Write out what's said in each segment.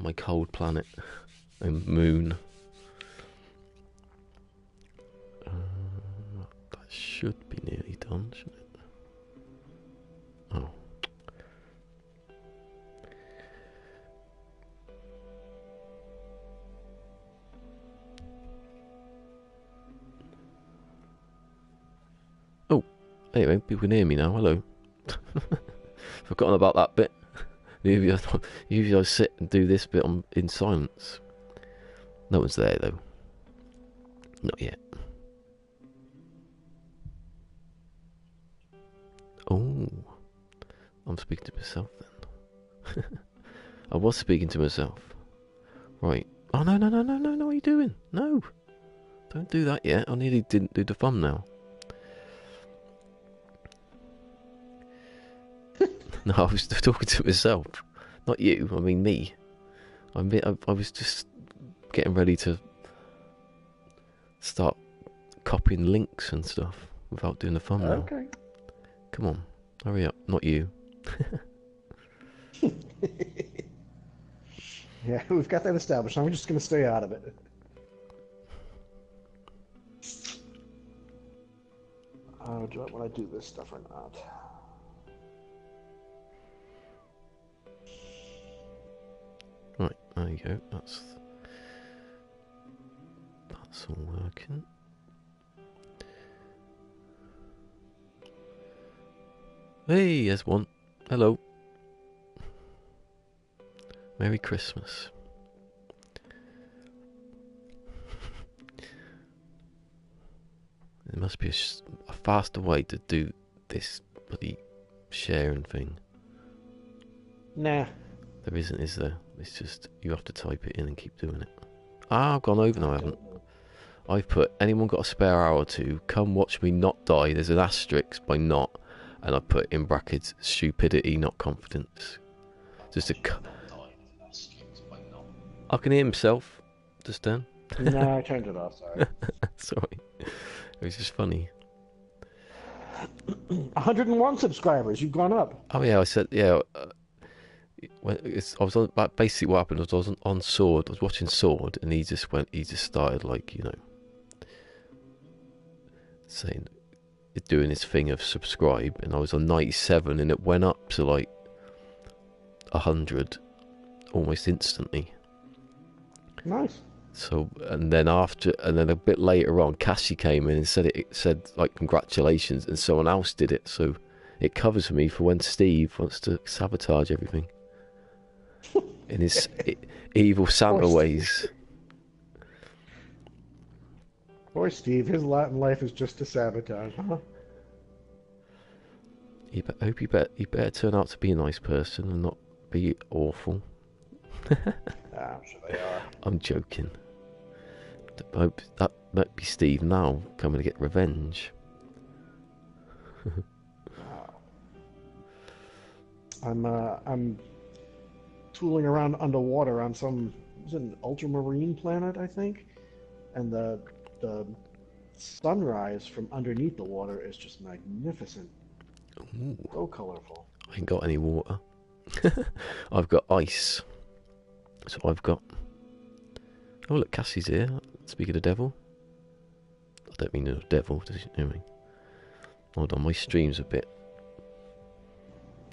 my cold planet and moon. That should be nearly done, shouldn't it? Oh. Oh, anyway, people can hear me now. Hello. Forgotten about that bit. Usually I sit and do this bit in silence. No one's there though. Not yet. Oh, I'm speaking to myself then. I was speaking to myself. Right. Oh no! What are you doing? No, don't do that yet. I nearly didn't do the thumbnail. No, I was talking to myself, not you. I mean me. I was just getting ready to start copying links and stuff without doing the thumbnail. Okay. Come on, hurry up. Not you. Yeah, we've got that established. I'm just going to stay out of it. Do I want to do this stuff or not? Right, there you go. That's all working. Hey, there's one. Hello. Merry Christmas. There must be a faster way to do this bloody sharing thing. Nah. There isn't, is there? It's just, you have to type it in and keep doing it. Ah, I've gone over now, I haven't. I've put, anyone got a spare hour or two, come watch me not die. There's an asterisk by not, and I put in brackets, stupidity, not confidence. Just a... I can hear himself, just then. No, I turned it off, sorry. Sorry. It was just funny. 101 subscribers, you've gone up. Oh yeah, I said, yeah. I was on, basically what happened was I was on Sword, I was watching Sword, and he just started like, you know, saying, doing his thing of subscribe, and I was on 97, and it went up to like 100 almost instantly. Nice. So, and then a bit later on, Cassie came in and it said like congratulations, and someone else did it, so it covers me for when Steve wants to sabotage everything in his evil Santa ways. Poor Steve, his lot in life is just to sabotage, huh? He better turn out to be a nice person and not be awful. I'm sure they are. I'm joking. That might be Steve now coming to get revenge. I'm tooling around underwater on it's an ultramarine planet, I think, and the sunrise from underneath the water is just magnificent. Ooh. So colorful. I ain't got any water. I've got ice. So I've got... Oh look, Cassie's here. Speaking of devil. I don't mean the devil, does you know me? Hold on, my stream's a bit...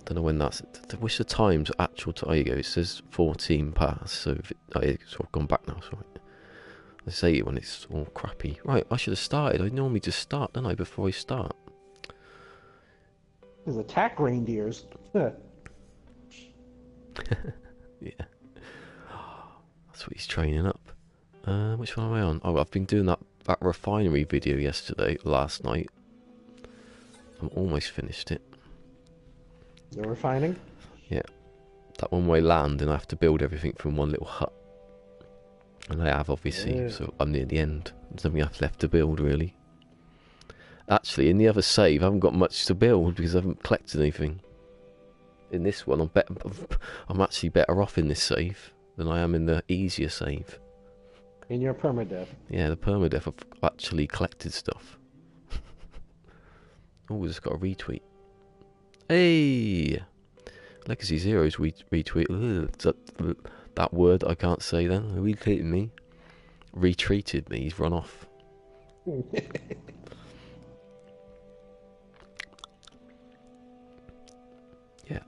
Don't know when that's... What's the time's actual time? There you go, it says 14 past, so it's sort of gone back now, sorry. I say it when it's all crappy. Right, I should have started. I normally just start, don't I, before I start? There's attack reindeers. Yeah. Yeah. That's what he's training up. Which one am I on? Oh, I've been doing that refinery video last night. I'm almost finished it. They're refining? Yeah. That one way land, and I have to build everything from one little hut. And I have, obviously, Yeah. so I'm near the end. There's nothing left to build, really. Actually, in the other save, I haven't got much to build because I haven't collected anything. In this one, I'm actually better off in this save than I am in the easier save. In your PermaDEAD. Yeah, the PermaDEAD, I've actually collected stuff. Oh, we just got a retweet. Hey! Legacy Zero's retweet. That word I can't say then. Retreated me. Retreated me. He's run off. Yeah.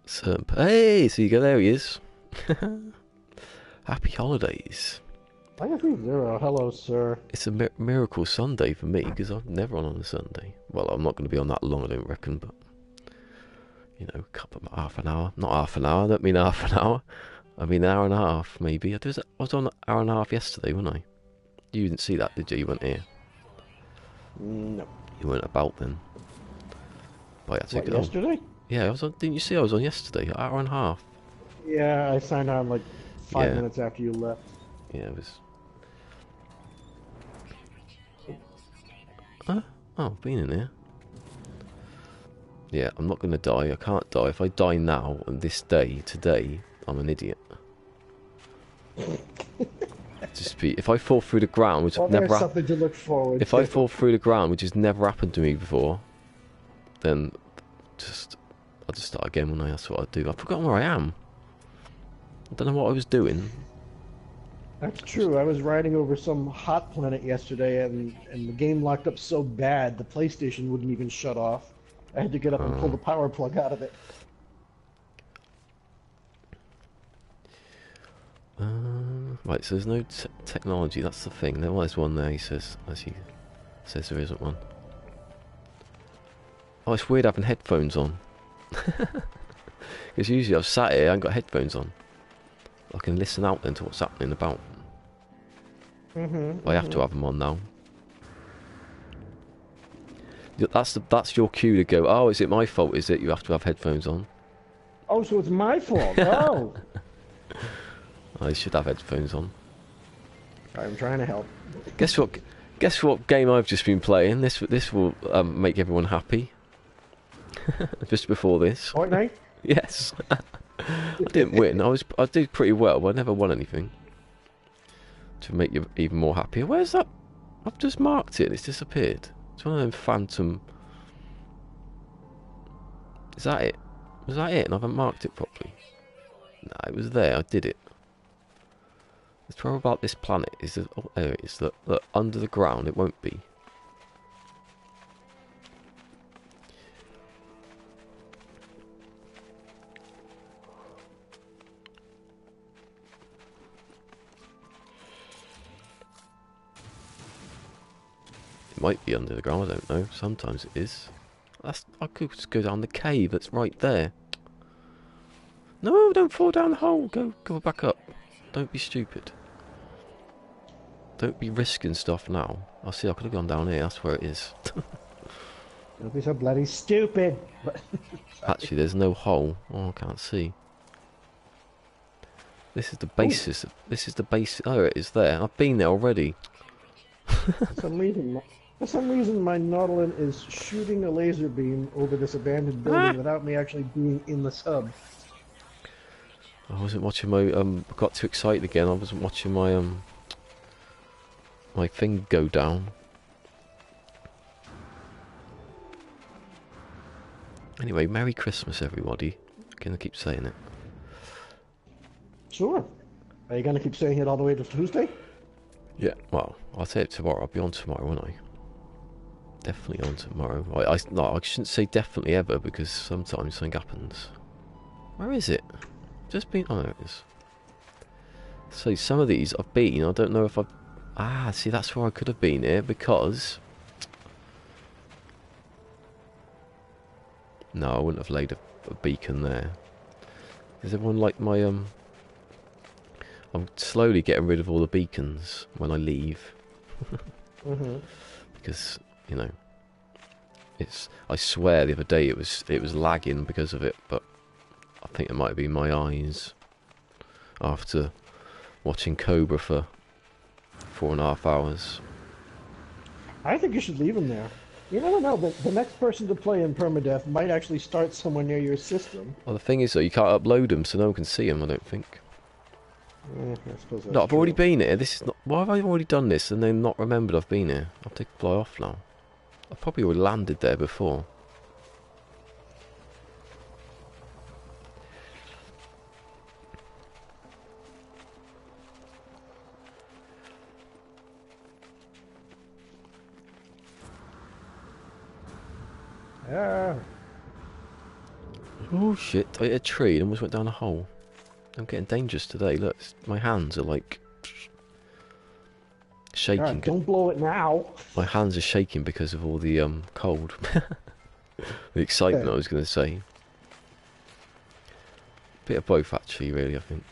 So, hey, so you go. There he is. Happy holidays. I can see Zero. Hello, sir. It's a miracle Sunday for me because I'm never on a Sunday. Well, I'm not going to be on that long, I don't reckon, but you know, half an hour. Not half an hour. I don't mean half an hour. I mean an hour and a half, maybe. I was on an hour and a half yesterday, wasn't I? You didn't see that, did you? You weren't here. No. You weren't about then. But I had to What, go. yesterday? Yeah, I was on. Didn't you see? I was on yesterday. An hour and a half. Yeah, I signed on like 5 minutes after you left. Yeah, it was. Huh? Oh, I've been in here. Yeah, I'm not going to die. I can't die. If I die now, on this day, today, I'm an idiot. If I fall through the ground, which I've never there's something to look forward if to. I fall through the ground, which has never happened to me before, then I'll just start again when that's what I do. I've forgotten where I am. I don't know what I was doing. That's true. I was riding over some hot planet yesterday, and the game locked up so bad the PlayStation wouldn't even shut off. I had to get up and pull the power plug out of it. Right, so there's no technology. That's the thing. There was one there. He says, as he says, there isn't one. Oh, it's weird having headphones on. Because usually I've sat here, I haven't got headphones on. I can listen out then to what's happening about. I have to have them on now. That's your cue to go. Oh, is it my fault? Is it you have to have headphones on? Oh, so it's my fault. Oh, I should have headphones on. I'm trying to help. Guess what? Guess what game I've just been playing? This will make everyone happy. Just before this. Fortnite? Yes. I didn't win. I did pretty well, but I never won anything. To make you even more happy. Where's that? I've just marked it. It's disappeared. It's one of them phantom. Is that it? Was that it? And I haven't marked it properly. No, it was there. I did it. The trouble about this planet is that there it is. Look, under the ground it won't be. It might be under the ground, I don't know. Sometimes it is. I could just go down the cave that's right there. No, don't fall down the hole. Go back up. Don't be stupid. Don't be risking stuff now. I see, I could have gone down here. That's where it is. Don't be so bloody stupid. Actually, there's no hole. Oh, I can't see. This is the basis. This is the base. Oh, it is there. I've been there already. For some reason, my Nautilin is shooting a laser beam over this abandoned building without me actually being in the sub. I wasn't watching my got too excited again. I wasn't watching my my thing go down. Anyway, Merry Christmas, everybody. Can I keep saying it? Sure. Are you gonna keep saying it all the way to Tuesday? Yeah. Well, I'll say it tomorrow. I'll be on tomorrow, won't I? Definitely on tomorrow. I shouldn't say definitely ever because sometimes something happens. Where is it? Just been. Oh, there it is. So some of these I've been. I don't know if I've. Ah, see, that's where I could have been here because. No, I wouldn't have laid a beacon there. Does everyone like my I'm slowly getting rid of all the beacons when I leave. Because, you know, I swear the other day it was lagging because of it, but I think it might be my eyes after watching Cobra for 4.5 hours. I think you should leave them there. You never know, but the next person to play in permadeath might actually start somewhere near your system. Well, the thing is, though, you can't upload them, so no one can see them, I don't think. I suppose that's No, I've true. already been here. This is not. Why have I already done this and then not remembered I've been here? I'll take a fly off now. I probably already landed there before. Yeah. Oh shit, I hit a tree and almost went down a hole. I'm getting dangerous today. Look, my hands are like shaking. Don't blow it now. My hands are shaking because of all the cold. The excitement, I was going to say. Bit of both, actually, really, I think.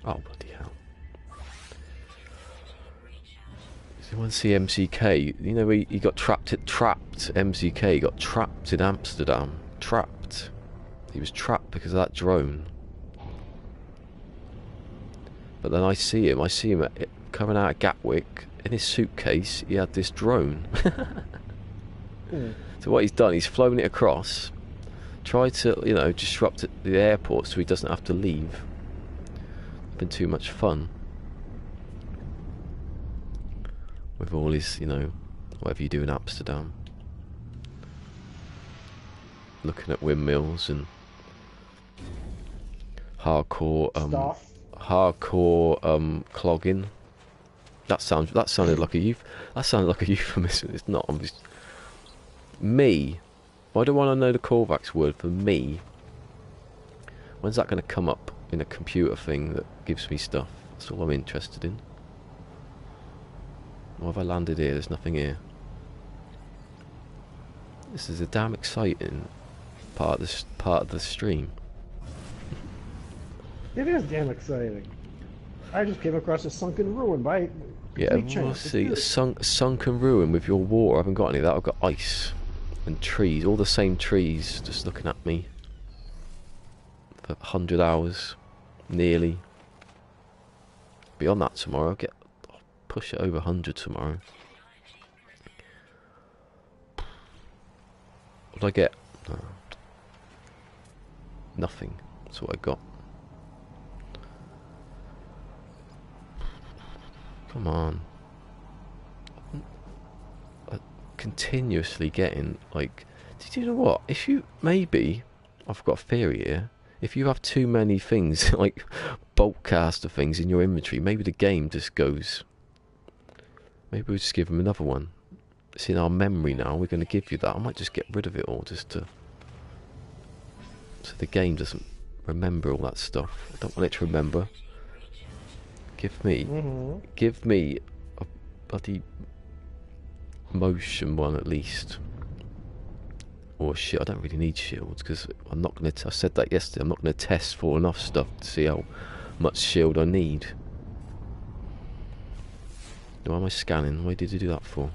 Oh, bloody hell. Does anyone see MCK? You know, he got trapped, MCK, he got trapped in Amsterdam. Trapped. He was trapped because of that drone. But then I see him coming out of Gatwick. In his suitcase, he had this drone. So what he's done, he's flown it across, tried to, you know, disrupt the airport so he doesn't have to leave. It's been too much fun. With all his, you know, whatever you do in Amsterdam. Looking at windmills and hardcore clogging. That sounded like a euphemism. It's not. I'm just me. Why do I want to know the callbacks word for me? When's that going to come up in a computer thing that gives me stuff? That's all I'm interested in. Why have I landed here? There's nothing here. This is a damn exciting part of the stream. It is damn exciting. I just came across a sunken ruin by we'll see. A sunken ruin with your water. I haven't got any of that. I've got ice and trees. All the same trees just looking at me for 100 hours. Nearly. Beyond that tomorrow. I'll push it over 100 tomorrow. What did I get? Oh. Nothing. That's what I got. Come on. I'm continuously getting, like... Did you know what? If you... Maybe... I've got a theory here. If you have too many things, like bulk caster things in your inventory, maybe the game just goes... Maybe we'll just give them another one. It's in our memory now. We're going to give you that. I might just get rid of it all just to... So the game doesn't remember all that stuff. I don't want it to remember. Give me a bloody motion one at least. Or shit, I don't really need shields because I'm not going to. I said that yesterday. I'm not going to test for enough stuff to see how much shield I need. Why am I scanning? Why did you do that for?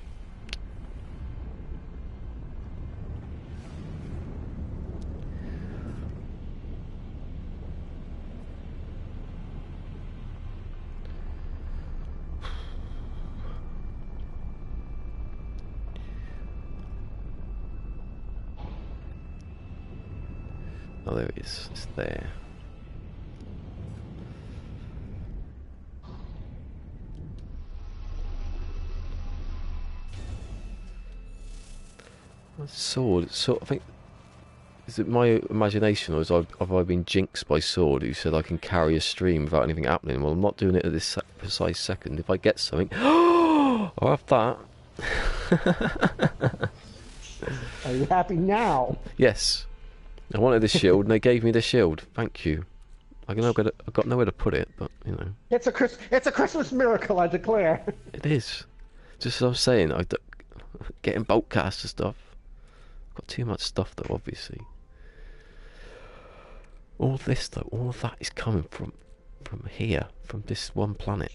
Oh, there it is. It's there. Sword. I think. Is it my imagination, or have I been jinxed by Sword, who said I can carry a stream without anything happening? Well, I'm not doing it at this precise second. If I get something, I'll have that. Are you happy now? Yes. I wanted the shield, and they gave me the shield. Thank you. I've got nowhere to put it, but you know. It's a Christmas miracle, I declare. It is. Just as I was saying, getting bulk caster stuff. I've got too much stuff though, obviously. All this though, all of that is coming from here, from this one planet.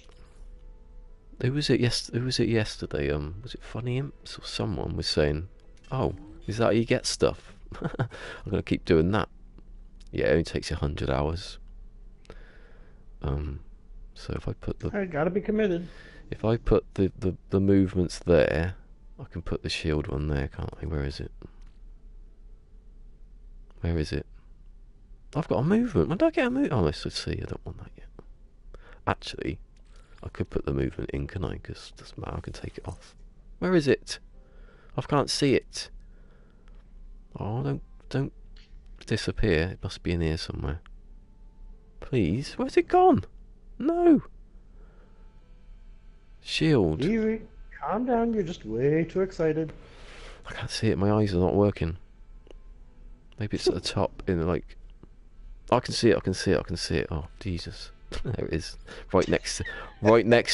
Who was it yesterday? Was it Funny Imps or someone was saying, "Oh, is that how you get stuff?" I'm gonna keep doing that. Yeah, it only takes you 100 hours. So if I put I gotta be committed. If I put the movements there, I can put the shield one there, can't I? Where is it? Where is it? I've got a movement. When did I get a movement? Oh, let's see. I don't want that yet. Actually, I could put the movement in, can I? Because it doesn't matter. I can take it off. Where is it? I can't see it. Oh, don't disappear. It must be in here somewhere. Please, where's it gone? No. Shield. Easy. Calm down. You're just way too excited. I can't see it. My eyes are not working. Maybe it's at the top in like. I can see it. I can see it. I can see it. Oh Jesus! There it is. Right next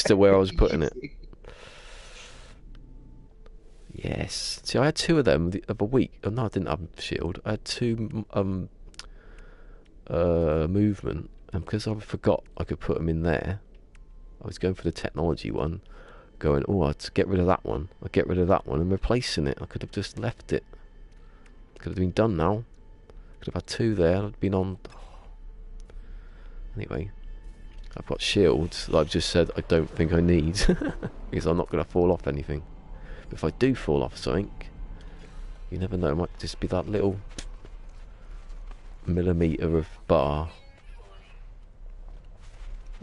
to where I was putting it. Yes. See, I had two of them the other week. Oh, no, I didn't have shield. I had two movement, and because I forgot I could put them in there, I was going for the technology one, going, oh, I'd get rid of that one. I'd get rid of that one and replacing it. I could have just left it. Could have been done now. Could have had two there. I'd been on. Anyway, I've got shields that I've just said I don't think I need because I'm not going to fall off anything. But if I do fall off something, you never know. It might just be that little millimetre of bar.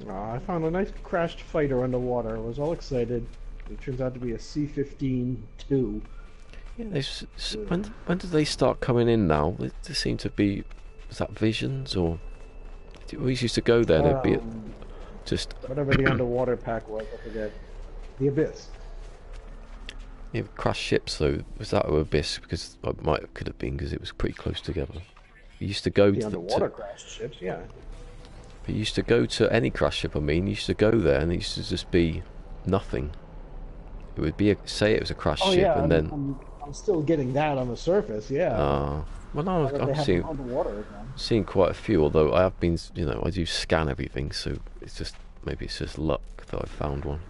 I found a nice crashed fighter underwater. I was all excited. It turns out to be a C-15-2. Yeah, when did they start coming in now? They seem to be. Was that Visions or? We always used to go there. There'd be just whatever the underwater pack was. I forget. The Abyss. Yeah, crashed ships though. Was that or Abyss? Because it could have been because it was pretty close together. You used to go the to underwater crashed ships, yeah. But you used to go to any crash ship. I mean, you used to go there, and it used to just be nothing. It would be say it was a crash ship, yeah, and then I'm still getting that on the surface, yeah. Well, no, I'm seeing quite a few. Although I have been, I do scan everything, so maybe it's just luck that I found one.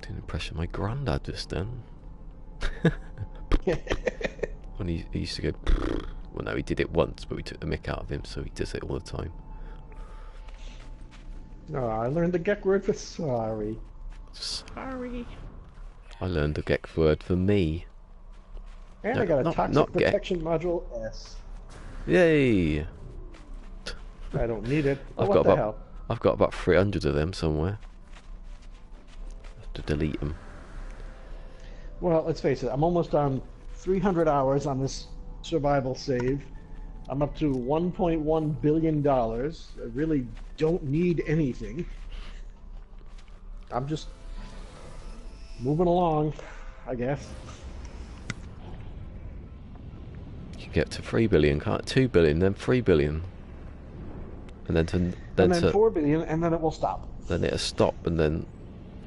Did an impression of my granddad just then. When he used to go. Well, no, he did it once, but we took the mick out of him, so he does it all the time. No, I learned the Gek word for sorry. Sorry. I learned the Gek word for me. And I got a toxic protection module S. Yay! I don't need it. I've got about 300 of them somewhere. I have to delete them. Well, let's face it. I'm almost on 300 hours on this survival save. I'm up to $1.1 billion. I really don't need anything. I'm just moving along, I guess. You can get to 3 billion, can't 2 billion, then 3 billion. And then 4 billion, and then it will stop. Then it'll stop, and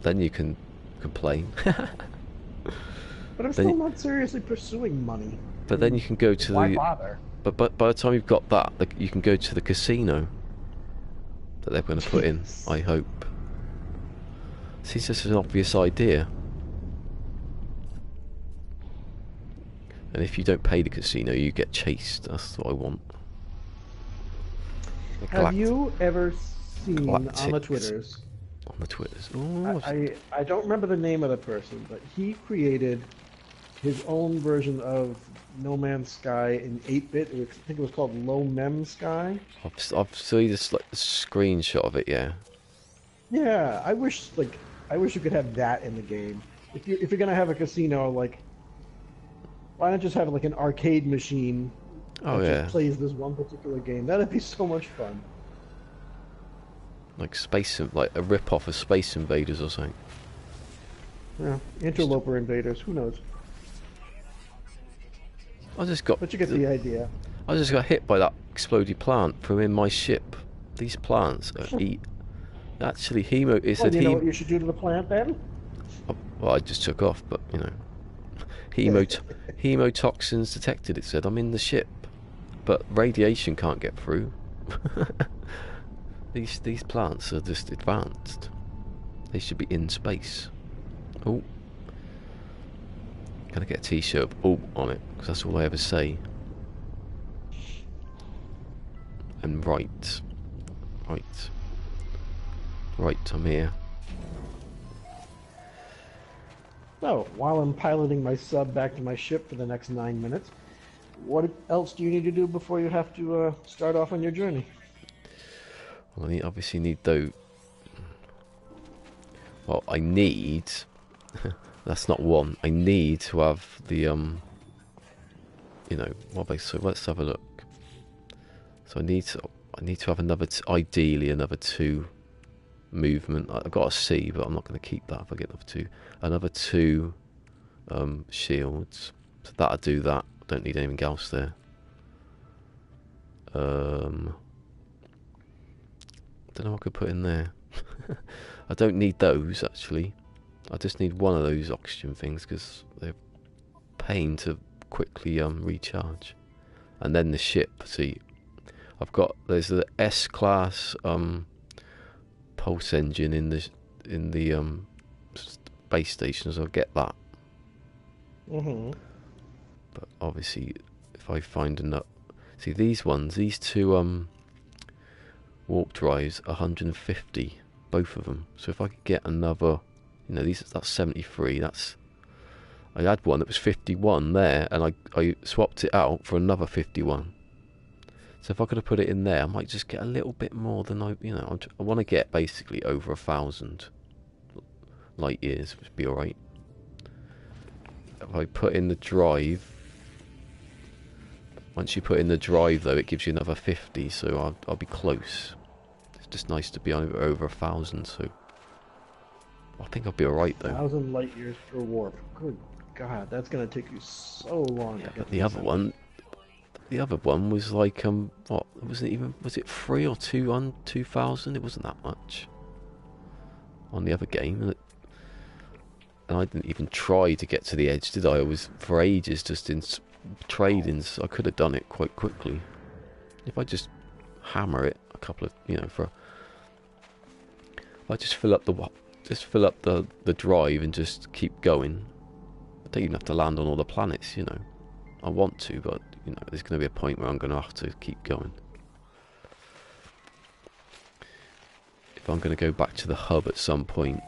then you can complain. But I'm still not seriously pursuing money. But then you can go to Why bother? But by the time you've got that, you can go to the casino that they're going to put in, I hope. See, it's just an obvious idea. And if you don't pay the casino, you get chased. That's what I want. Have you ever seen on the Twitters? On the Twitters. Ooh, I don't remember the name of the person, but he created his own version of No Man's Sky in 8-bit. I think it was called Low Mem Sky. I've seen this screenshot of it. Yeah. Yeah, I wish you could have that in the game. If you're gonna have a casino, why not just have an arcade machine that just plays this one particular game? That'd be so much fun. Like a rip-off of Space Invaders or something. Yeah, Interloper Invaders. Who knows? But you get the idea. I just got hit by that exploded plant from in my ship. These plants eat. Actually, it said you know what you should do to the plant then? Well, I just took off, but hemotoxins detected. It said I'm in the ship, but radiation can't get through. These plants are just advanced. They should be in space. Oh. Can I get a t-shirt on it? Because that's all I ever say. And right, I'm here. So, while I'm piloting my sub back to my ship for the next 9 minutes, what else do you need to do before you have to start off on your journey? Well, I obviously need those. Well, I need. That's not one. I need to have the you know, so let's have a look. So I need to have another, ideally another 2 movement. I've got a C, but I'm not going to keep that if I get another two shields. So that'll do that. Don't need anything else there. Don't know what I could put in there. I don't need those actually. I just need one of those oxygen things because they're a pain to quickly recharge. And then the ship. See, there's the S class pulse engine in the space station, so I'll get that. But obviously, if I find enough, see these 2 warp drives, 150, both of them. So if I could get another, you know, that's 73. I had one that was 51 there, and I swapped it out for another 51. So if I could have put it in there, I might just get a little bit more than I want to get basically over 1,000 light years, which would be alright. If I put in the drive, once you put in the drive though, it gives you another 50, so I'll be close. It's just nice to be over 1,000, so I think I'll be alright though. 1,000 light years per warp. Good God, that's gonna take you so long to get but the other one was like what was it 3 or 2 on 2,000? It wasn't that much on the other game, and I didn't even try to get to the edge, did I? I was for ages just in trading. I could have done it quite quickly if I just hammer it a couple of, if I just fill up the drive and just keep going. I don't even have to land on all the planets, I want to, but there's going to be a point where I'm going to have to keep going. If I'm going to go back to the hub at some point,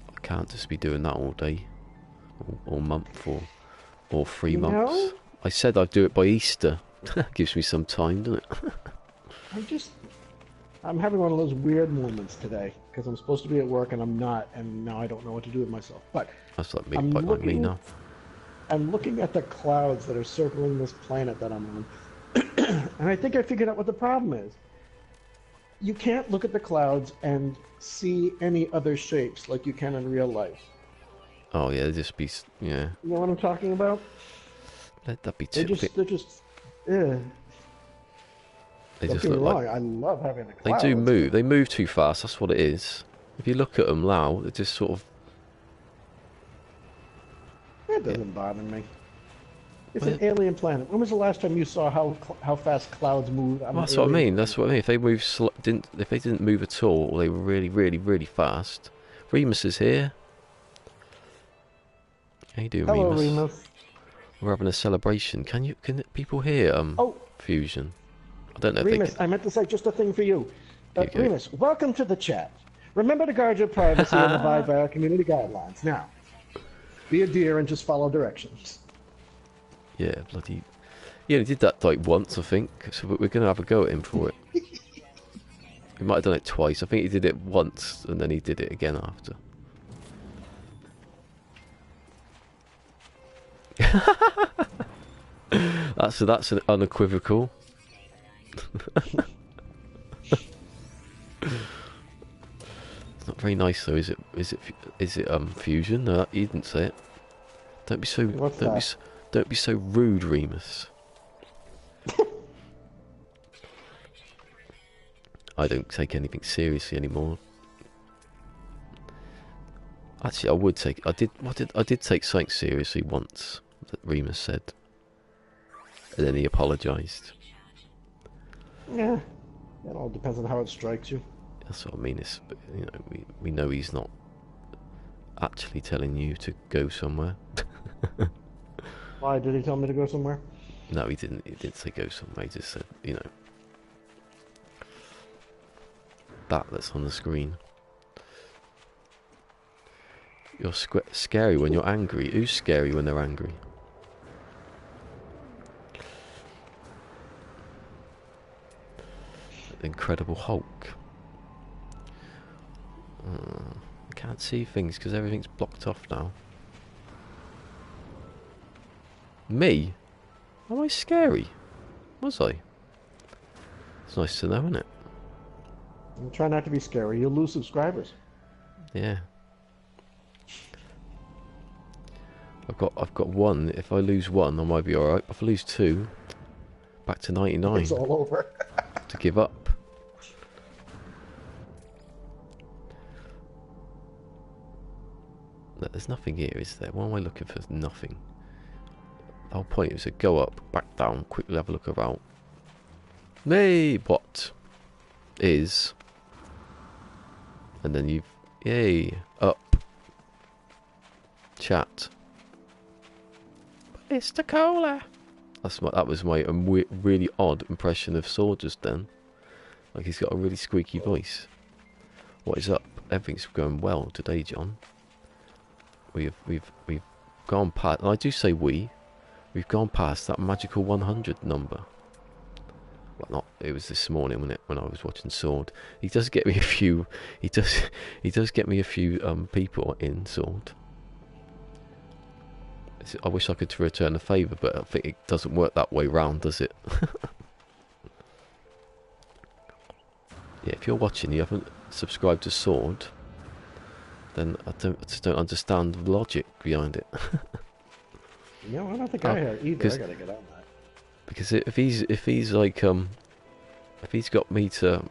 I can't just be doing that all day, or month, or 3 months. No? I said I'd do it by Easter. Gives me some time, doesn't it? I'm having one of those weird moments today because I'm supposed to be at work and I'm not, and now I don't know what to do with myself. But that's like me, like me now. I'm looking at the clouds that are circling this planet that I'm on, and I think I figured out what the problem is. You can't look at the clouds and see any other shapes like you can in real life. Oh yeah, just be, yeah. You know what I'm talking about? That'd be too. They're just. Don't get me wrong, I love having the clouds. They do move. They move too fast. That's what it is. If you look at them now, they're just sort of. That doesn't bother me. It's an alien planet. When was the last time you saw how fast clouds move? That's what I mean. That's what I mean. If they move if they didn't move at all, or they were really, really, really fast. Remus is here. How you doing, Hello, Remus? Remus. We're having a celebration. Can people hear Fusion? I don't know. Remus, if I meant to say just a thing for you. Remus, welcome to the chat. Remember to guard your privacy and abide by our community guidelines. Now, be a dear and just follow directions. Yeah, bloody. Yeah, he did that like once, I think. So we're going to have a go at him for it. He might have done it twice. I think he did it once and then he did it again after. That's an unequivocal. It's not very nice though, is it? Is it Fusion? No, you didn't say it. Don't be so. Don't be so rude, Remus. I don't take anything seriously anymore. Actually, I would take. I did take something seriously once. That Remus said, and then he apologised. Yeah, it all depends on how it strikes you. That's what I mean. It's, we know he's not actually telling you to go somewhere. Why did he tell me to go somewhere? No, he didn't. He didn't say go somewhere. He just said, that's on the screen. You're scary when you're angry. Who's scary when they're angry? Incredible Hulk. I can't see things because everything's blocked off now. Me? Am I scary? Was I? It's nice to know, isn't it? And try not to be scary. You'll lose subscribers. Yeah. I've got one. If I lose one, I might be alright. If I lose two, back to 99. It's all over. To give up. No, there's nothing here, is there? Why am I looking for nothing? The whole point is to go up, back down, quickly have a look around. Hey, what is? And then you've, yay, up. Chat. Mr. Cola. That was my really odd impression of Saw just then. Like he's got a really squeaky voice. What is up? Everything's going well today, John. We've gone past, and I do say we've gone past that magical 100 number. Well, not, it was this morning when I was watching Sword. He does get me a few. He does get me a few people in Sword. I wish I could return a favour, but I think it doesn't work that way round, does it? Yeah, if you're watching, you haven't subscribed to Sword, then I just don't understand the logic behind it. No, I don't think I have either. I gotta get on that. Because if he's like if he's got me to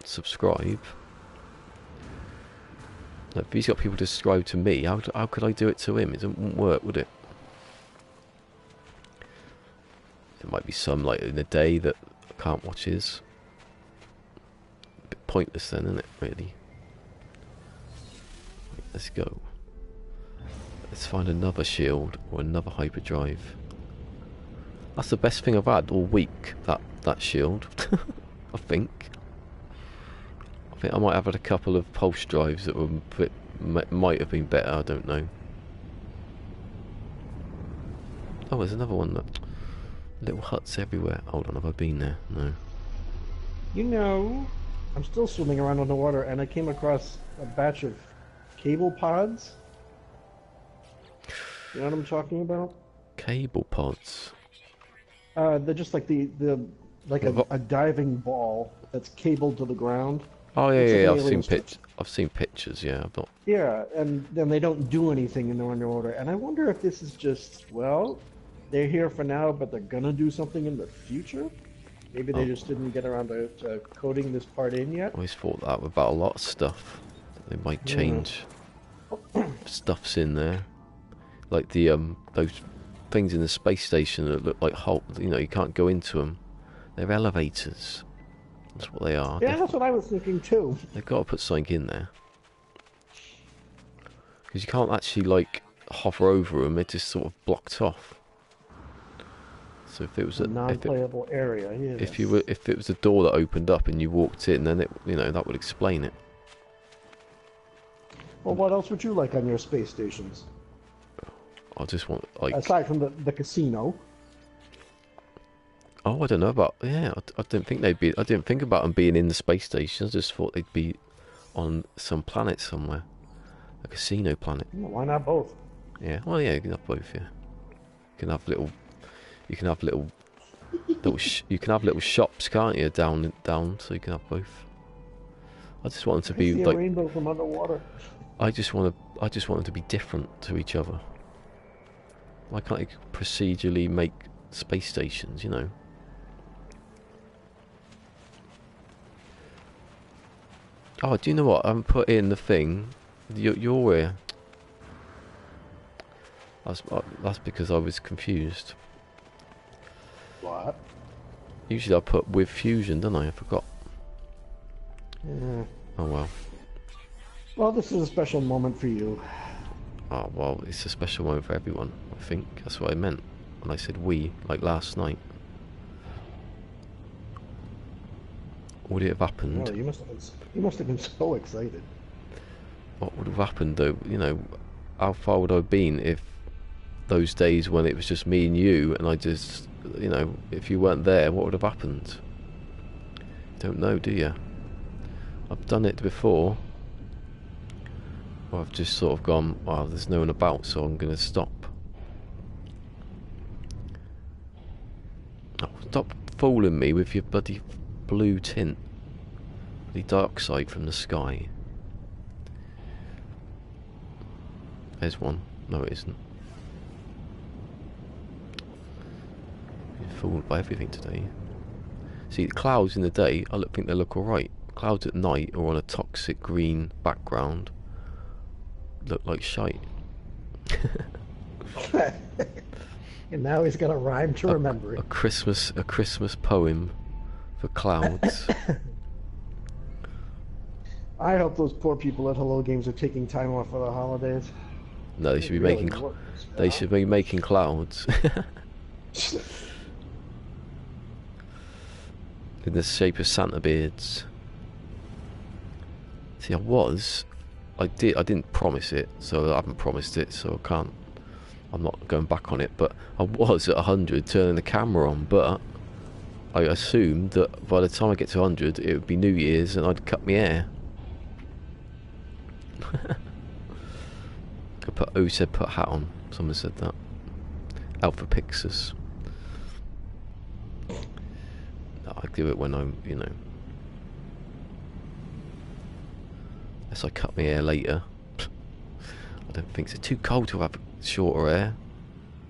subscribe, if he's got people to subscribe to me, how could I do it to him? It wouldn't work, would it? There might be some like in a day that I can't watch his. A bit pointless then, isn't it? Really. Let's go. Let's find another shield or another hyperdrive. That's the best thing I've had all week. That shield. I think I might have had a couple of pulse drives that were might have been better. I don't know. Oh, there's another one. That little huts everywhere. Hold on, have I been there? No. You know, I'm still swimming around on the water, and I came across a batch of cable pods. You know what I'm talking about? Cable pods. They're just like a diving ball that's cabled to the ground. Oh yeah, It's yeah. like I've seen pictures. Yeah, I've not. Yeah, and then they don't do anything in the underwater. And I wonder if this is just, well, they're here for now, but they're gonna do something in the future. Maybe they just didn't get around to coding this part in yet. I always thought that about a lot of stuff. They might change. Stuff's in there, like the those things in the space station that look like Hulk. You know, you can't go into them. They're elevators. That's what they are. Yeah, that's what I was thinking too. They've got to put something in there because you can't actually like hover over them. They're just sort of blocked off. So if it was a non-playable area, yes. If it was a door that opened up and you walked in, then that would explain it. Well, what else would you like on your space stations? I just want like aside from the casino. Oh, I don't know about. Yeah, I didn't think they'd be. I didn't think about them being in the space station. I just thought they'd be on some planet somewhere, a casino planet. Well, why not both? Yeah. Well, yeah, you can have both. Yeah. You can have little. You can have little. You can have little shops, can't you? Down. So you can have both. I just want them to be see like a rainbow from underwater. I just want them to be different to each other. Why can't you procedurally make space stations? You know. Oh, do you know what? I haven't put in the thing. You're here. That's because I was confused. What? Usually I put with fusion, don't I? I forgot. Yeah. Oh well. Well, this is a special moment for you. Oh well, it's a special moment for everyone. I think that's what I meant when I said we, like last night. Would it have happened? Oh, you must have been so excited. What would have happened though? You know, how far would I have been if those days when it was just me and you, and I just, you know, if you weren't there, what would have happened? Don't know, do you? I've done it before. Or I've just sort of gone, well, there's no one about, so I'm going to stop. Stop fooling me with your bloody blue tint. The dark side from the sky. There's one. No, it isn't. Been fooled by everything today. See, the clouds in the day, I think they look alright. Clouds at night or on a toxic green background look like shite. And now he's got a rhyme to remember it. A Christmas poem for clouds. I hope those poor people at Hello Games are taking time off for the holidays. No, they should be really making. They should be making clouds in the shape of Santa beards. See, I didn't promise it, so I haven't promised it, so I can't. I'm not going back on it, but I was at 100 turning the camera on, but I assumed that by the time I get to 100 it would be New Year's and I'd cut my hair. Who said put a hat on? Someone said that. Alpha Pixus. No, I do it when I'm, you know. Unless I cut my hair later. I don't think so. Too cold to have shorter hair.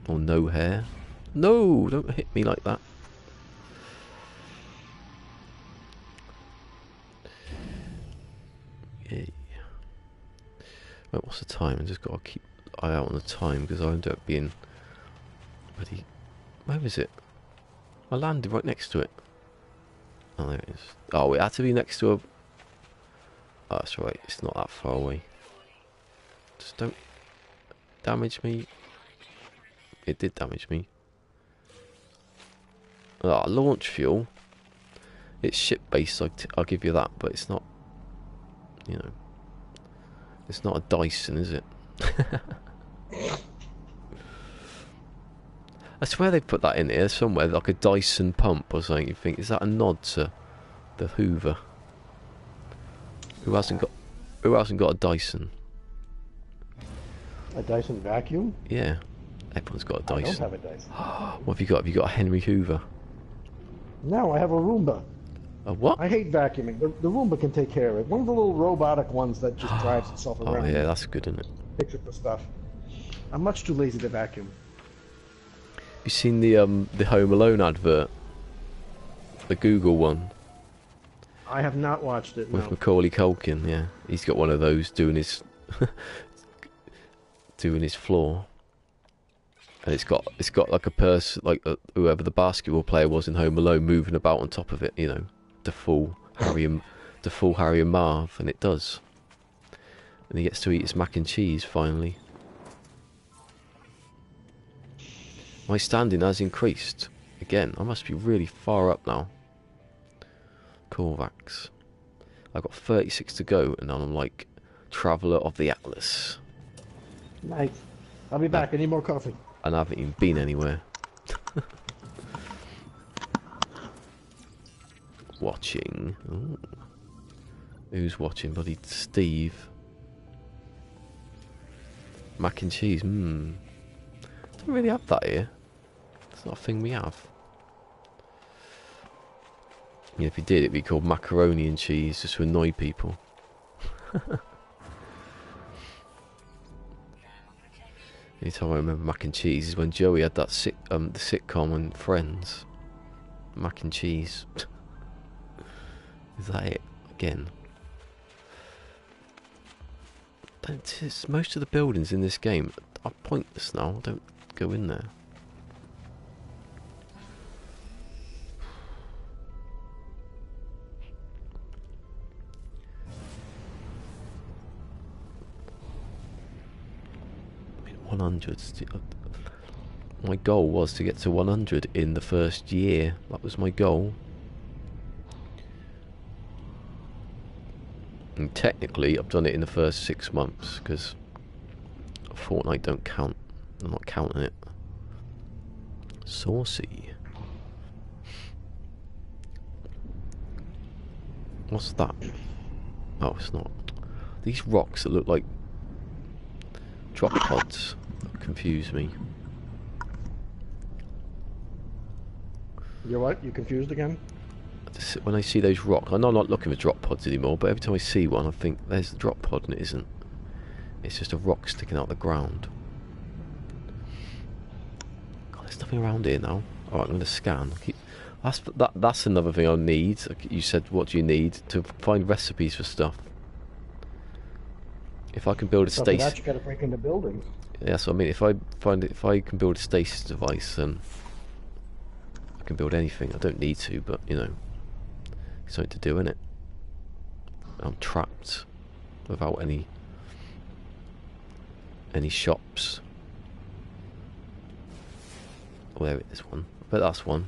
Or no hair. No, don't hit me like that. Yeah. Right, what's the time? I just got to keep an eye out on the time because I end up being bloody. Where is it? I landed right next to it. Oh, there it is. Oh, it had to be next to a. Oh, that's right. It's not that far away. Just don't damage me. It did damage me. Ah, launch fuel. It's ship-based, I'll give you that, but it's not, you know, it's not a Dyson, is it? I swear they put that in here somewhere, like a Dyson pump or something. You think, is that a nod to the Hoover? Who hasn't got a Dyson? A Dyson vacuum? Yeah, everyone's got a Dyson. I don't have a Dyson. What have you got? Have you got a Henry Hoover? No, I have a Roomba. A what? I hate vacuuming. The Roomba can take care of it. One of the little robotic ones that just drives itself around. Oh yeah, that's good, isn't it? Picks up the stuff. I'm much too lazy to vacuum. You seen the Home Alone advert? The Google one I have not watched it. with No. Macaulay Culkin. Yeah, he's got one of those doing his doing his floor, and it's got like a person, like whoever the basketball player was in Home Alone, moving about on top of it. You know, the full Harry and Marv, and it does. And he gets to eat his mac and cheese finally. My standing has increased again. I must be really far up now. Corvax. I've got 36 to go, and I'm like Traveller of the Atlas. Nice. I'll be back. I need more coffee. And I haven't even been anywhere. Watching. Ooh. Who's watching? Bloody Steve. Mac and cheese. Don't really have that here. It's not a thing we have. Yeah, if you did, it'd be called macaroni and cheese, just to annoy people. Any time I remember mac and cheese is when Joey had that the sitcom on Friends. Mac and cheese. Is that it? Again. Most of the buildings in this game are pointless now. Don't go in there. I mean, 100. My goal was to get to 100 in the first year. That was my goal. And technically, I've done it in the first 6 months because a fortnight don't count. I'm not counting it. Saucy. What's that? Oh, it's not. These rocks that look like drop pods confuse me. You're what? You confused again? When I see those rocks, I know I'm not looking for drop pods anymore, but every time I see one, I think there's the drop pod, and it isn't. It's just a rock sticking out the ground. God, there's nothing around here now. Alright, I'm going to scan. That's another thing I need. You said, what do you need? To find recipes for stuff. If I can build a So for that, stasis... you gotta break into buildings. Yeah, so I mean, if I can build a stasis device, then I can build anything. I don't need to, but, you know, it's something to do, innit? I'm trapped without any shops. Oh, there it is one. I bet that's one.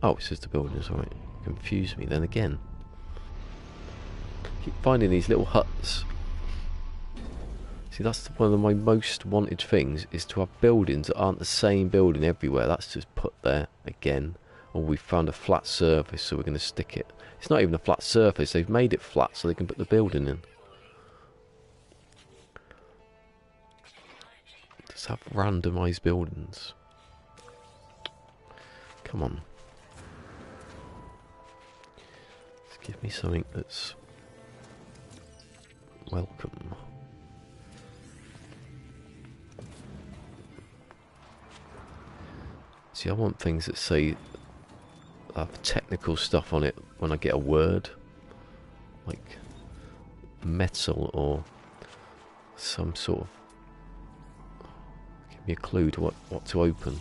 Oh, it's just the buildings, alright. Confuse me then again. Keep finding these little huts. See, that's one of my most wanted things, is to have buildings that aren't the same building everywhere. That's just put there again. Or we found a flat surface, so we're going to stick it. It's not even a flat surface, they've made it flat so they can put the building in. Just have randomised buildings. Come on. Just give me something that's welcome. See, I want things that say have technical stuff on it when I get a word, like metal or some sort of, give me a clue to what to open.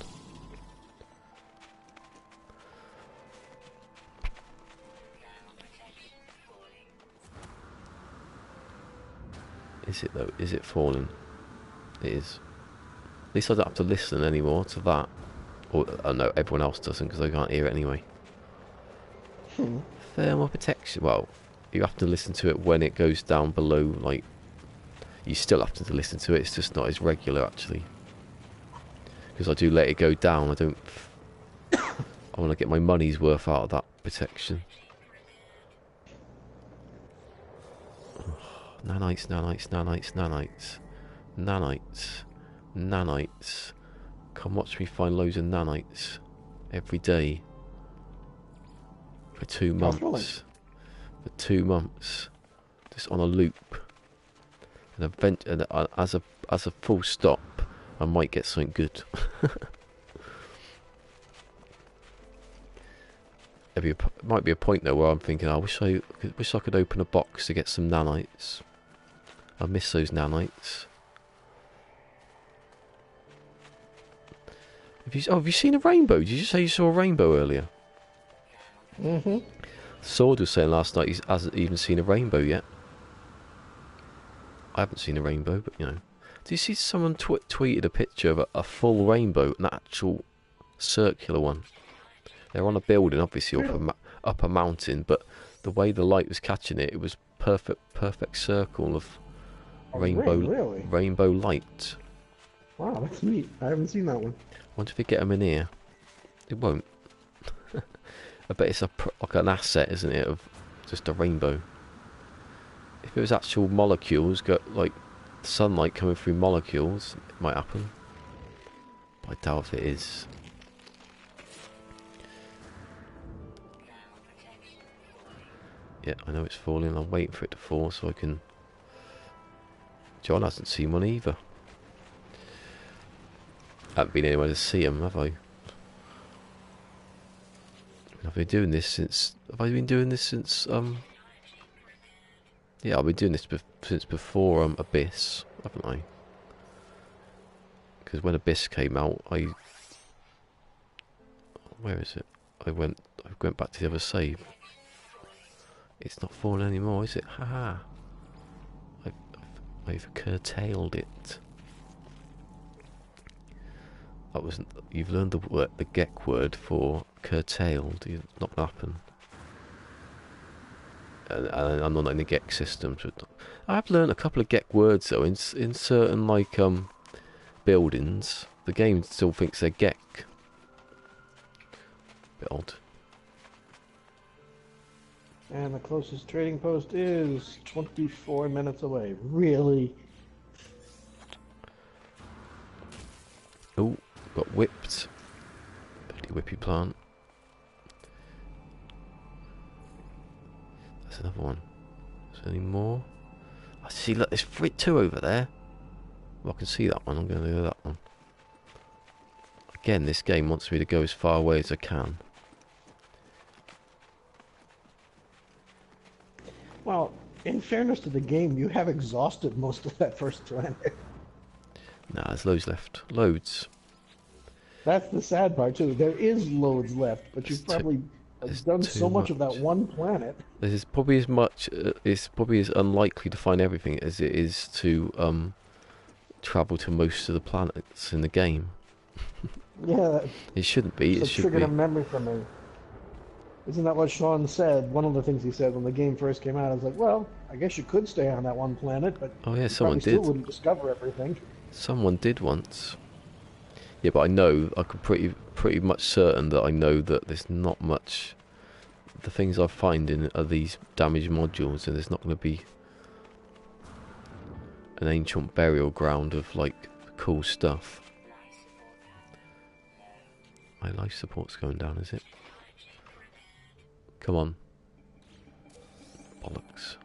Is it though? Is it falling? It is. At least I don't have to listen anymore to that. Or, no, everyone else doesn't because they can't hear it anyway. Thermal protection. Well, you have to listen to it when it goes down below, like... You still have to listen to it, it's just not as regular, actually. Because I do let it go down, I don't... I want to get my money's worth out of that protection. Nanites, nanites, nanites, nanites. Nanites. Nanites. Come watch me find loads of nanites. Every day. For 2 months. For 2 months. Just on a loop. And as a full stop, I might get something good. It might be a point though where I'm thinking, I wish I could open a box to get some nanites. I miss those nanites. Have you seen a rainbow? Did you say you saw a rainbow earlier? Mm-hmm. Sword was saying last night he hasn't even seen a rainbow yet. I haven't seen a rainbow, but you know. Did you see someone tweeted a picture of a full rainbow, an actual circular one? They're on a building, obviously, up a mountain, but the way the light was catching it, it was perfect circle of rainbow light. Wow, that's neat. I haven't seen that one. Wonder if we get them in here. It won't. I bet it's like an asset, isn't it, of just a rainbow. If it was actual molecules, like sunlight coming through molecules, it might happen. But I doubt if it is. Yeah, I know it's falling. I'm waiting for it to fall so I can... John hasn't seen one either. I haven't been anywhere to see him, have I? Have I been doing this since... Have I been doing this since... Yeah, I've been doing this since before Abyss, haven't I? Because when Abyss came out, where is it? I went back to the other save. It's not falling anymore, is it? Haha. I've curtailed it. That wasn't. You've learned the Gek word for curtailed. It's not gonna happen. And I'm not in the Gek system. So I've learned a couple of Gek words though. In certain like buildings, the game still thinks they're Gek. Bit odd. And the closest trading post is 24 minutes away. Really? Oh, got whipped. Bloody whippy plant. That's another one. Is there any more? I see, look, there's two over there. Well, I can see that one. I'm going to do that one. Again, this game wants me to go as far away as I can. Well, in fairness to the game, you have exhausted most of that first planet. Nah, there's loads left. Loads. That's the sad part, too. There is loads left, but you've probably done so much of that one planet. This is probably as much. It's probably as unlikely to find everything as it is to travel to most of the planets in the game. Yeah. It shouldn't be. It should triggered be. a memory for me. Isn't that what Sean said? One of the things he said when the game first came out, I was like, well, I guess you could stay on that one planet, but Oh yeah, you someone probably did. still wouldn't discover everything. Someone did once. Yeah, but I know. I could pretty much certain that I know that there's not much. The things I find in are these damaged modules, and there's not going to be an ancient burial ground of like cool stuff. My life support's going down, is it? Come on. Bollocks.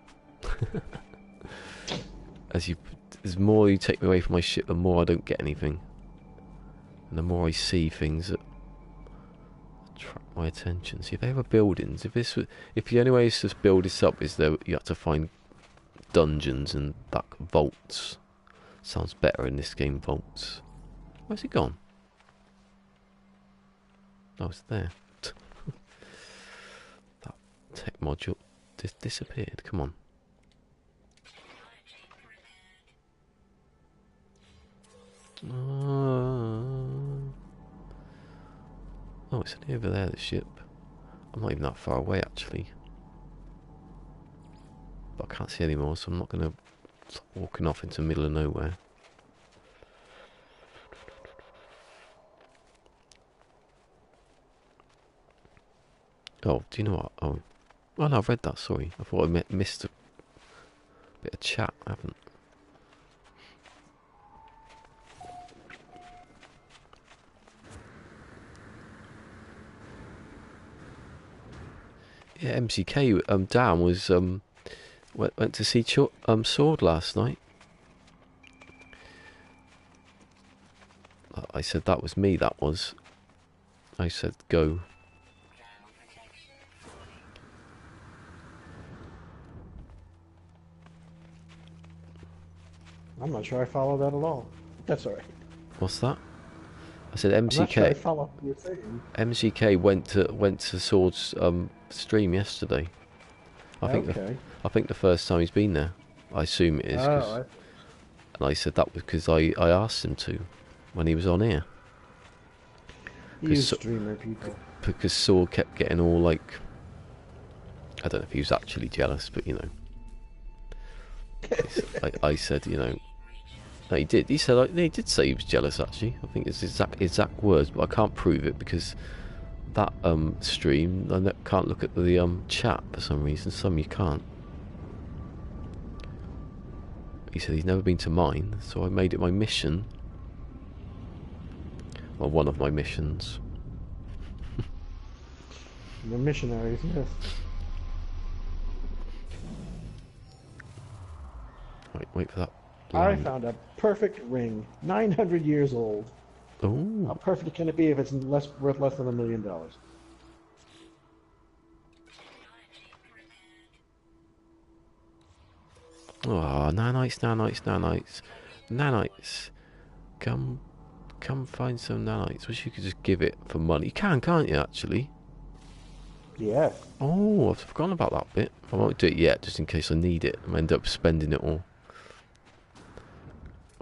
As more you take me away from my ship, the more I don't get anything. And the more I see things that attract my attention. See, if they have buildings, if the only way to build this up is there, you have to find dungeons and that vaults. Sounds better in this game, vaults. Where's it gone? Oh, it's there. That tech module disappeared. Come on. Oh, it's only over there, the ship. I'm not even that far away, actually. But I can't see anymore, so I'm not going to start walking off into the middle of nowhere. Oh, do you know what? Oh, well, no, I've read that, sorry. I thought I missed a bit of chat. I haven't. Yeah, MCK, Dan was, went to see Sword last night. I said that was me, that was. I said go. I'm not sure I follow that at all. That's all right. What's that? I said I'm not sure I MCK. follow what you're saying. MCK went to Sword's stream yesterday. I think the first time he's been there. I assume it is. And I said that was because I asked him to when he was on here. You streamer people. Because Sword kept getting all like, I don't know if he was actually jealous, but you know. I said, you know, no, he did. He said he did say he was jealous. Actually, I think it's exact words, but I can't prove it because that stream I can't look at the chat for some reason. Some you can't. He said he's never been to mine, so I made it my mission. Well, one of my missions. The missionaries, yes. Right, wait for that. I found a perfect ring, 900 years old. Oh. How perfect can it be if it's worth less than $1 million? Oh, nanites. Nanites. Come find some nanites. Wish you could just give it for money. You can, can't you, actually? Yeah. Oh, I've forgotten about that bit. I won't do it yet, just in case I need it. I end up spending it all.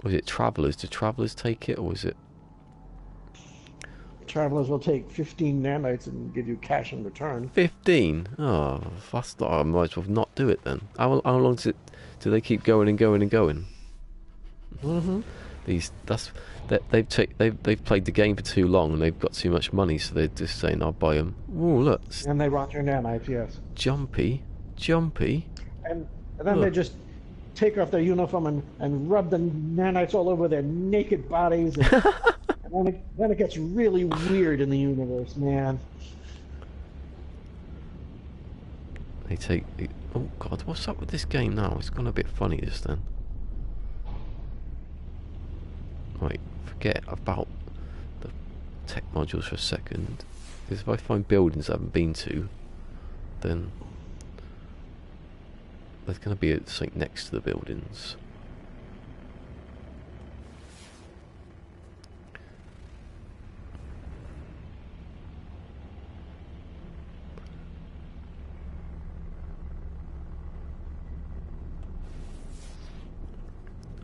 Was it Travellers? Did Travellers take it, or was it... Travelers will take 15 nanites and give you cash in return. 15? Oh, that's not... I might as well not do it then. How long does it... Do they keep going and going and going? Mm-hmm. They've played the game for too long and they've got too much money, so they're just saying, I'll buy them. Oh, look. And they rot your nanites, yes. Jumpy. And then they just take off their uniform and rub the nanites all over their naked bodies and Then it gets really weird in the universe, man. They take... Oh god, what's up with this game now? It's gone a bit funny just then. Right, forget about the tech modules for a second. Because if I find buildings I haven't been to, then there's going to be something next to the buildings.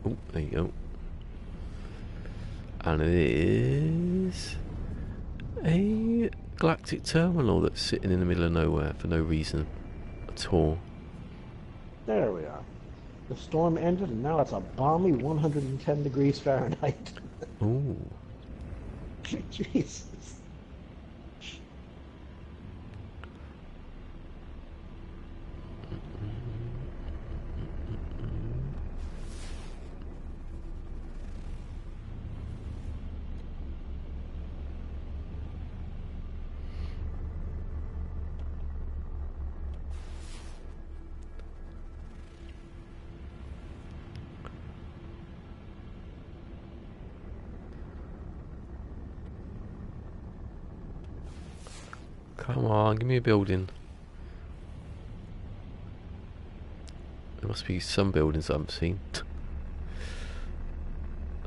Oh, there you go. And it is a galactic terminal that's sitting in the middle of nowhere for no reason at all. There we are. The storm ended, and now it's a balmy 110 degrees Fahrenheit. Ooh. Jesus. Come on, give me a building. There must be some buildings I haven't seen.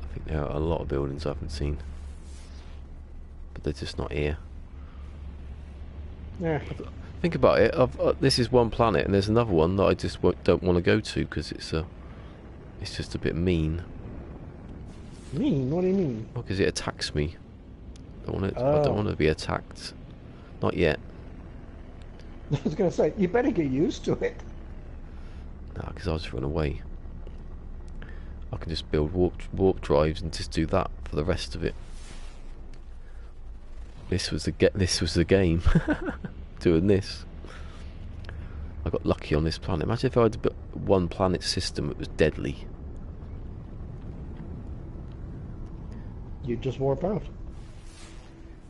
I think there are a lot of buildings I haven't seen. But they're just not here. Yeah. Think about it. This is one planet, and there's another one that I just don't want to go to because it's just a bit mean. Mean? What do you mean? Well, because it attacks me. I don't want to be attacked. Not yet. I was going to say, you better get used to it. Nah, because I'll just run away. I can just build warp drives and just do that for the rest of it. This was the game. Doing this. I got lucky on this planet. Imagine if I had one planet system that was deadly. You'd just warp out.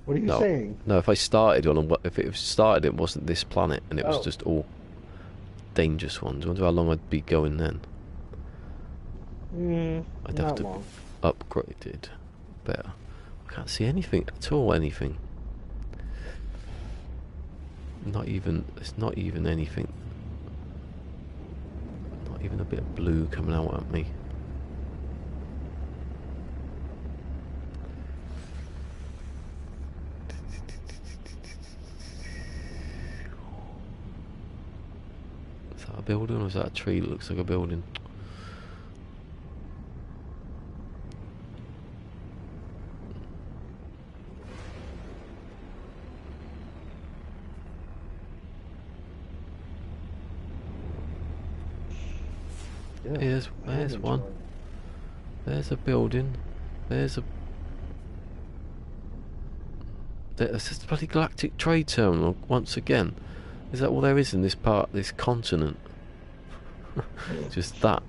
What are you saying? No, if I started it wasn't this planet and it was just all dangerous ones. I wonder how long I'd be going then. I'd have to upgrade it better. I can't see anything at all. Anything. It's not even anything. Not even a bit of blue coming out at me. Is that a building or is that a tree that looks like a building? Yeah, there's one. There's a building. There's just a bloody galactic trade terminal once again. Is that all there is in this continent? Just that.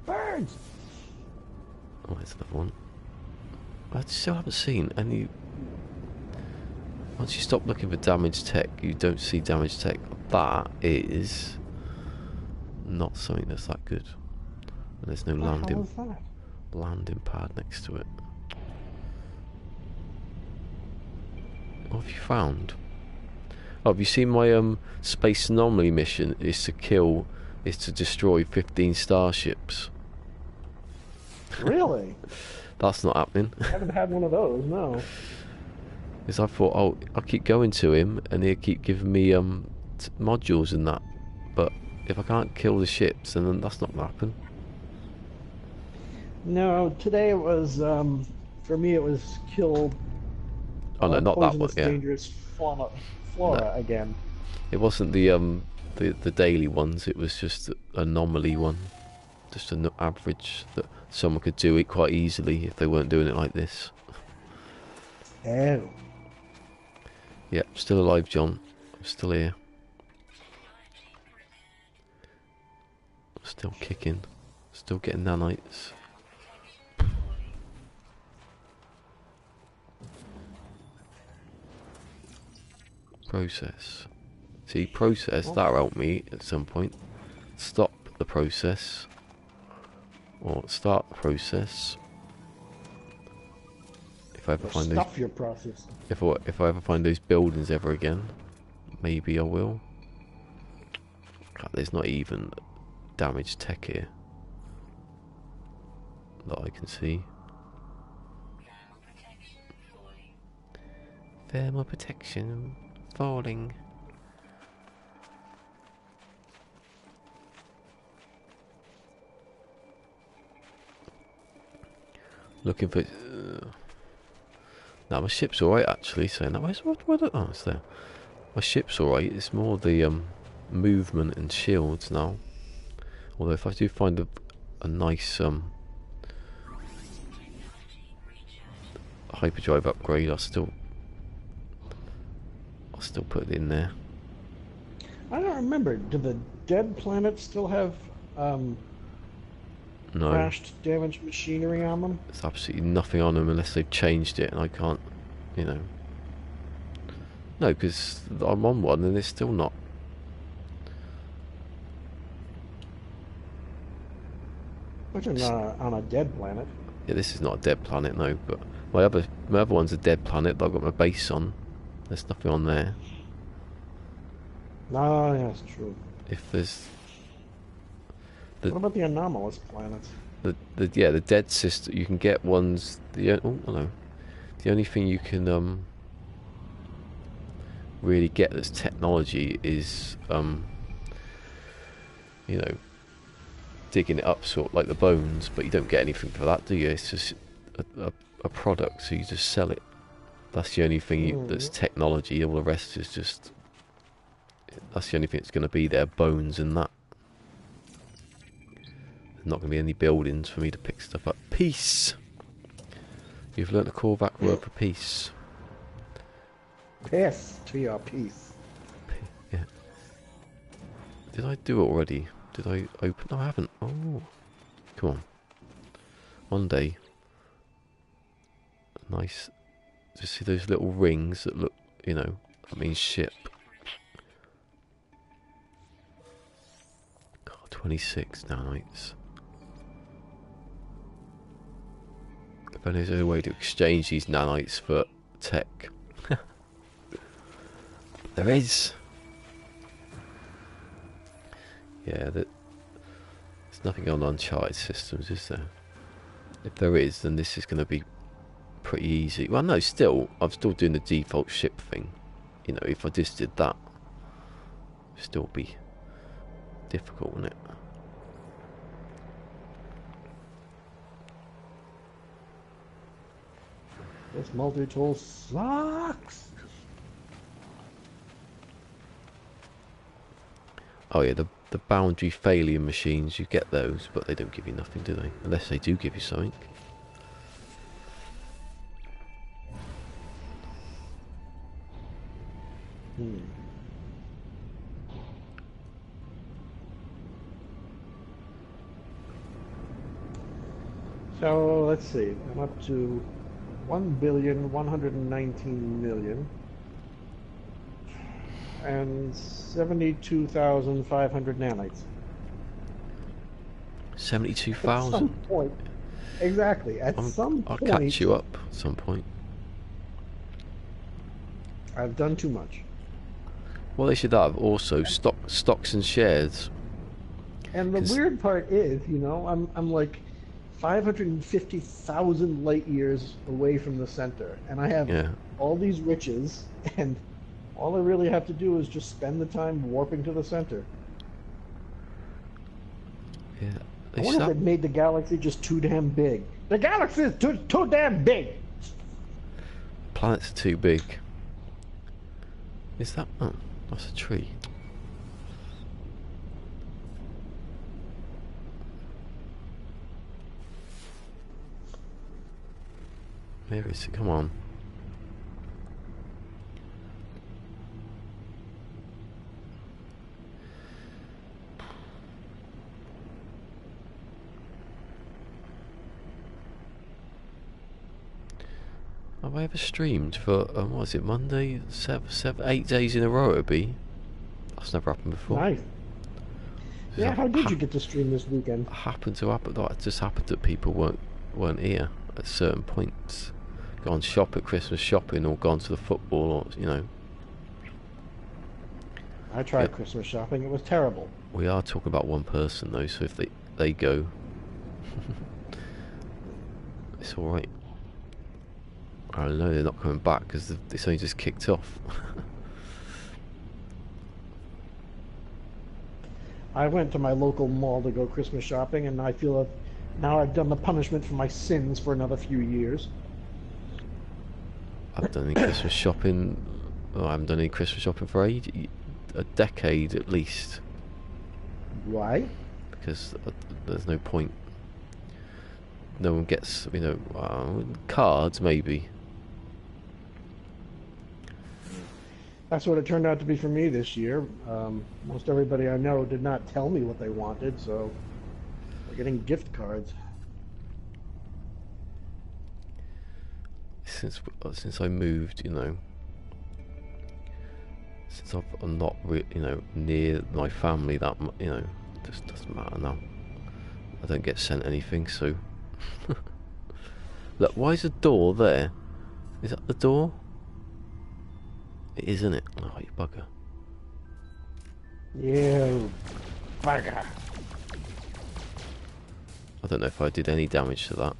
Birds! Oh, there's another one. I still haven't seen any... Once you stop looking for damaged tech, you don't see damaged tech. That is not something that's that good. And there's no landing pad next to it. What have you found? Oh, have you seen my space anomaly mission? Is to destroy 15 starships. Really? That's not happening. I haven't had one of those, no. Because I thought, oh, I'll keep going to him and he'll keep giving me modules and that. But if I can't kill the ships, then that's not going to happen. No, today it was, for me it was kill... Oh no, not that one, yeah. Dangerous flora no. Again. It wasn't the daily ones, it was just an anomaly one. Just an average that someone could do it quite easily if they weren't doing it like this. Oh. Yeah, still alive, John. I'm still here. Still kicking. Still getting nanites. Process. See, process, Well, that'll help me at some point. Stop the process. Or start the process. If I ever or find those... stuff your process. If I ever find those buildings ever again, maybe I will. God, there's not even damaged tech here that I can see. Thermal protection falling. Looking for. Now my ship's alright actually. Saying that, oh, it's there. My ship's alright. It's more the movement and shields now. Although if I do find a nice hyperdrive upgrade, I'll still put it in there. I don't remember. Do the dead planets still have No, crashed, damaged machinery on them? there's absolutely nothing on them unless they've changed it, and I can't, you know. No, because I'm on one and it's still not. Which are not on a dead planet. Yeah, this is not a dead planet, no. But my other one's a dead planet that I've got my base on. There's nothing on there. No, yeah, that's true. If there's What about the anomalous planets? the dead system, you can get ones. Oh, hello. The only thing you can really get that's technology is you know, digging it up, sort of like the bones, but you don't get anything for that, do you? It's just a product, so you just sell it. That's the only thing that's technology. All the rest is just. That's the only thing that's going to be there, bones and that. There's not going to be any buildings for me to pick stuff up. Peace! You've learnt a callback word for peace. Piss to your peace. Yeah. Did I do it already? Did I open? No, I haven't. Oh. Come on. One day. Nice. Just see those little rings that look, you know, that means ship. God, 26 nanites. If only there's a way to exchange these nanites for tech. There is. Yeah, there's nothing on uncharted systems, is there? If there is, then this is going to be pretty easy. Well, no, still, I'm still doing the default ship thing. You know, if I just did that, it'd still be difficult, wouldn't it? This multi-tool sucks. Oh yeah, the boundary failure machines, you get those, but they don't give you nothing, do they? Unless they do give you something. So let's see. I'm up to 1,119,000,000 and 72,500 nanites. 72,000. At some point, exactly. At some I'll point, catch you up at some point. I've done too much. Well, they should have also stocks and shares. And the weird part is, you know, I'm like 550,000 light years away from the center, and I have all these riches, and all I really have to do is just spend the time warping to the center. Yeah. I wonder if it made the galaxy just too damn big. The galaxy is too damn big! Planets are too big. Is that... Oh, that's a tree. Where is it? Come on. Have I ever streamed for what was it, Monday, 8 days in a row? It'd be. That's never happened before. Nice. Yeah, how did you get to stream this weekend? Happened to happen. It just happened that people weren't here at certain points. Gone shop at Christmas shopping, or gone to the football, or you know. I tried Christmas shopping. It was terrible. We are talking about one person though, so if they go, it's all right. I know they're not coming back because it's only just kicked off. I went to my local mall to go Christmas shopping, and I feel now I've done the punishment for my sins for another few years. I've done any Christmas shopping. I haven't done any Christmas shopping for a decade at least. Why? Because there's no point. No one gets, cards maybe. That's what it turned out to be for me this year. Most everybody I know did not tell me what they wanted, so we're getting gift cards. Since I moved, since I'm not, near my family, that it just doesn't matter now. I don't get sent anything, so. Look, why is the door there? Is that the door? It is, isn't it? Oh, you bugger. You bugger. I don't know if I did any damage to that.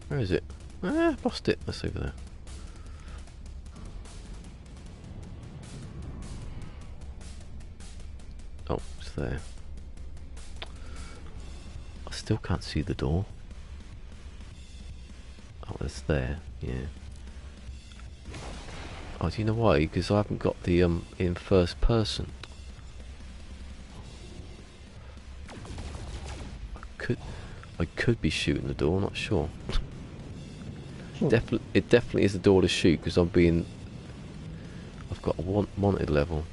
Where is it? Ah, lost it. That's over there. Oh, it's there. I still can't see the door. Oh, it's there. Yeah. Oh, do you know why? Because I haven't got the in first person. I could be shooting the door. Not sure. It definitely is the door to shoot because I've got a wanted level.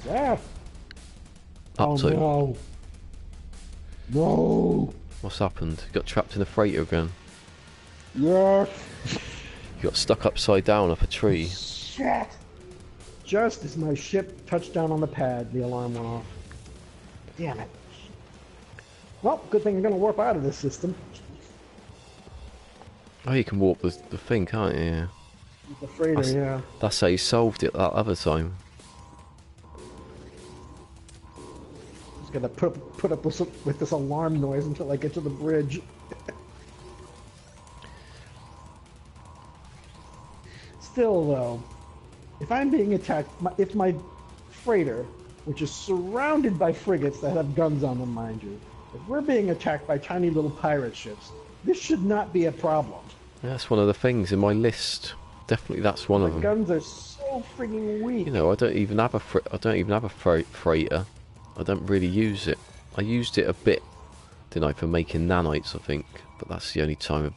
Yeah. Up to. No. No. What's happened? You got trapped in a freighter again. Yes. You got stuck upside down up a tree. Shit. Just as my ship touched down on the pad, the alarm went off. Damn it. Well, good thing I'm going to warp out of this system. Oh, you can warp the thing, can't you? Yeah. The freighter, yeah. That's how you solved it that other time. Just going to put up with this alarm noise until I get to the bridge. Still, though, if I'm being attacked, if my freighter, which is surrounded by frigates that have guns on them, mind you, if we're being attacked by tiny little pirate ships, this should not be a problem. Yeah, that's one of the things in my list. Definitely, that's one of them. The guns are so frigging weak. I don't even have a freighter. I don't really use it. I used it a bit, didn't I, for making nanites, I think. But that's the only time.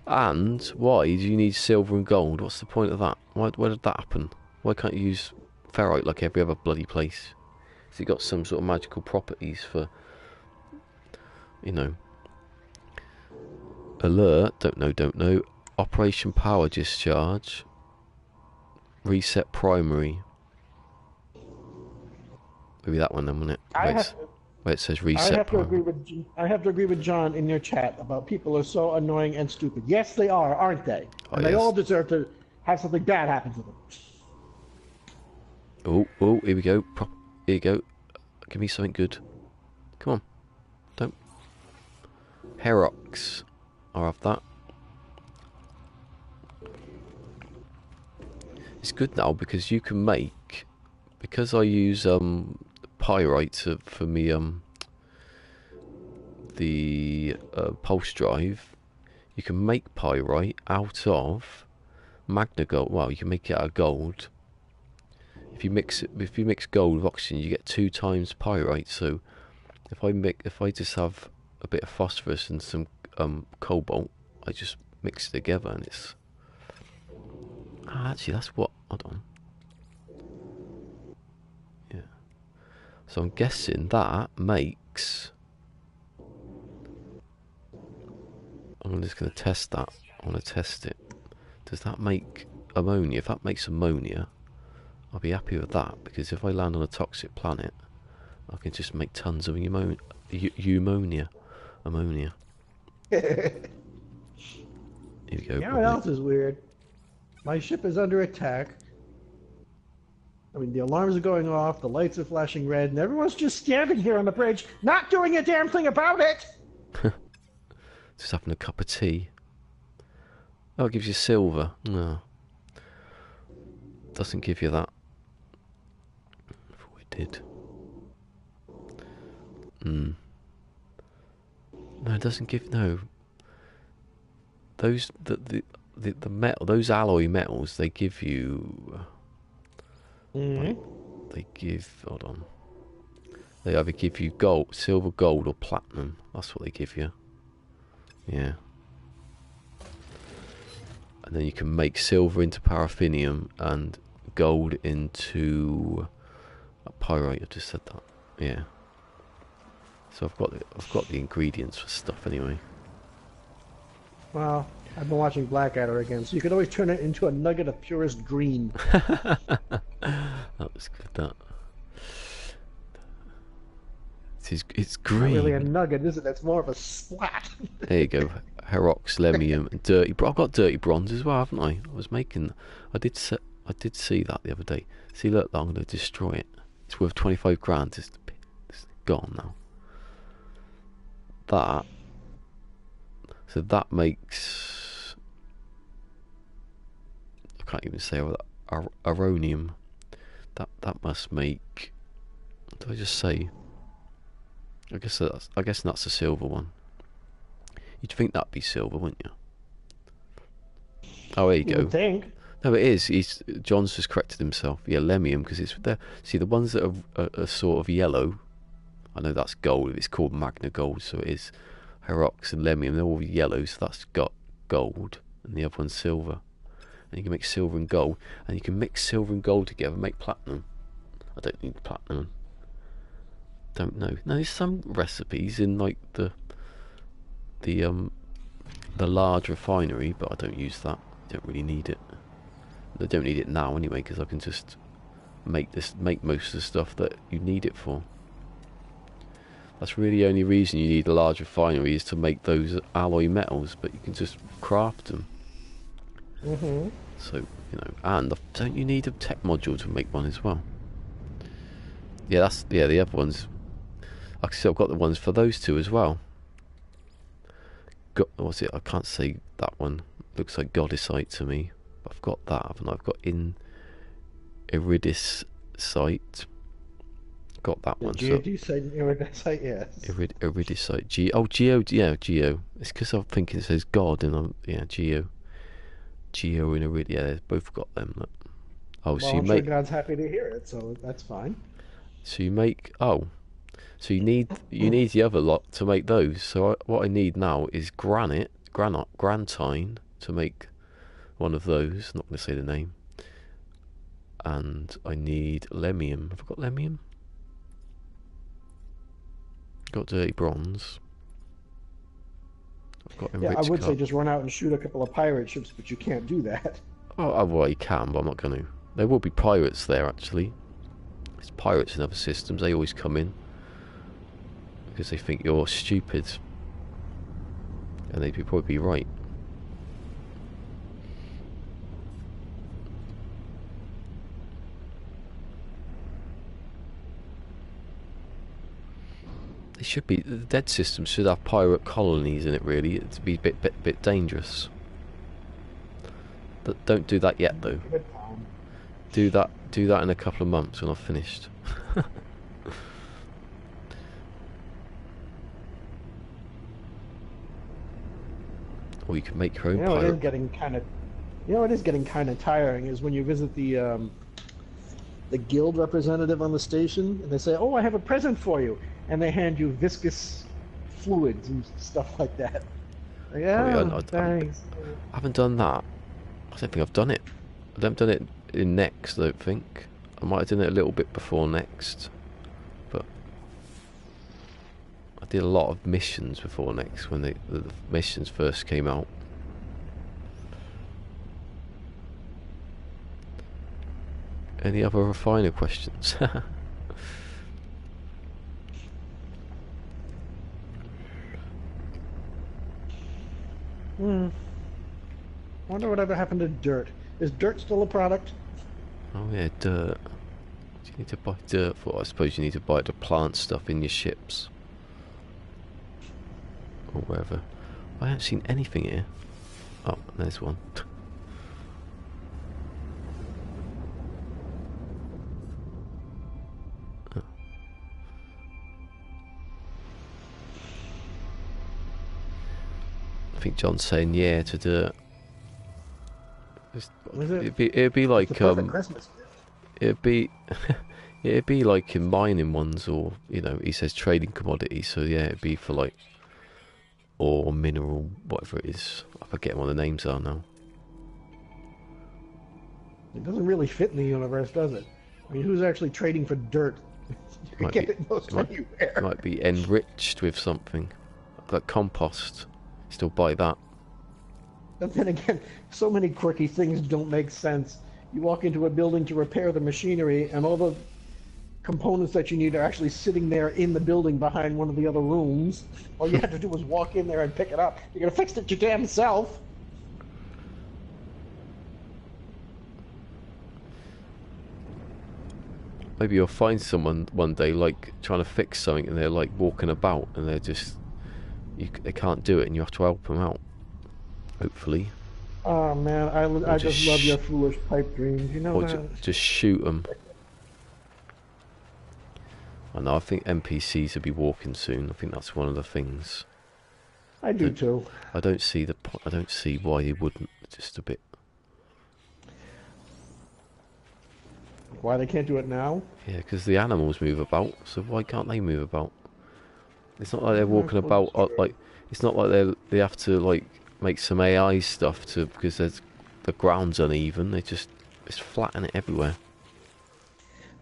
And why do you need silver and gold? What's the point of that? Why did that happen? Why can't you use ferrite like every other bloody place? Has it got some sort of magical properties for, alert? Don't know. Operation power discharge. Reset primary. Maybe that one then, wouldn't it? Where it says reset primary. I have to agree with John in your chat about people are so annoying and stupid. Yes, they are, aren't they? And they all deserve to have something bad happen to them. Oh, here we go. Here you go. Give me something good. Come on. Don't. Herox. I'll have that. It's good now because you can make, because I use pyrite for me the pulse drive. You can make pyrite out of magna gold. Well, you can make it out of gold. If you mix gold with oxygen, you get 2 times pyrite. So if I just have a bit of phosphorus and some cobalt. I just mix it together, and it's. Actually, that's what. Hold on. Yeah. So I'm guessing that makes. I'm just going to test that. I want to test it. Does that make ammonia? If that makes ammonia, I'll be happy with that, because if I land on a toxic planet, I can just make tons of ammonia. Ammonia. Here we go. You know what else is weird? My ship is under attack. I mean, the alarms are going off, the lights are flashing red, and everyone's just standing here on the bridge, not doing a damn thing about it! Just having a cup of tea. Oh, it gives you silver. No. Doesn't give you that. I thought it did. No, it doesn't give. No. Those the metal, those alloy metals, they give you. Like, they give. Hold on. They either give you gold, silver, gold, or platinum. That's what they give you. Yeah. And then you can make silver into paraffinium and gold into pyrite. I just said that. Yeah. So I've got the ingredients for stuff anyway. Well, I've been watching Blackadder again, so you can always turn it into a nugget of purest green. That was good. That. It's green. Not really a nugget, is it? That's more of a splat. There you go. Herox, lemium, and dirty. I've got dirty bronze as well, haven't I? I did see that the other day. See, look, I'm going to destroy it. It's worth 25 grand. It's gone now. That. So that makes. I can't even say what that. Aronium. That must make. What did I just say? I guess that's a silver one. You'd think that'd be silver, wouldn't you? Oh, there you go. You would think. No, it is. John's just corrected himself. Yeah, lemium, because it's there. See, the ones that are sort of yellow. I know that's gold. It's called magna gold, so it is. Herox and lemium, they're all yellow, so that's got gold, and the other one's silver. And you can make silver and gold, and you can mix silver and gold together and make platinum. I don't need platinum. Don't know. No, there's some recipes in like the large refinery, but I don't use that. I don't really need it. I don't need it now anyway, because I can just make most of the stuff that you need it for. That's really the only reason you need a large refinery, is to make those alloy metals, but you can just craft them. So, and don't you need a tech module to make one as well? Yeah, the other ones. Like I said, I've got the ones for those two as well. What's it? I can't say that one. Looks like goddessite to me. But I've got that, haven't I? I've got iridesite. Got that one. Geodesite, iridesite, yes. Iridesite. Geo. It's because I'm thinking it says God, and Geo and irid. Yeah, they've both got them. Look. Oh, well, so I'm sure God's happy to hear it, so that's fine. So you make. Oh, so you need the other lot to make those. So what I need now is granite, grantine to make one of those. I'm not going to say the name. And I need lemium. Have I got lemium? Got dirty bronze. I've got enriched I would say just run out and shoot a couple of pirate ships, but you can't do that. Oh, well, you can, but I'm not going to. There will be pirates there, actually. There's pirates in other systems. They always come in because they think you're stupid, and they'd probably be right. It should be. The dead system should have pirate colonies in it. Really, it'd be a bit dangerous. But don't do that yet, though. Do that in a couple of months when I've finished. Or you can make your own pirate. It is getting kind of. It is getting kind of tiring. Is when you visit the guild representative on the station, and they say, "Oh, I have a present for you," and they hand you viscous fluids and stuff like that. I, Yeah, thanks. haven't done that. I don't think I've done it. I haven't done it in Next, I don't think. I might have done it a little bit before Next. But I did a lot of missions before Next when the missions first came out. Any other refiner questions? Wonder whatever happened to dirt. Is dirt still a product? Oh yeah, dirt. What do you need to buy dirt for? I suppose you need to buy it to plant stuff in your ships. Or wherever. I haven't seen anything here. Oh, there's one. I think John's saying yeah to dirt. It'd be like Christmas gift. it'd be like in mining ones, or he says trading commodities. So yeah, it'd be for like ore, mineral, whatever it is. I forget what the names are now. It doesn't really fit in the universe, does it? I mean, who's actually trading for dirt? You can get it most anywhere. Might be enriched with something like compost. Still buy that. And then again, so many quirky things don't make sense. You walk into a building to repair the machinery, and all the components that you need are actually sitting there in the building behind one of the other rooms. All you have to do is walk in there and pick it up. You're gonna fix it your damn self. Maybe you'll find someone one day like trying to fix something, and they're like walking about, and they're just they can't do it, and you have to help them out. Hopefully. Oh man, I just love your foolish pipe dreams. You know or that. Just shoot them. I know. I think NPCs will be walking soon. I think that's one of the things. I do too. I don't see why you wouldn't. Just a bit. Why they can't do it now? Yeah, because the animals move about. So why can't they move about? It's not like they're walking about like. It's not like they have to like make some AI stuff because the ground's uneven. It's flatten it everywhere.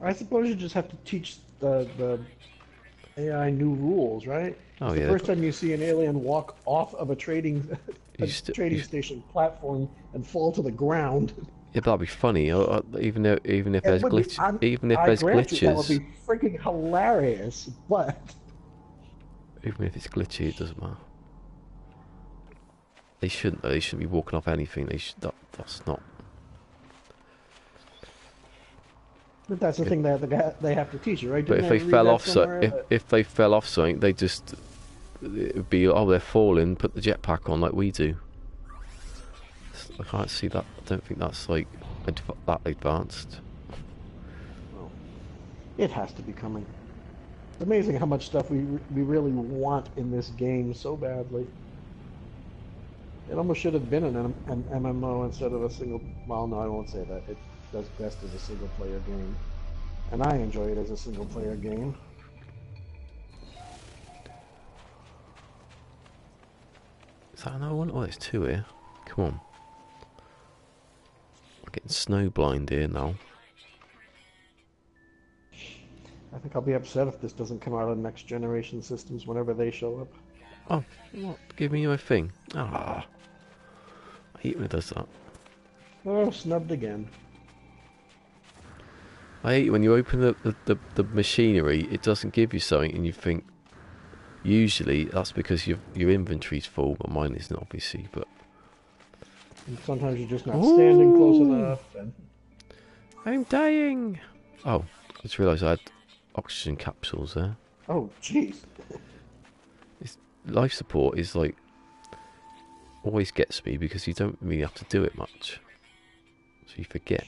I suppose you just have to teach the AI new rules, right? Oh The yeah. first time you see an alien walk off of a trading station platform and fall to the ground. Yeah, that'd be funny. Even if there's glitches. Even if there's glitches. That would be freaking hilarious. But even if it's glitchy, it doesn't matter. They shouldn't. They shouldn't be walking off anything. That's not. But that's the thing that they have to teach you, right? But if they fell off, if they fell off something, it would be they're falling. Put the jetpack on like we do. I can't see that. I don't think that's like that advanced. Well, it has to be coming. It's amazing how much stuff we really want in this game so badly. It almost should have been an MMO instead of a single. Well, no, I won't say that. It does best as a single-player game, and I enjoy it as a single-player game. Is that another one? Oh, there's two here. Come on. I'm getting snow blind here now. I think I'll be upset if this doesn't come out on next generation systems whenever they show up. Oh, what? Give me your thing. Ah. I hate when it does that. Oh, snubbed again. I hate when you open the machinery, it doesn't give you something, and you think, usually that's because your inventory's full, but mine isn't obviously, but... And sometimes you're just not standing close enough. And... I'm dying! Oh, I just realised I had oxygen capsules there. Oh, jeez. Life support is like, always gets me because you don't really have to do it much. So you forget.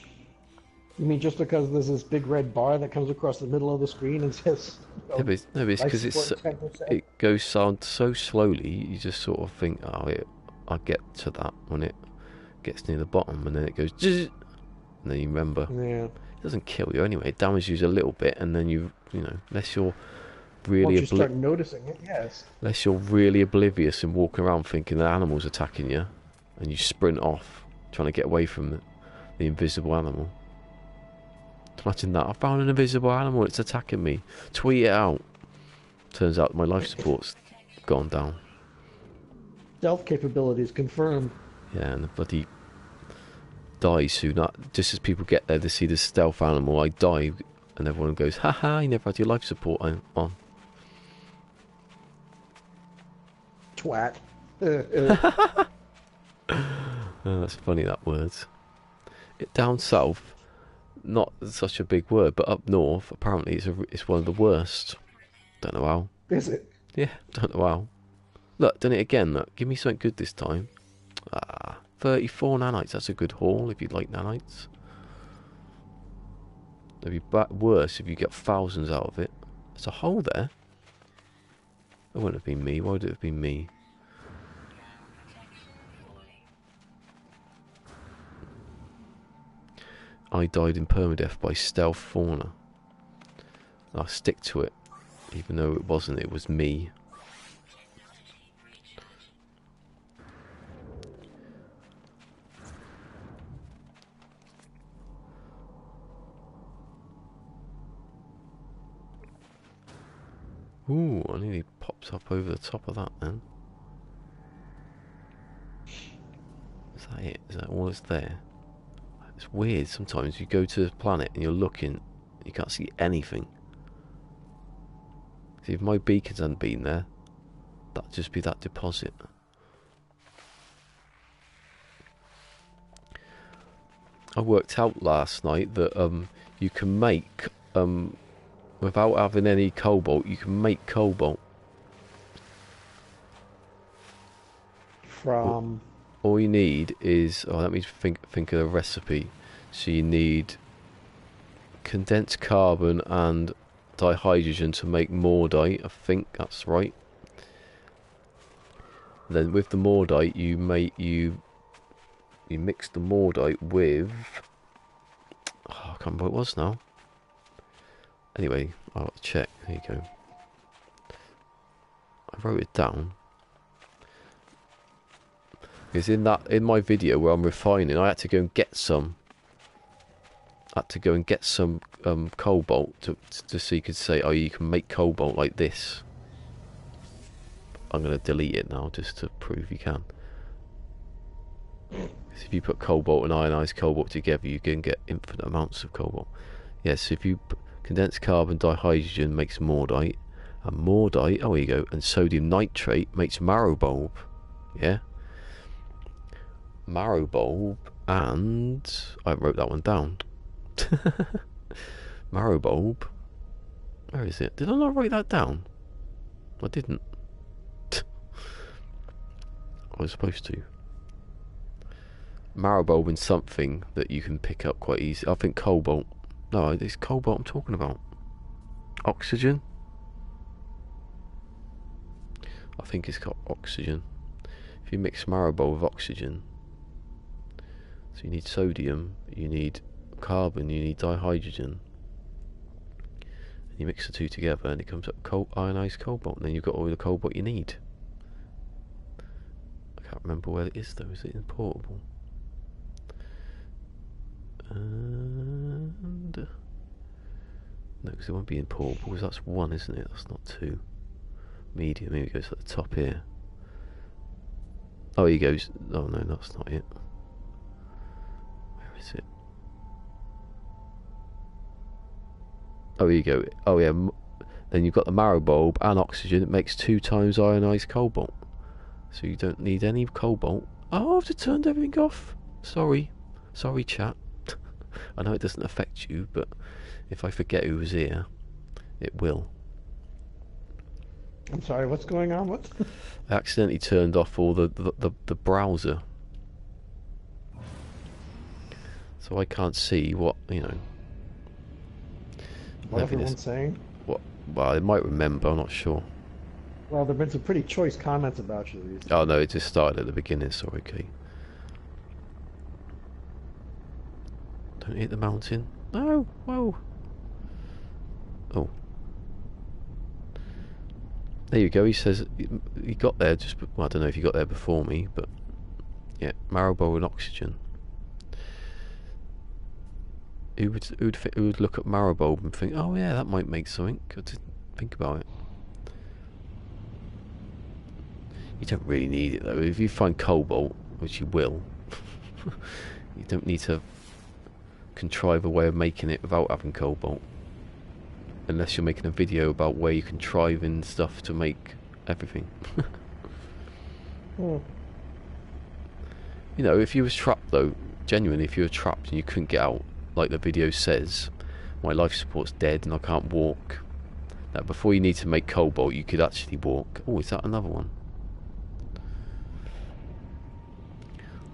You mean just because there's this big red bar that comes across the middle of the screen and says... No, but it's because it goes so slowly, you just sort of think, oh, I'll get to that when it gets near the bottom, and then it goes... And then you remember. Yeah. It doesn't kill you anyway, it damages you a little bit, and then you know, unless you're really Once you start noticing it, yes. unless you're really oblivious and walking around thinking the animal's attacking you, and you sprint off trying to get away from the invisible animal. Imagine that. I found an invisible animal. It's attacking me. Tweet it out. Turns out my life support's gone down. Stealth capabilities confirmed. Yeah, and the bloody die soon. Just as people get there to see the stealth animal, I die, and everyone goes, haha, you never had your life support on. Twat. Oh, that's funny, that word. Down south, not such a big word, but up north, apparently it's one of the worst. Don't know how. Is it? Yeah, don't know how. Look, done it again. Look, give me something good this time. 34 nanites. That's a good haul if you like nanites. It'd be worse if you get thousands out of it. There's a hole there. It wouldn't have been me. Why would it have been me? I died in permadeath by stealth fauna. I'll stick to it, even though it wasn't. It was me. Ooh, I nearly popped up over the top of that then. Is that it? Is that all that's there? It's weird, sometimes you go to the planet and you're looking, you can't see anything. See, if my beacons hadn't been there, that'd just be that deposit. I worked out last night that you can make, without having any cobalt, you can make cobalt. From... All you need is, let me think of a recipe. So you need condensed carbon and dihydrogen to make mordite. I think that's right. Then with the mordite, you mix the mordite with, I can't remember what it was now. Anyway, I'll have to check. There you go. I wrote it down. Because in my video where I'm refining, I had to go and get some. Cobalt to so you could say, oh, you can make cobalt like this. I'm going to delete it now just to prove you can. Because if you put cobalt and ionized cobalt together, you can get infinite amounts of cobalt. Yes, if you condense carbon dihydrogen makes mordite, and mordite, oh, here you go, and sodium nitrate makes marrow bulb. Yeah. Marrow bulb, and I wrote that one down. Marrow bulb, where is it? Did I not write that down? I didn't. I was supposed to. Marrow bulb in something that you can pick up quite easy. I think cobalt. No, it's cobalt I'm talking about. Oxygen. I think it's got oxygen. If you mix marrow bulb with oxygen. So you need sodium, you need carbon, you need dihydrogen. And you mix the two together and it comes up ionized cobalt, and then you've got all the cobalt you need. I can't remember where it is though. Is it in portable? And no, because it won't be in portable, because that's one, isn't it? That's not two. Medium, here it goes at the top here. Oh, he goes. Oh no, that's not it. Is it? Oh, here you go. Oh yeah, then you've got the marrow bulb and oxygen. It makes 2 times ionized cobalt, so you don't need any cobalt. Oh, I've just turned everything off. Sorry chat. I know it doesn't affect you, but if I forget who was here, it will. I'm sorry, what's going on? What? I accidentally turned off all the browser. So I can't see what, What everyone's saying? What? Well, I might remember, I'm not sure. Well, there have been some pretty choice comments about you. Oh no, it just started at the beginning, so okay. Don't hit the mountain. No, whoa. Oh. There you go. He says he got there just. Well, I don't know if he got there before me, but yeah, marrow and oxygen. Who would look at marrow bulb and think, oh yeah, that might make something? I didn't think about it. You don't really need it though. If you find cobalt, which you will, you don't need to contrive a way of making it without having cobalt. Unless you're making a video about where you contrive in stuff to make everything. Hmm. You know, if you was trapped though, genuinely, if you were trapped and you couldn't get out, like the video says, my life support's dead and I can't walk. That before you need to make cobalt, you could actually walk. Oh, is that another one?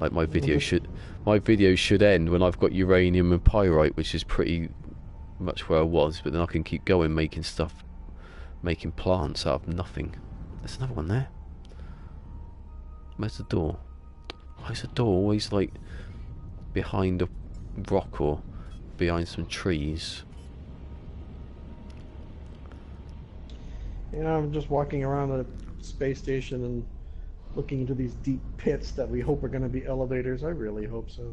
Like my video should end when I've got uranium and pyrite, which is pretty much where I was, but then I can keep going making stuff, making plants out of nothing. There's another one there. Where's the door? Why is the door always like behind a rock or behind some trees? Yeah, I'm just walking around the space station and looking into these deep pits that we hope are going to be elevators. I really hope so.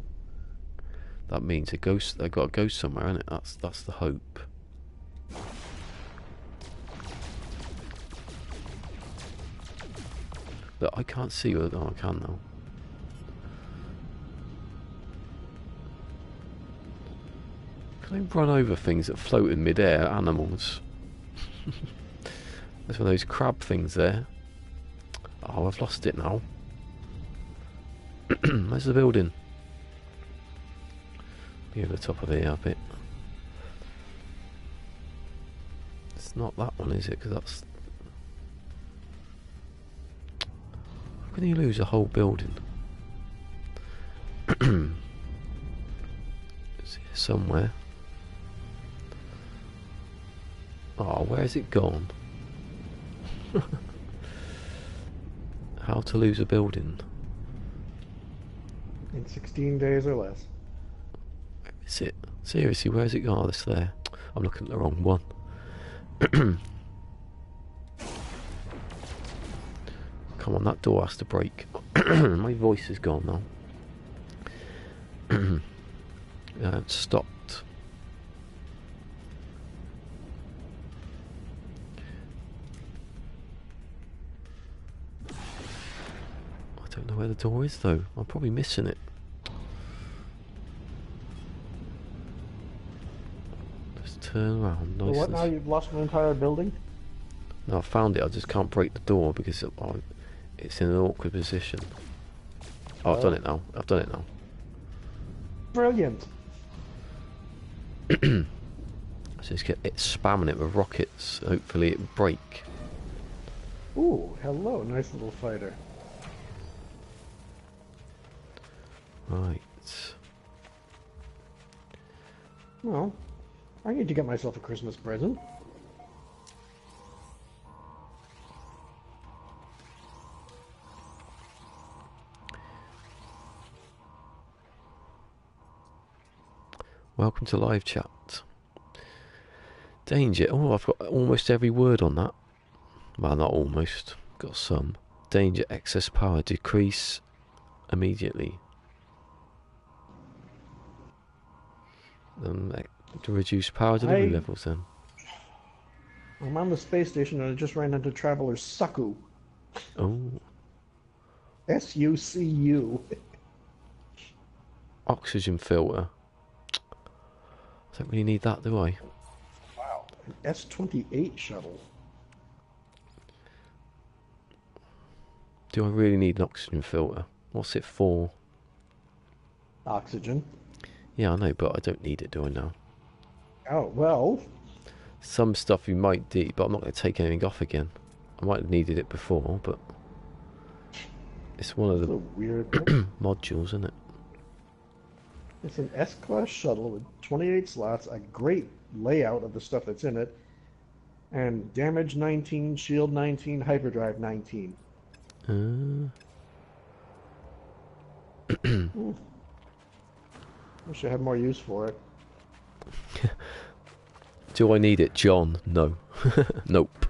That means they've got to go somewhere, isn't it? That's the hope. But I can't see whether... Oh, I can now. Can I run over things that float in mid-air? Animals. There's one of those crab things there. Oh, I've lost it now. Where's the building? Near the top of here a bit. It's not that one, is it? Because that's... How can you lose a whole building? It's here somewhere. Oh, where has it gone? How to lose a building. In 16 days or less. Where is it? Seriously, where has it gone? Oh, it's there. I'm looking at the wrong one. Come on, that door has to break. My voice is gone now. It stopped. I don't know where the door is though. I'm probably missing it. Just turn around. So what now? You've lost an entire building? No, I found it. I just can't break the door because it's in an awkward position. Oh, I've done it now. I've done it now. Brilliant. So just get it spamming it with rockets. Hopefully it will break. Ooh, hello, nice little fighter. Right. Well, I need to get myself a Christmas present. Welcome to live chat. Danger. Oh, I've got almost every word on that. Well, not almost. Got some. Danger, excess power, decrease immediately. To reduce power delivery levels then. I'm on the space station and I just ran into Traveler Sucku. Oh. S-U-C-U. Oxygen filter. I don't really need that, do I? Wow. An S-28 shuttle. Do I really need an oxygen filter? What's it for? Oxygen. Yeah, I know, but I don't need it, do I now? Oh, well. Some stuff you might need, but I'm not going to take anything off again. I might have needed it before, but... It's one of the weird modules, isn't it? It's an S-Class shuttle with 28 slots, a great layout of the stuff that's in it, and damage 19, shield 19, hyperdrive 19. Wish I had more use for it. Do I need it, John? No. Nope.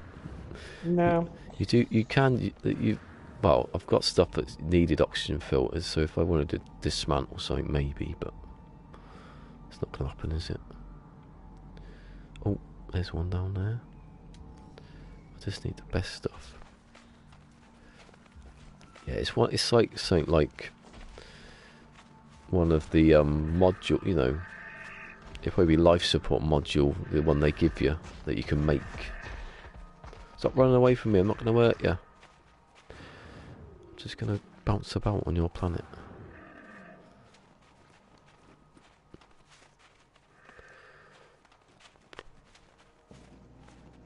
No. You can. Well, I've got stuff that's needed oxygen filters, so if I wanted to dismantle something, maybe, but it's not going to happen, is it? Oh, there's one down there. I just need the best stuff. Yeah, it's like something like one of the module, you know, if maybe life support module, the one they give you that you can make. Stop running away from me, I'm not going to hurt you. I'm just going to bounce about on your planet.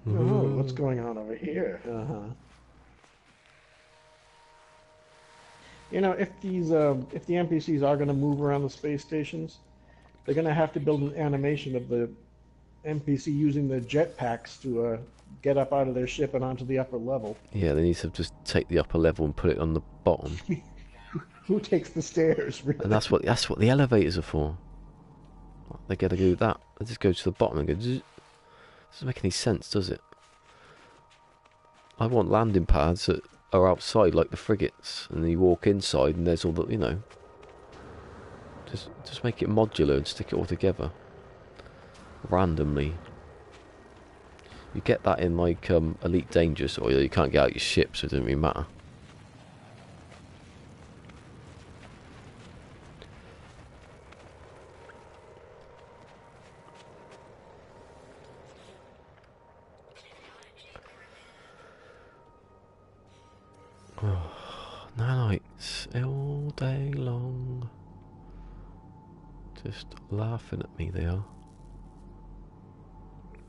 Oh, what's going on over here? You know, if the NPCs are going to move around the space stations, they're going to have to build an animation of the NPC using the jetpacks to get up out of their ship and onto the upper level. Yeah, they need to just take the upper level and put it on the bottom. Who takes the stairs, really? And that's what the elevators are for. They gotta do that. They just go to the bottom and go. Doesn't make any sense, does it? I want landing pads that are outside, like the frigates, and then you walk inside, and there's all the, you know. Just make it modular and stick it all together. Randomly. You get that in like Elite Dangerous, or you can't get out your ship, so it doesn't really matter. Oh, nanites all day long. Just laughing at me, they are.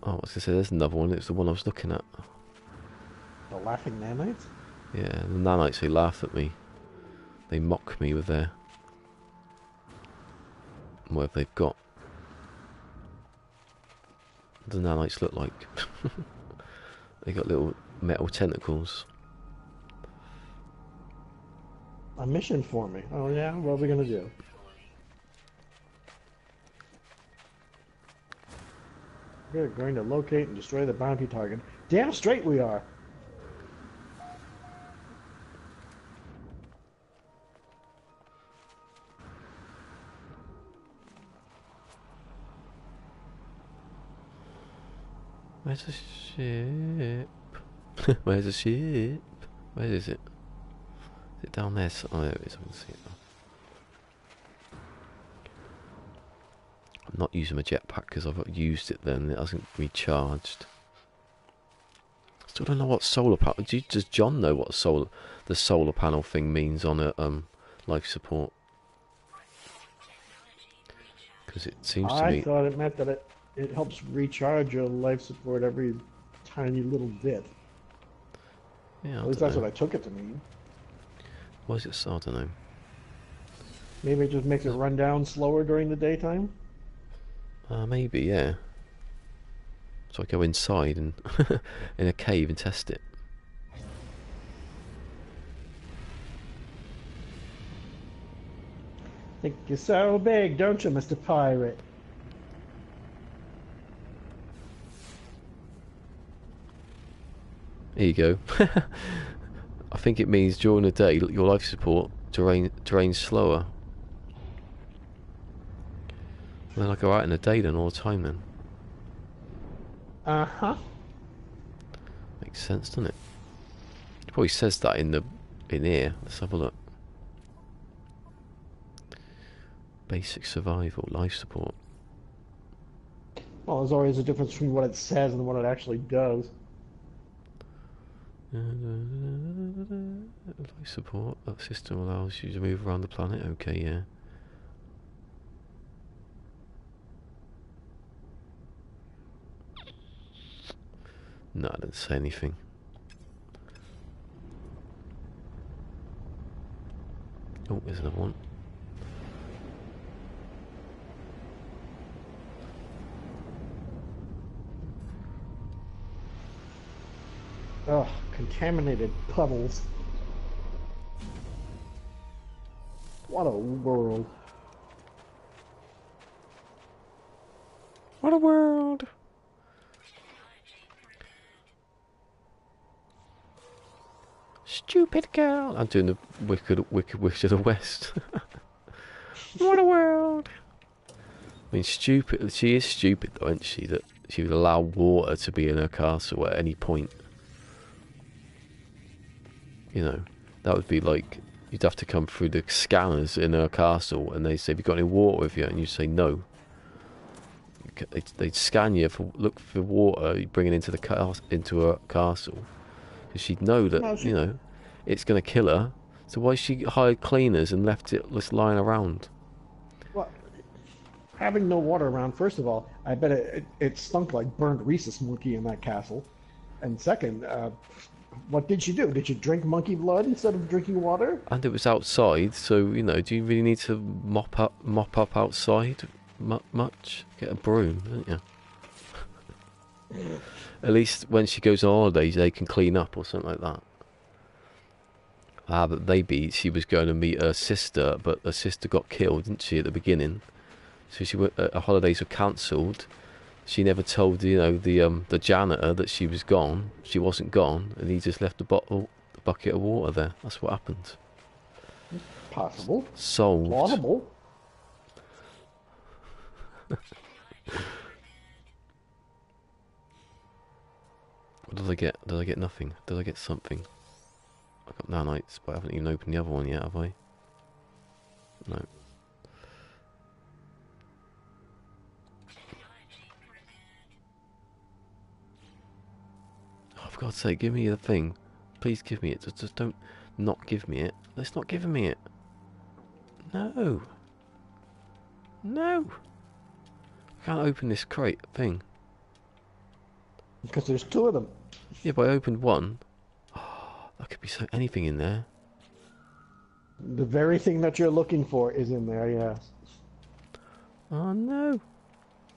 Oh, I was gonna say there's another one. It's the one I was looking at. The laughing nanites? Yeah, the nanites, they laugh at me. They mock me with their whatever they've got. What do nanites look like? They got little metal tentacles. A mission for me. Oh yeah, what are we gonna do? We're going to locate and destroy the bounty target. Damn straight we are. Where's the ship? Where's the ship? Where is it? Is it down there? Oh, there it is. I can see it now. I'm not using my jetpack because I've used it then. It hasn't recharged. Still don't know what solar panel. Does John know what the solar panel thing means on a life support? Because it seems to me. I thought it meant that it helps recharge your life support every tiny little bit. Yeah, At least that's what I took it to mean. Why is it? I don't know. Maybe it just makes it run down slower during the daytime? Maybe, yeah. So I go inside and in a cave and test it. Think you're so big, don't you, Mr. Pirate? Here you go. I think it means during the day your life support drains slower. And then I go out in the day then all the time then. Uh-huh. Makes sense, doesn't it? It probably says that in here. Let's have a look. Basic survival, life support. Well, there's always a difference between what it says and what it actually does. Life support. That system allows you to move around the planet. Okay, yeah. No, I didn't say anything. Oh, there's another one. Ugh, contaminated puddles. What a world. What a world! stupid girl. I'm doing the wicked witch of the west. What a world. I mean, stupid. She is stupid, though, isn't she? That she would allow water to be in her castle at any point. You know, that would be like you'd have to come through the scanners in her castle, and they say, "Have you got any water with you?" And you say, "No." They'd scan you for look for water. You bring it into into her castle, because she'd know that it's going to kill her. So why she hired cleaners and left it just lying around? Well, having no water around, first of all, I bet it stunk like burnt rhesus monkey in that castle. And second, what did she do? Did she drink monkey blood instead of drinking water? And it was outside, so do you really need to mop up outside much? Get a broom, don't you? At least when she goes on holidays, they can clean up or something like that. But maybe she was going to meet her sister, but her sister got killed, didn't she, at the beginning? So her holidays were cancelled. She never told the janitor that she was gone. She wasn't gone, and he just left the bucket of water there. That's what happened. Possible. Solved. Plausible. What did I get? Did I get nothing? Did I get something? I got nanites, but I haven't even opened the other one yet, have I? No. Oh, for God's sake, give me the thing. Please give me it. Just don't not give me it. It's not giving me it. No. No. I can't open this crate thing. Because there's two of them. Yeah, but I opened one. There could be anything in there. The very thing that you're looking for is in there, yes. Oh no.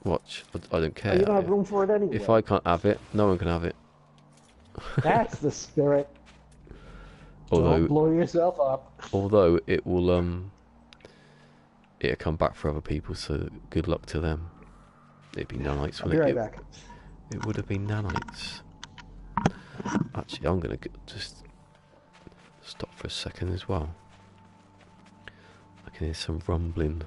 Watch. I don't care. You don't have room for it anyway. If I can't have it, no one can have it. That's the spirit. Although, don't blow yourself up. Although it will it'll come back for other people, so good luck to them. It'd be nanites. I'll be right back. It would have been nanites. Actually, I'm gonna just stop for a second as well. I can hear some rumbling.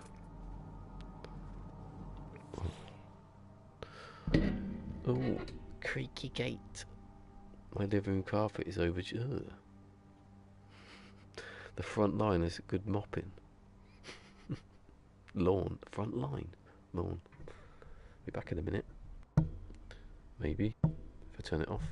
Oh, creaky gate. My living room carpet is over. The front line is a good mopping. Lawn. Front line. Lawn. Be back in a minute. Maybe. If I turn it off.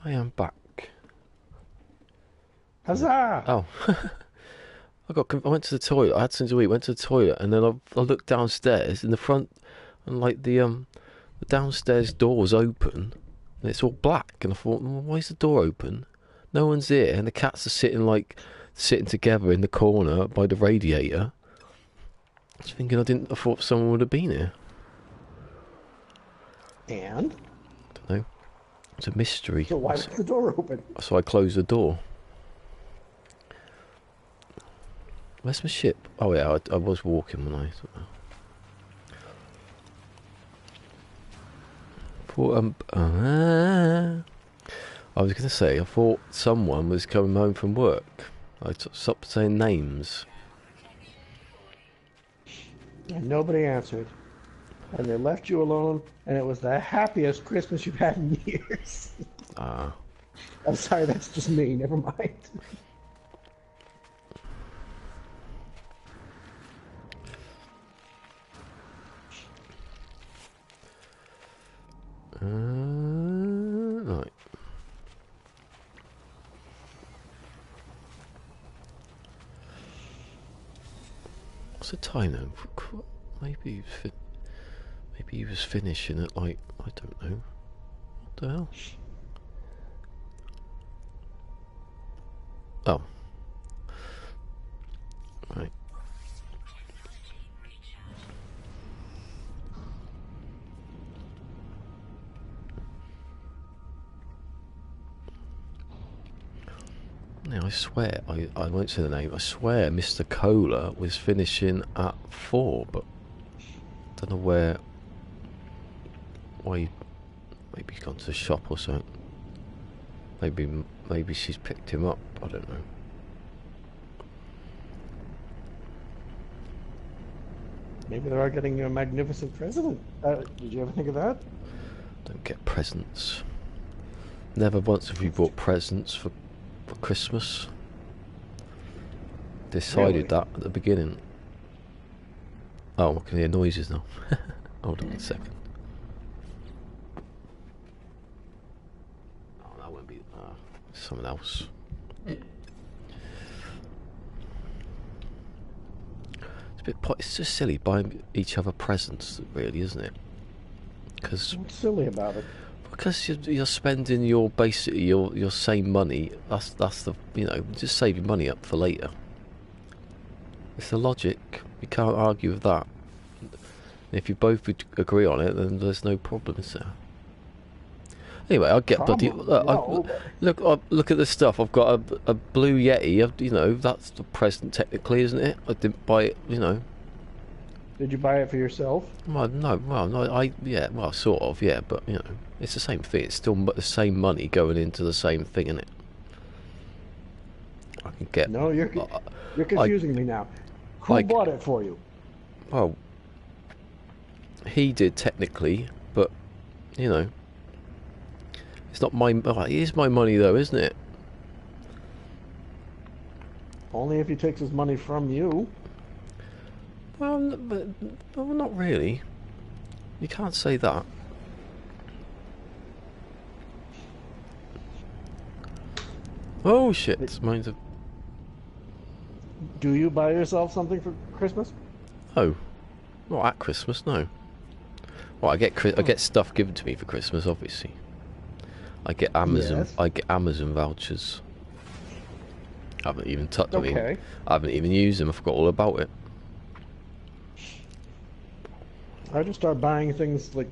I am back. Huzzah! Oh, I went to the toilet. I had something to eat. Went to the toilet, and then I looked downstairs in the front, and like the downstairs door's open, and it's all black. And I thought, well, why is the door open? No one's here, and the cats are sitting together in the corner by the radiator. I was thinking, I thought someone would have been here. And? I don't know. It's a mystery. So why was the door open? So I closed the door. Where's my ship? Oh yeah, I was walking when I thought, I was going to say, I thought someone was coming home from work. I stopped saying names. And nobody answered. And they left you alone, and it was the happiest Christmas you've had in years. Ah. I'm sorry, that's just me. Never mind. Right. What's the time now? Maybe he was finishing at like, I don't know. What the hell? Oh. Right. Now I swear, I won't say the name, I swear Mr. Cola was finishing at 4, but I don't know why, maybe he's gone to the shop or something. Maybe she's picked him up, I don't know. Maybe they are getting you a magnificent present. Did you ever think of that? Don't get presents. Never once have you bought presents for Christmas. Decided Really? that at the beginning. Oh, I can hear noises now. Hold on a second. Oh, that won't be someone else. It's just silly buying each other presents, really, isn't it? Because What's silly about it? Because you're spending your same money. That's the just save your money up for later. It's the logic. You can't argue with that. If you both would agree on it, then there's no problem, is there? Anyway, I get bloody look at the stuff. I've got a blue Yeti. That's the present technically, isn't it? I didn't buy it. Did you buy it for yourself? Well, no. Sort of, yeah. But it's the same thing. It's still the same money going into the same thing, isn't it? I can get. No, you're confusing me now. Who bought it for you? Well, he did technically, but it's not my. It is my money though, isn't it? Only if he takes his money from you. Well, not really. You can't say that. Oh shit! Mine's a. Do you buy yourself something for Christmas? Oh, not at Christmas, no. Well, I get stuff given to me for Christmas, obviously. I get Amazon. Yes. I get Amazon vouchers. I haven't even touched them. Okay. I haven't even used them. I forgot all about it. I just start buying things like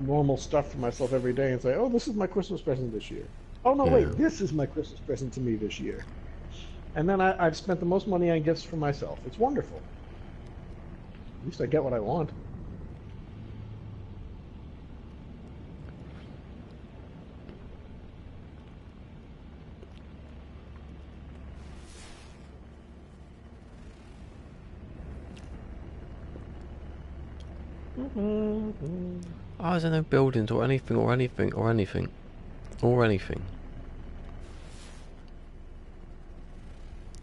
normal stuff for myself every day and say, "Oh, this is my Christmas present this year." Oh no, wait, this is my Christmas present to me this year. And then I've spent the most money on gifts for myself. It's wonderful. At least I get what I want. Oh, is there no buildings or anything or anything or anything or anything?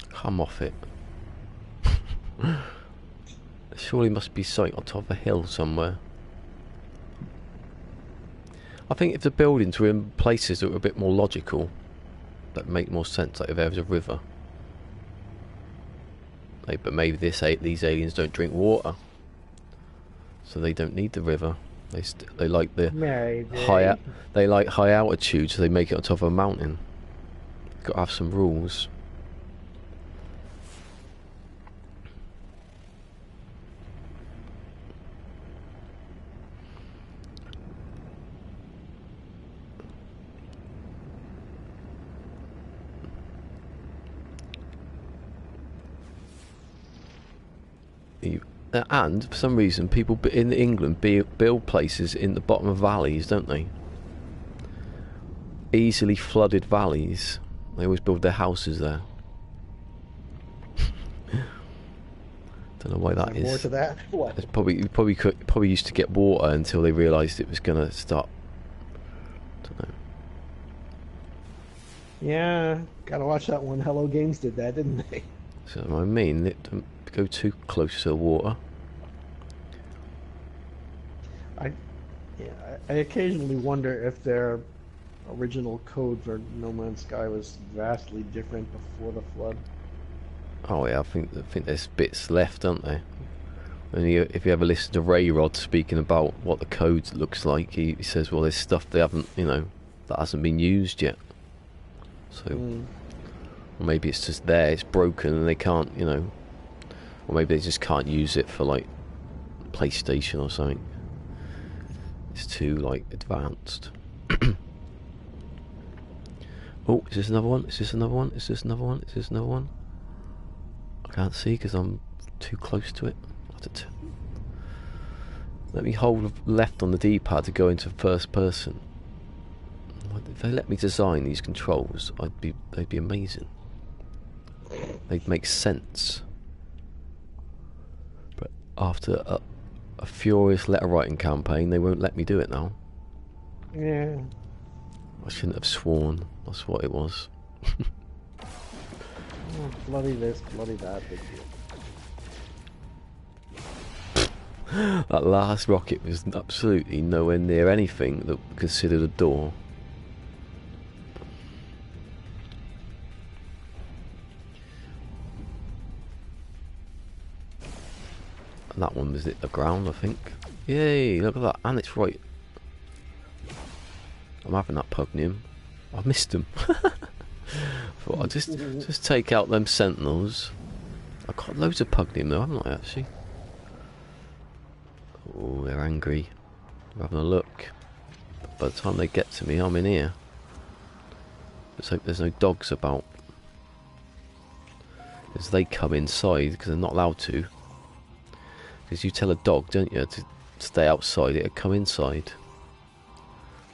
Come off it. Surely must be something on top of a hill somewhere. I think if the buildings were in places that were a bit more logical, that make more sense, like if there was a river. Like, but maybe these aliens don't drink water, so they don't need the river. They like the they like high altitude, so they make it on top of a mountain. Got to have some rules. And for some reason, people in England build places in the bottom of valleys, don't they? Easily flooded valleys. They always build their houses there. Don't know why that is. More to that? What? It's probably used to get water until they realised it was gonna stop. Don't know. Yeah, gotta watch that one. Hello Games did that, didn't they? So I mean, don't go too close to the water. I occasionally wonder if their original code for No Man's Sky was vastly different before the flood. Oh yeah, I think there's bits left, aren't there? And if you ever listen to Ray Rod speaking about what the code looks like, he says, well, there's stuff they haven't, that hasn't been used yet. So, or maybe it's just there, it's broken, and they can't, or maybe they just can't use it for like PlayStation or something. It's too like advanced. Oh, is this another one? Is this another one? Is this another one? Is this another one? I can't see because I'm too close to it. Let me hold left on the D-pad to go into first person. If they let me design these controls, they'd be amazing. They'd make sense. But after a furious letter writing campaign, they won't let me do it now. Yeah. I shouldn't have sworn. That's what it was. Oh, bloody this, bloody that, big deal. That last rocket was absolutely nowhere near anything that considered a door. And that one was at the ground, I think. Yay, look at that. And it's right. I'm having that pugnium. I missed him. Thought I'll just take out them sentinels. I've got loads of pugnium though, haven't I, actually? Oh, they're angry. I'm having a look. But by the time they get to me, I'm in here. Let's hope there's no dogs about. As they come inside, because they're not allowed to. Because you tell a dog, don't you, to stay outside, it'll come inside.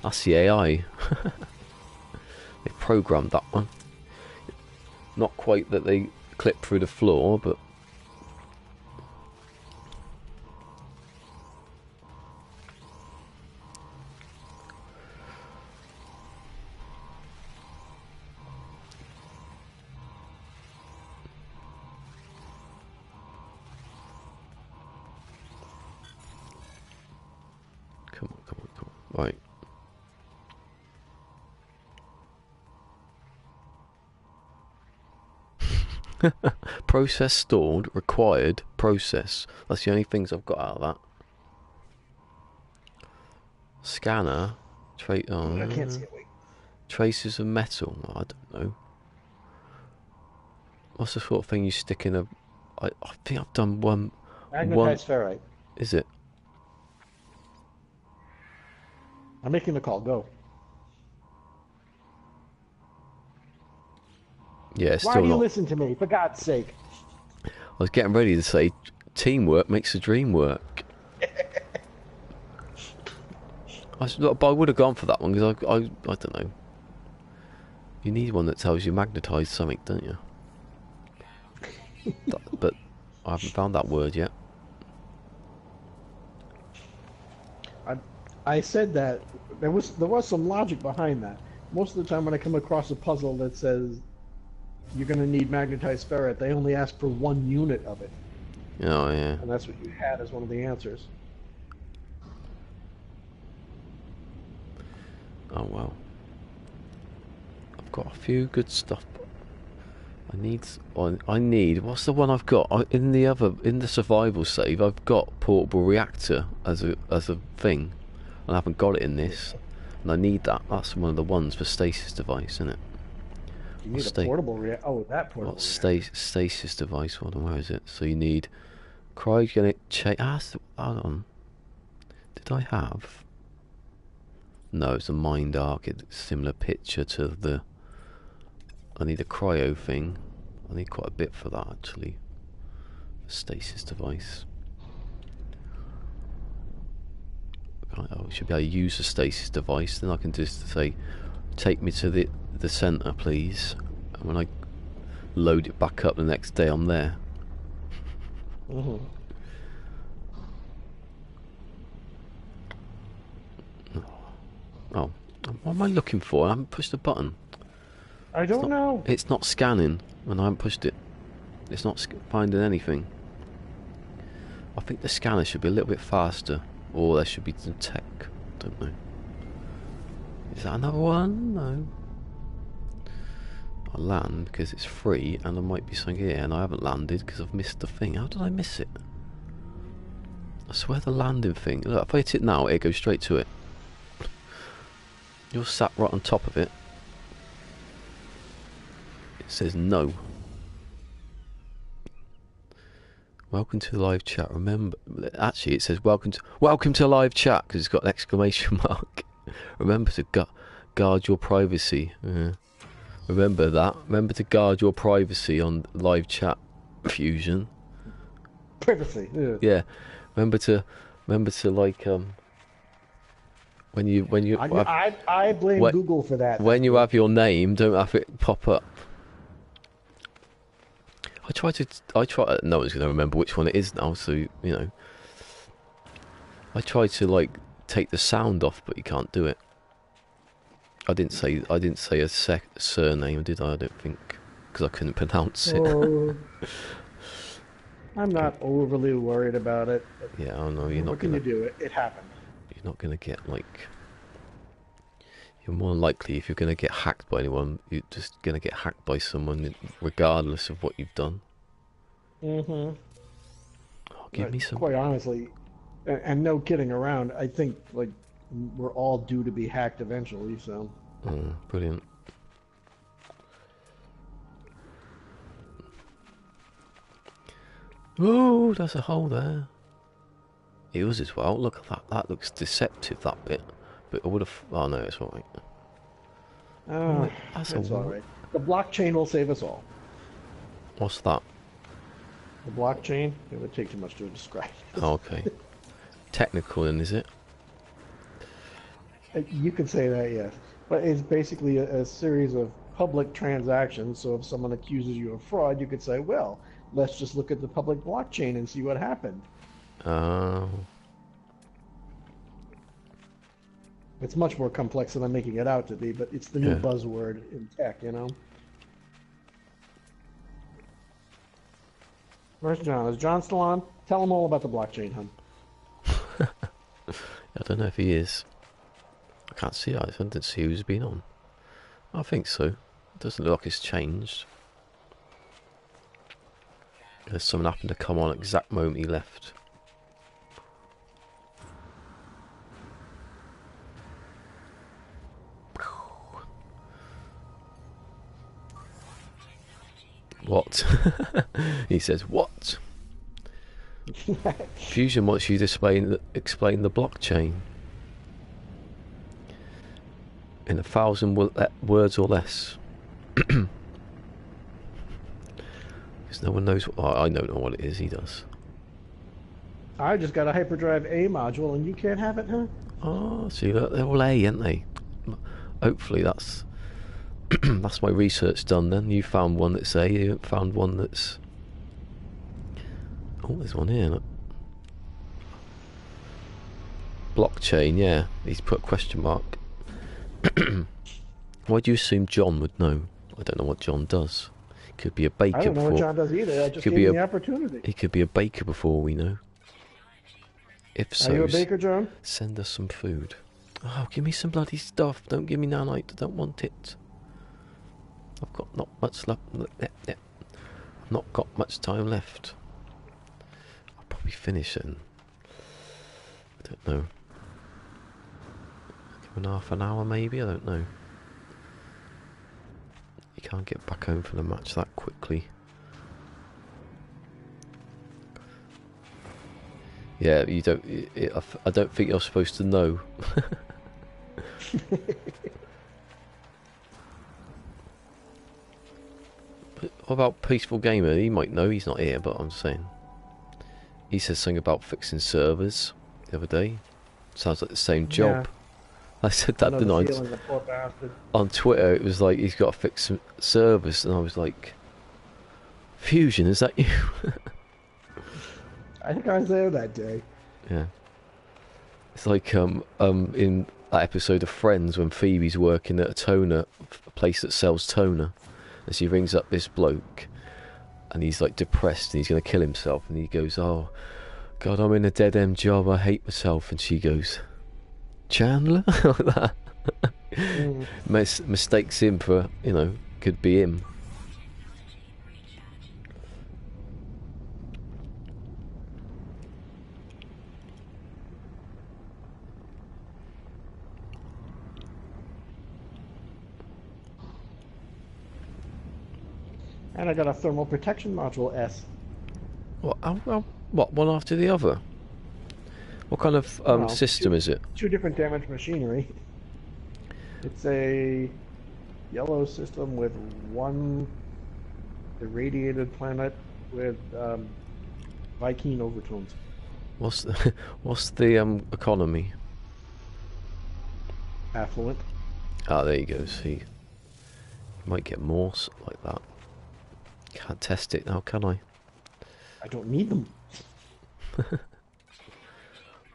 That's the AI. They programmed that one. Not quite that they clip through the floor, but... Come on. Right. Process stored, required, process. That's the only things I've got out of that. Scanner, I can't see it, wait. traces of metal. I don't know. What's the sort of thing you stick in a... I think I've done one... Magnetized ferrite. Is it? I'm making the call, go. Yeah, it's Why still do you not... listen to me, for God's sake? I was getting ready to say teamwork makes the dream work. But I would have gone for that one because I don't know. You need one that tells you magnetise something, don't you? But I haven't found that word yet. I said that there was some logic behind that. Most of the time when I come across a puzzle that says you're going to need magnetized ferrite, they only ask for 1 unit of it. Oh yeah. And that's what you had as one of the answers. Oh well. I've got a few good stuff. I need. What's the one I've got? In the survival save, I've got portable reactor as a thing. I haven't got it in this, and I need that. That's one of the ones for stasis device, isn't it? You need a portable reactor. Oh, that portable. What stasis device? Hold on, where is it? So you need cryogenic. Hold on. Did I have? No, it's a mind arc. It's a similar picture to the. I need a cryo thing. I need quite a bit for that actually. A stasis device. I should be able to use the stasis device. Then I can just say, take me to the centre, please. And when I load it back up the next day, I'm there. Mm-hmm. Oh, what am I looking for? I haven't pushed the button. I don't know. It's not scanning when I haven't pushed it. It's not finding anything. I think the scanner should be a little bit faster, or there should be some tech. Don't know. Is that another one? No. I'll land because it's free, and there might be something here, and I haven't landed because I've missed the thing. How did I miss it? I swear the landing thing. Look, if I hit it now, it goes straight to it. You're sat right on top of it. It says no. Welcome to the live chat. Remember, actually, it says welcome to live chat because it's got an exclamation mark. Remember to guard your privacy. Remember that. Remember to guard your privacy on live chat Fusion. Privacy. Yeah. Remember to like when you I blame Google for that. When you have your name, don't have it pop up. I try. No one's going to remember which one it is now, so you know. I try to like take the sound off, but you can't do it. I didn't say a surname, did I? I don't think, because I couldn't pronounce it. I'm not overly worried about it. Yeah, I know you're not. What can you do? It happened. You're not going to get like. You're more likely, if you're going to get hacked by anyone, you're just going to get hacked by someone regardless of what you've done. Mm-hmm. Oh, give me some... Quite honestly, and no kidding around, I think like we're all due to be hacked eventually, so... Brilliant. Oh, there's a hole there. Yours as well. Look at that. That looks deceptive, that bit. But I would have... Oh, no, it's alright. That's alright. The blockchain will save us all. What's that? The blockchain? It would take too much to describe. Okay. Technical then, is it? You could say that, yes. But it's basically a series of public transactions, so if someone accuses you of fraud, you could say, well, let's just look at the public blockchain and see what happened. Oh... It's much more complex than I'm making it out to be, but it's the new buzzword in tech, you know? Where's John? Is John still on? Tell him all about the blockchain, hun. I don't know if he is. I can't see it. I didn't see who's been on. I think so. It doesn't look like it's changed. Unless someone happened to come on at the exact moment he left. What? He says, what? Fusion wants you to explain the blockchain in 1,000 words or less. Because no one knows. I don't know what it is. He does. I just got a hyperdrive A module, and you can't have it, huh? Oh, see, look, they're all A, aren't they? Hopefully that's that's my research done then. You found one that's A, you found one that's... Oh, there's one here, look. Blockchain, yeah. He's put a question mark. Why do you assume John would know? I don't know what John does. He could be a baker. I don't know what John does either. I just gave him the opportunity. He could be a baker before we know. If so, are you a baker, John? Send us some food. Oh, give me some bloody stuff. Don't give me nanite. I don't want it. I've got not much left. I've not got much time left. I'll probably finish it. I don't know. Give it half an hour maybe? I don't know. You can't get back home from the match that quickly. Yeah, you don't. I don't think you're supposed to know. But what about Peaceful Gamer? He might know. He's not here, but I'm saying. He said something about fixing servers the other day. Sounds like the same job. Yeah. I said that, didn't I? The poor bastard. On Twitter, it was like he's got to fix some servers, and I was like, "Fusion, is that you?" I think I was there that day. Yeah. It's like in that episode of Friends when Phoebe's working at a place that sells toner, and she rings up this bloke, and he's like depressed and he's going to kill himself, and he goes, "Oh, God, I'm in a dead end job. I hate myself." And she goes, "Chandler," like that. Mistakes him for, could be him. And I got a thermal protection module S. What, one after the other? What kind of system is it? 2 different damaged machinery. It's a yellow system with 1 irradiated planet with Viking overtones. What's the economy? Affluent. Ah, there you go. See, you might get more like that. Can't test it now, can I? I don't need them.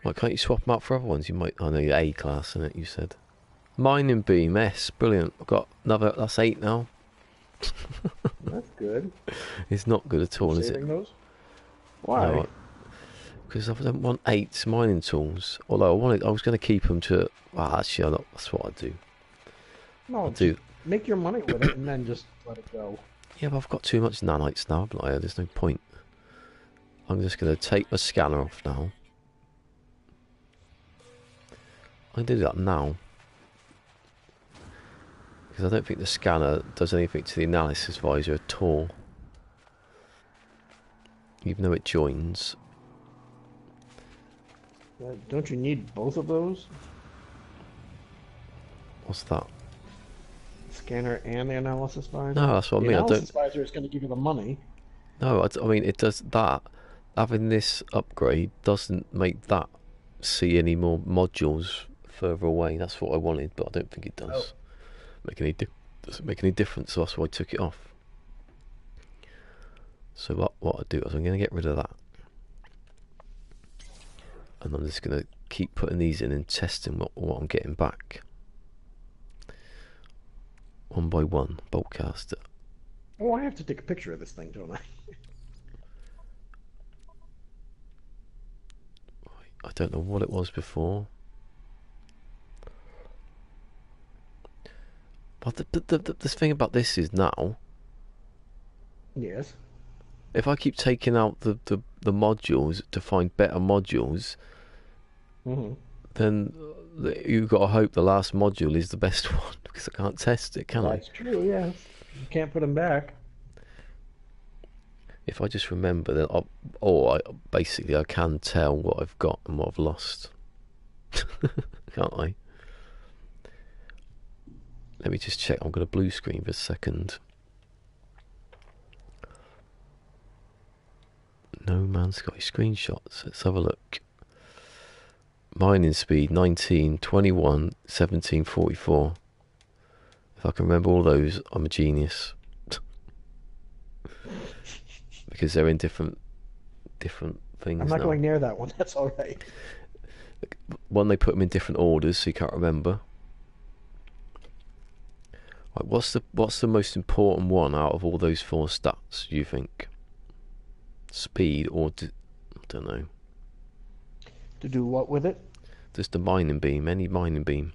Why can't you swap them out for other ones? You might. I know you're A class, isn't it? You said. Mining beam S, brilliant. I've got another. That's 8 now. That's good. It's not good at all, is it? Those? Why? Because I don't want 8 mining tools. Although I was going to keep them to. Well, actually, that's what I do. No, do. Make your money with it and then just let it go. Yeah, but I've got too much nanites now. Like, there's no point. I'm just going to take my scanner off now. I can do that now. Because I don't think the scanner does anything to the analysis visor at all. Even though it joins. Don't you need both of those? What's that? Scanner and the analysis visor? No, that's what I mean. The analysis visor is going to give you the money. No, I mean, it does that. Having this upgrade doesn't make that see any more modules further away. That's what I wanted, but I don't think it does. Doesn't make any difference, so that's why I took it off. So what I do is I'm going to get rid of that. And I'm just going to keep putting these in and testing what I'm getting back. One by one, boltcaster. Oh, I have to take a picture of this thing, don't I? I don't know what it was before. But the thing about this is now. Yes. If I keep taking out the modules to find better modules, then you've got to hope the last module is the best one, because I can't test it, can I? That's true, yes. You can't put them back. If I just remember that, basically I can tell what I've got and what I've lost. Can't I? Let me just check. I've got a blue screen for a second. No Man's Sky screenshots. Let's have a look. Mining speed 19, 21, 17, 44. If I can remember all those, I'm a genius. Because they're in different things. I'm not now. going near that one. That's all right. One, they put them in different orders, so you can't remember. Right, what's the most important one out of all those 4 stats? You think? Speed or I don't know. To do what with it? Just a mining beam, any mining beam.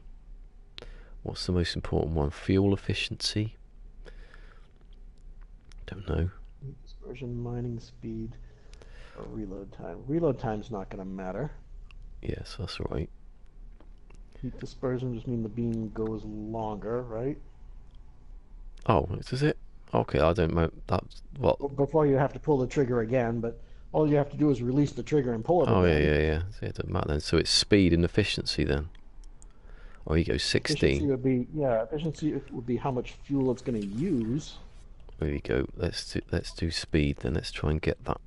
What's the most important one? Fuel efficiency? Don't know. Dispersion, mining speed, or reload time. Reload time's not going to matter. Yes, that's right. Heat dispersion just means the beam goes longer, right? Oh, does it? Okay, I don't know. That's what. Before you have to pull the trigger again, but all you have to do is release the trigger and pull it Oh, again. yeah. So it doesn't matter then. So it's speed and efficiency then. Or you go 16. Efficiency would be how much fuel it's going to use. There you go. Let's do speed then. Let's try and get that.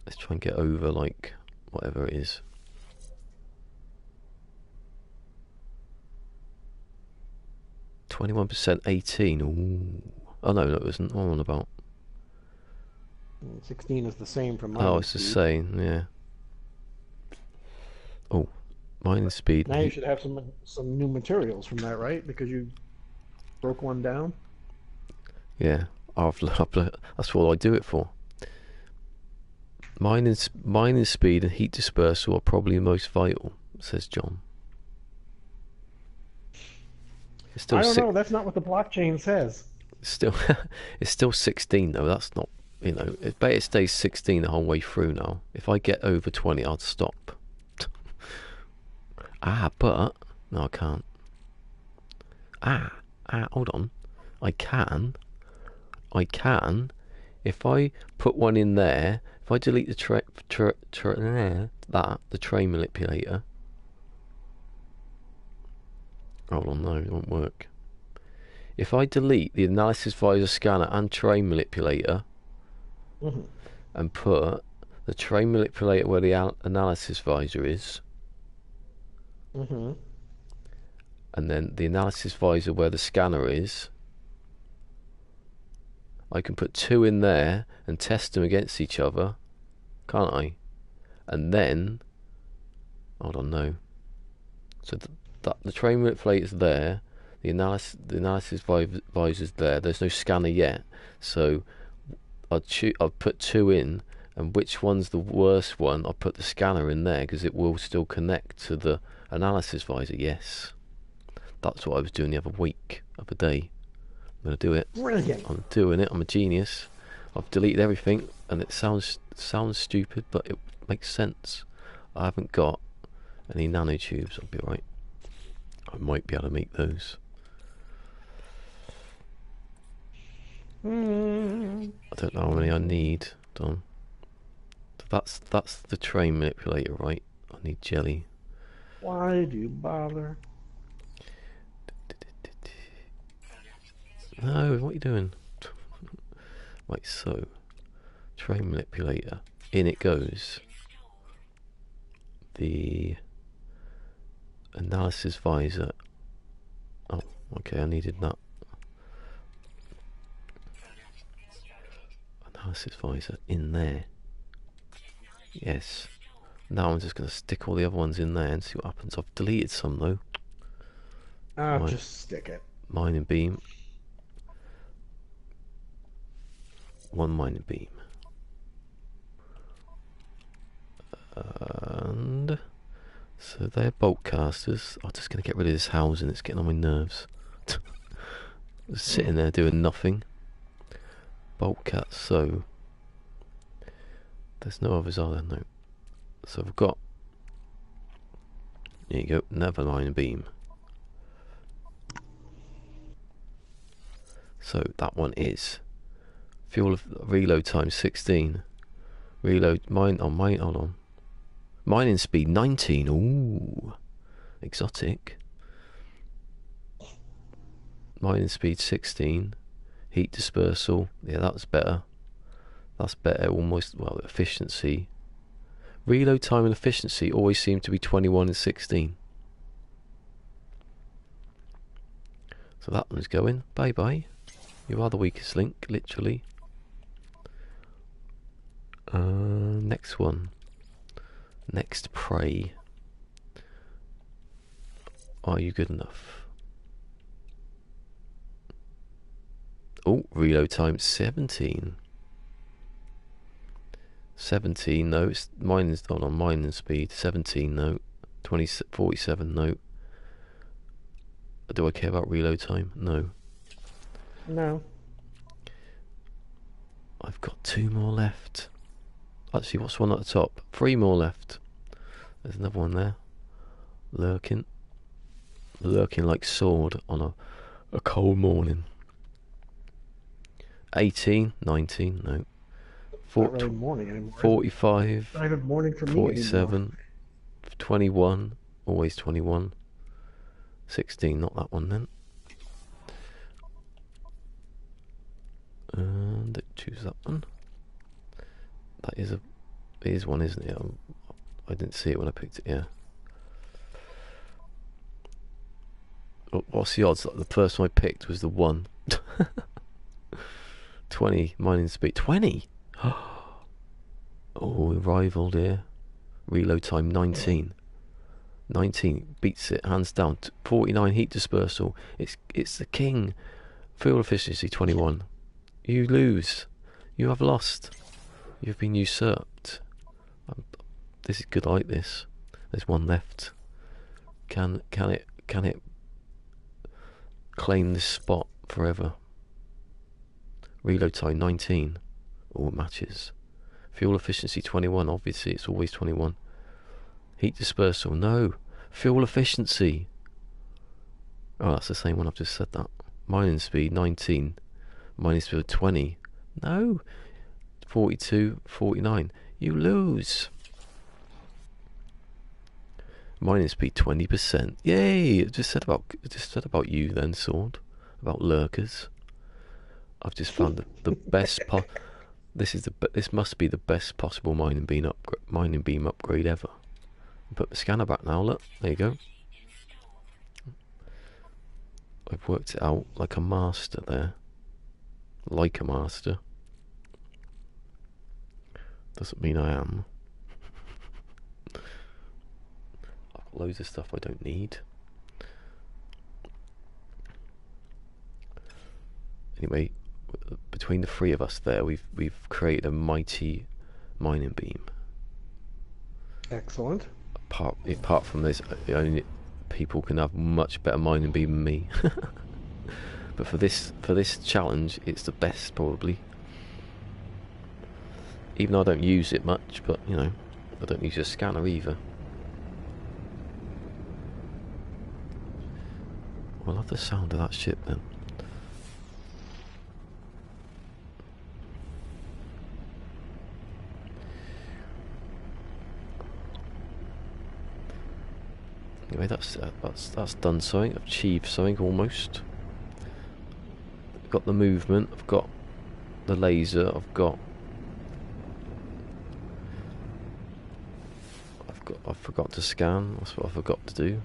Let's try and get over like whatever it is. 21%, 18. Ooh. Oh no, it wasn't. What am I on about? 16 is the same for mining Oh, it's speed. the same. Yeah. Oh, mining speed. Now you should have some new materials from that, right? Because you broke one down. Yeah, that's what I do it for. Mining speed and heat dispersal are probably most vital, says John. It's still I don't know. That's not what the blockchain says. Still, it's still 16 though. That's not, it bet it stays 16 the whole way through now. If I get over 20, I'd stop. But no, I can't. Hold on. I can. If I put one in there, if I delete the the tray manipulator. Hold on, no, it won't work. If I delete the analysis visor scanner and tray manipulator, and put the tray manipulator where the analysis visor is, and then the analysis visor where the scanner is, I can put two in there and test them against each other, can't I? And then, hold on, no. So the tray manipulator's there, the analysis visor's there. There's no scanner yet, so I'll put two in, and which one's the worst one? I'll put the scanner in there because it will still connect to the analysis visor. Yes, that's what I was doing the other day. I'm gonna do it. Brilliant. I'm doing it. I'm a genius. I've deleted everything, and it sounds stupid, but it makes sense. I haven't got any nanotubes. I'll be right. I might be able to make those. I don't know how many I need, Don. That's the tray manipulator, right? I need jelly. Why do you bother? No, what are you doing? Right, so tray manipulator. In it goes. The analysis visor. Oh, okay, I needed that. Analysis visor in there. Yes. Now I'm just going to stick all the other ones in there and see what happens. I've deleted some though. Just stick it. Mining beam. One mining beam. And so they're bolt casters. I'm just going to get rid of this housing. It's getting on my nerves. Just sitting there doing nothing. Bolt cut. So there's no others, are there? No. So I've got. There you go. Another mining beam. So that one is fuel of reload time 16. Reload hold on. Mining speed 19. Ooh, exotic. Mining speed 16. Heat dispersal. Yeah, that's better. That's better. Almost. Well, efficiency. Reload time and efficiency always seem to be 21 and 16. So that one's going. Bye bye. You are the weakest link, literally. Next one. Next prey. Are you good enough? Oh, reload time 17. 17, no. It's mining's not on mining speed. 17, no. 20, 47, no. Do I care about reload time? No. No. I've got 2 more left. Actually, what's one at the top? 3 more left. There's another one there. Lurking. Lurking like sword on a cold morning. 18, 19, no. Not really morning anymore. 45, Not even morning for me 47, anymore. 21, always 21. 16, not that one then. And choose that one. That is it is one, isn't it? I didn't see it when I picked it. Yeah. What's the odds? Like the first one I picked was the 1. 20 mining speed. 20. Oh, we rivaled here. Reload time 19. 19 beats it hands down. 49 heat dispersal. It's the king. Fuel efficiency 21. You lose. You have lost. You've been usurped. This is good. I like this. There's one left. Can it claim this spot forever? Reload time 19. All matches. Fuel efficiency 21. Obviously, it's always 21. Heat dispersal. No. Fuel efficiency. Oh, that's the same one. I've just said that. Mining speed 19. Mining speed 20. No. 42, 49. You lose. Mining speed 20%. Yay! It just said about you then, Sword. About lurkers. I've just found the best this must be the best possible mining beam upgrade ever. Put the scanner back now. Look, there you go. I've worked it out like a master there. Like a master. Doesn't mean I am. I've got loads of stuff I don't need. Anyway, between the 3 of us there, we've created a mighty mining beam. Excellent. Apart from this, only people can have much better mining beam than me. But for this challenge, it's the best probably. Even though I don't use it much, but you know, I don't use a scanner either. I love the sound of that ship then. Anyway, that's done something. I've achieved something almost. I've got the movement. I've got the laser. I forgot to scan. That's what I forgot to do.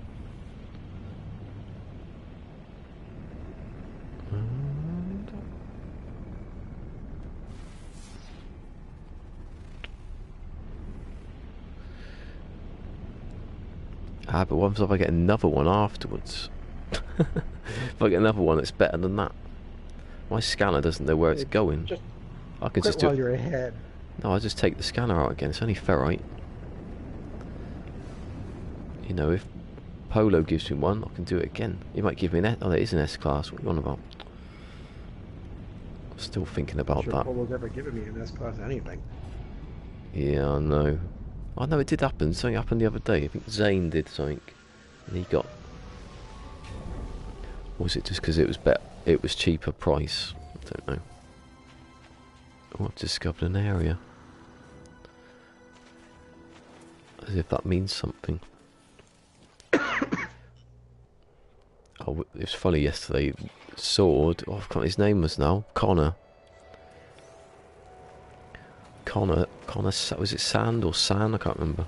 But what if I get another one afterwards? If I get another one that's better than that, my scanner doesn't know where it's going. I can just do while it. You're ahead. No, I just take the scanner out again. It's only ferrite. You know, if Polo gives me one, I can do it again. He might give me an S. Oh, it is an S class. What are you on about? I'm still thinking about that. Polo's ever given me an S class anything. Yeah, I know. I know it did happen. Something happened the other day. I think Zane did something, and he got. Or was it just because it was better? It was cheaper price. I don't know. Oh, I've discovered an area. As if that means something. Oh, it was funny yesterday. Sword. Oh, I forgot his name was now. Connor. Was it Sand or San? I can't remember.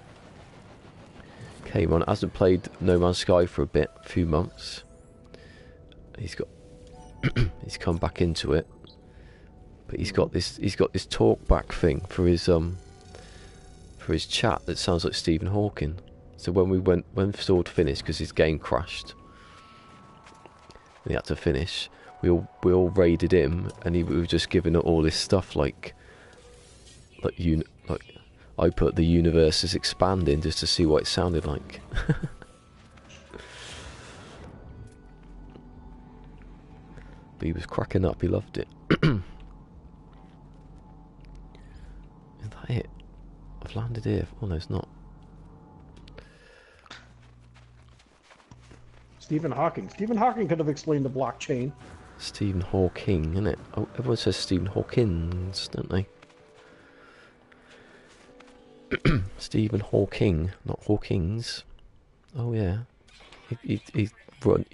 Came on. Hasn't played No Man's Sky for a few months. He's come back into it, but he's got this talk back thing for his chat that sounds like Stephen Hawking. So when Sword finished because his game crashed, and he had to finish, we all raided him, and we were just giving it all this stuff like Like, I put the universe is expanding just to see what it sounded like. But he was cracking up, he loved it. Is that it? I've landed here. Oh no, it's not. Stephen Hawking. Stephen Hawking could have explained the blockchain. Stephen Hawking, isn't it? Oh, everyone says Stephen Hawkins, don't they? Stephen Hawking, not Hawkings. Oh yeah. He'd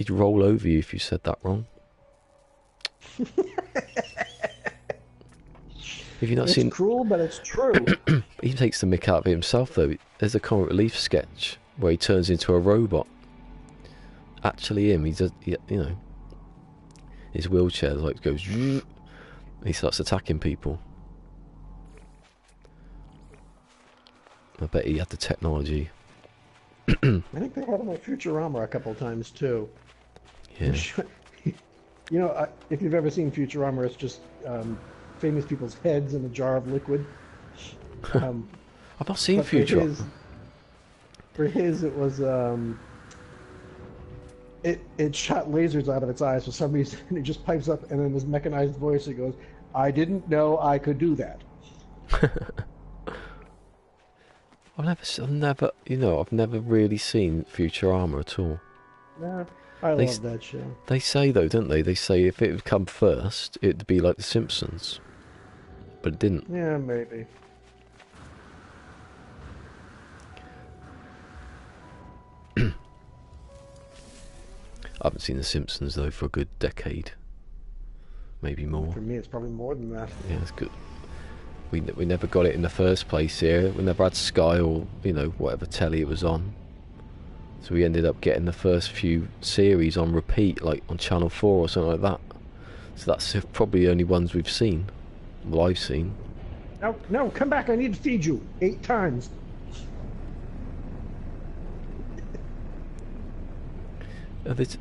roll over you if you said that wrong. Have you not seen? It's cruel, but it's true. He takes the mick out of it himself, though. There's a comic relief sketch where he turns into a robot. Actually, him. He does. You know, his wheelchair like goes. And he starts attacking people. I bet he had the technology. I think they had him at Futurama a couple times too. Yeah. You know, if you've ever seen Futurama, it's just famous people's heads in a jar of liquid. I've not seen Futurama. For his, it was it shot lasers out of its eyes for some reason. And it just pipes up, and in this mechanized voice, it goes, "I didn't know I could do that." I've never really seen Futurama at all. Nah, I love that show. They say though, don't they? They say if it would come first, it'd be like The Simpsons, but it didn't. Yeah, maybe. I haven't seen The Simpsons though for a good decade, maybe more. For me, it's probably more than that. Yeah, it's good. We never got it in the first place here. We never had Sky or whatever telly it was on. So we ended up getting the first few series on repeat, like on Channel 4 or something like that. So that's probably the only ones we've seen. Well, I've seen. No, come back! I need to feed you 8 times.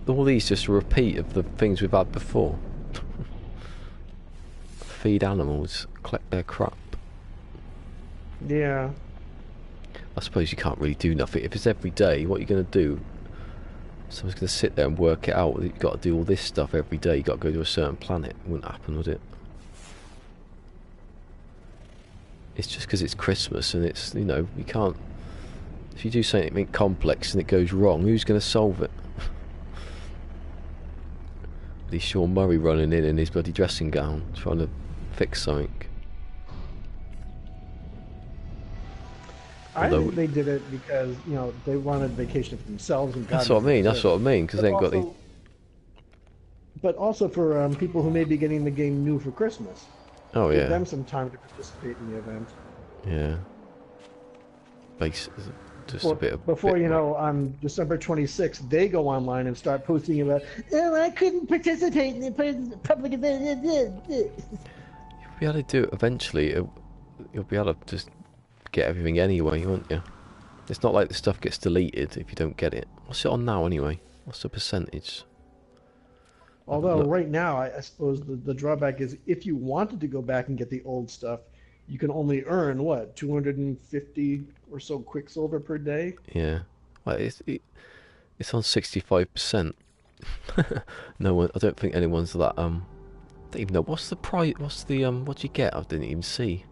All these just a repeat of the things we've had before. Feed animals, collect their crap. Yeah. I suppose you can't really do nothing. If it's every day, what are you going to do? Someone's going to sit there and work it out. You've got to do all this stuff every day. You've got to go to a certain planet. It wouldn't happen, would it? It's just because it's Christmas and it's, you can't... If you do something complex and it goes wrong, who's going to solve it? Bloody Sean Murray running in his bloody dressing gown, trying to fix something. I think they did it because, they wanted vacation for themselves. And that's what I mean, because they ain't got the... But also for people who may be getting the game new for Christmas. Oh, yeah. Give them some time to participate in the event. Yeah. Before on December 26th, they go online and start posting about, oh, I couldn't participate in the public event. You'll be able to do it eventually. You'll be able to just get everything anyway, won't you? It's not like the stuff gets deleted if you don't get it. What's it on now anyway? What's the percentage? Although right now, I suppose the drawback is if you wanted to go back and get the old stuff, you can only earn, 250 or so Quicksilver per day? Yeah. Well, it's on 65%. No one, I don't think anyone's that, I don't even know, what's the price, what do you get? I didn't even see.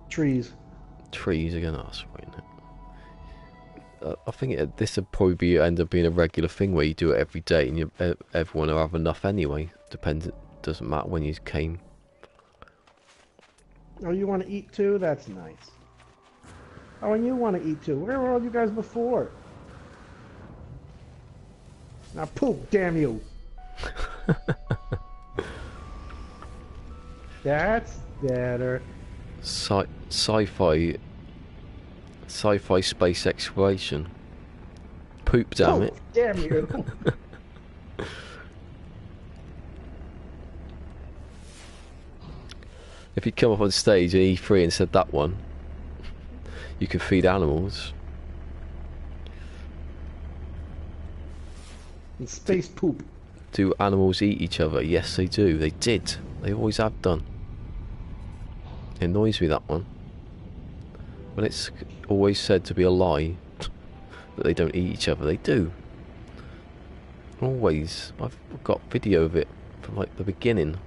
Trees again, that's right, isn't it? I think this would probably end up being a regular thing where you do it every day and everyone will have enough anyway. It doesn't matter when you came. Oh, you want to eat too? That's nice. Oh, and you want to eat too. Where were all you guys before? Now poop, damn you. That's better. Sci-fi space exploration. Poop, damn it. Damn you. If you come up on stage at E3 and said that one, you can feed animals. And space poop. Do animals eat each other? Yes, they do. They did. They always have done. It annoys me, that one. when it's always said to be a lie that they don't eat each other, they do. Always. I've got video of it from like the beginning.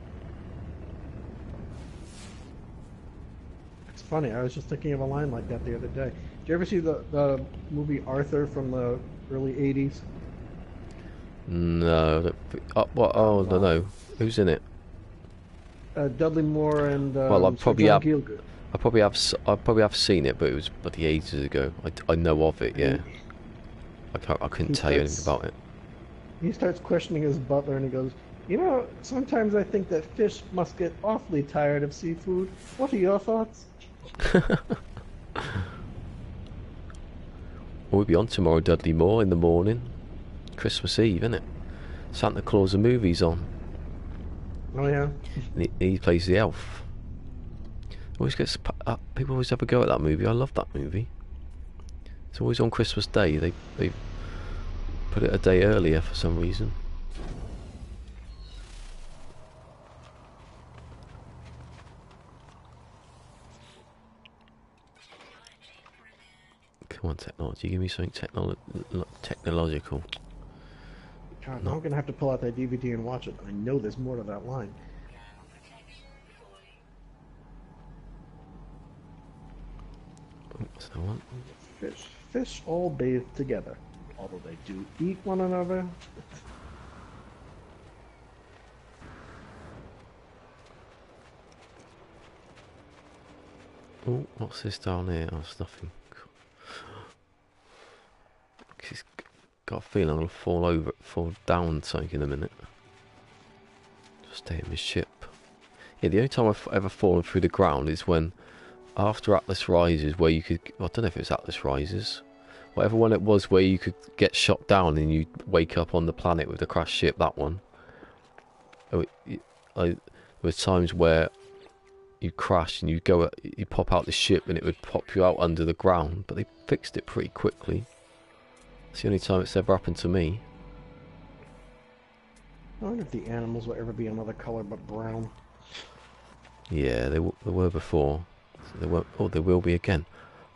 It's funny. I was just thinking of a line like that the other day. Did you ever see the movie Arthur from the early '80s? No. What? Oh, no, no. Who's in it? Dudley Moore and Well, I Sir probably John have. Gielgud. I probably have seen it, but it was bloody ages ago. I know of it. Yeah. I couldn't tell you anything about it. He starts questioning his butler, and he goes, "You know, sometimes I think that fish must get awfully tired of seafood. What are your thoughts?" We'll be on tomorrow, Dudley Moore, in the morning. Christmas Eve, isn't it? Santa Claus the movie's on. Oh yeah. And he plays the elf. Always gets people always have a go at that movie. I love that movie. It's always on Christmas Day. They put it a day earlier for some reason. Come on, technology. Give me something technological. God, now I'm gonna have to pull out that DVD and watch it. I know there's more to that line. What's that one? Fish all bathe together, although they do eat one another. Oh, what's this down here? Oh, it's nothing. She's got a feeling I'm gonna fall down something in a minute. Just stay in my ship. Yeah, the only time I've ever fallen through the ground is when after Atlas Rises, where you could, well, I don't know if it was Atlas Rises, whatever one it was, where you could get shot down and you wake up on the planet with the crashed ship. That one. There were times where you crash and you pop out the ship and it would pop you out under the ground, but they fixed it pretty quickly. It's the only time it's ever happened to me. I wonder if the animals will ever be another color but brown. Yeah, they were before. So they won't. Oh, they will be again.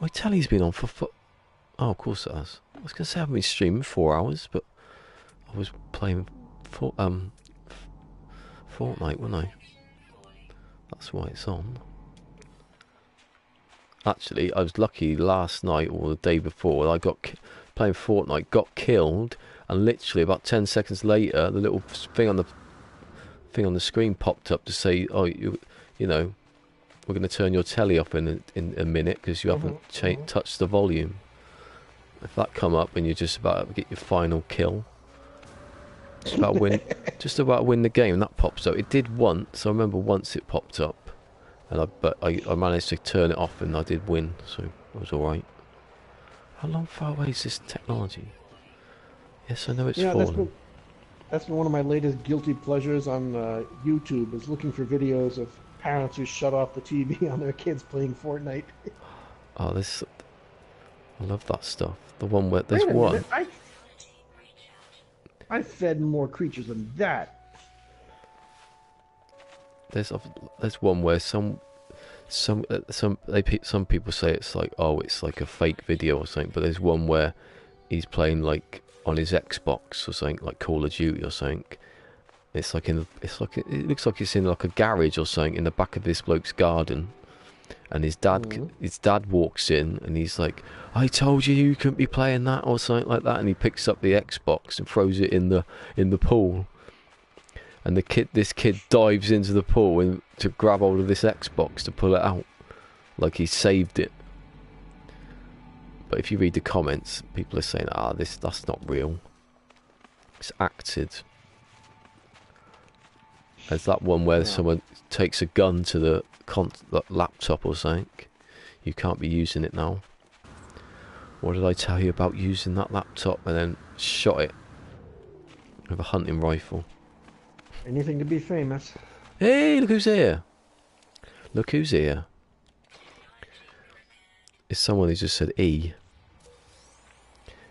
My telly's been on for. Oh, of course it has. I was gonna say I haven't been streaming 4 hours, but I was playing Fortnite, wasn't I? That's why it's on. Actually, I was lucky last night or the day before. I got playing Fortnite, got killed, and literally about 10 seconds later, the little thing on the screen popped up to say, "Oh, you know, we're going to turn your telly off in a minute because you haven't touched the volume." If that come up and you're just about to get your final kill, just about win the game, and that pops up. It did once. I remember once it popped up, and I managed to turn it off, and I did win, so it was all right. How far away is this technology? Yes, I know it's fallen. That's been one of my latest guilty pleasures on YouTube, is looking for videos of parents who shut off the TV on their kids playing Fortnite. Oh, I love that stuff. The one where there's one. I fed more creatures than that. There's one where some people say it's like, oh, it's like a fake video or something, but there's one where he's playing like on his Xbox or something, like Call of Duty or something. It looks like it's in like a garage or something in the back of this bloke's garden, and his dad walks in and he's like, "I told you couldn't be playing that," or something like that, and he picks up the Xbox and throws it in the pool, and this kid dives into the pool to grab hold of this Xbox to pull it out, like he saved it. But if you read the comments, people are saying, that's not real. It's acted. There's that one where someone takes a gun to the laptop or something. You can't be using it now. What did I tell you about using that laptop and then shot it with a hunting rifle? Anything to be famous. Hey, look who's here. Look who's here. It's someone who just said E.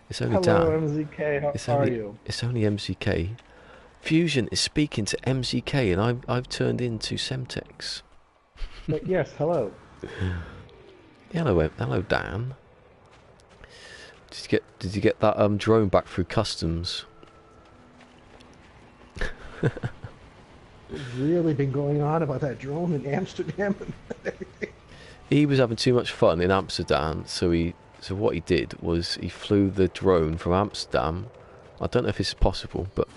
It's only Hello, Dan. MZK, how are you? It's only MZK. Fusion is speaking to MZK, and I've turned into Semtex. But yes, hello. Hello, Dan. Did you get that drone back through customs? Really been going on about that drone in Amsterdam and everything. He was having too much fun in Amsterdam, so what he did was he flew the drone from Amsterdam. I don't know if this is possible, but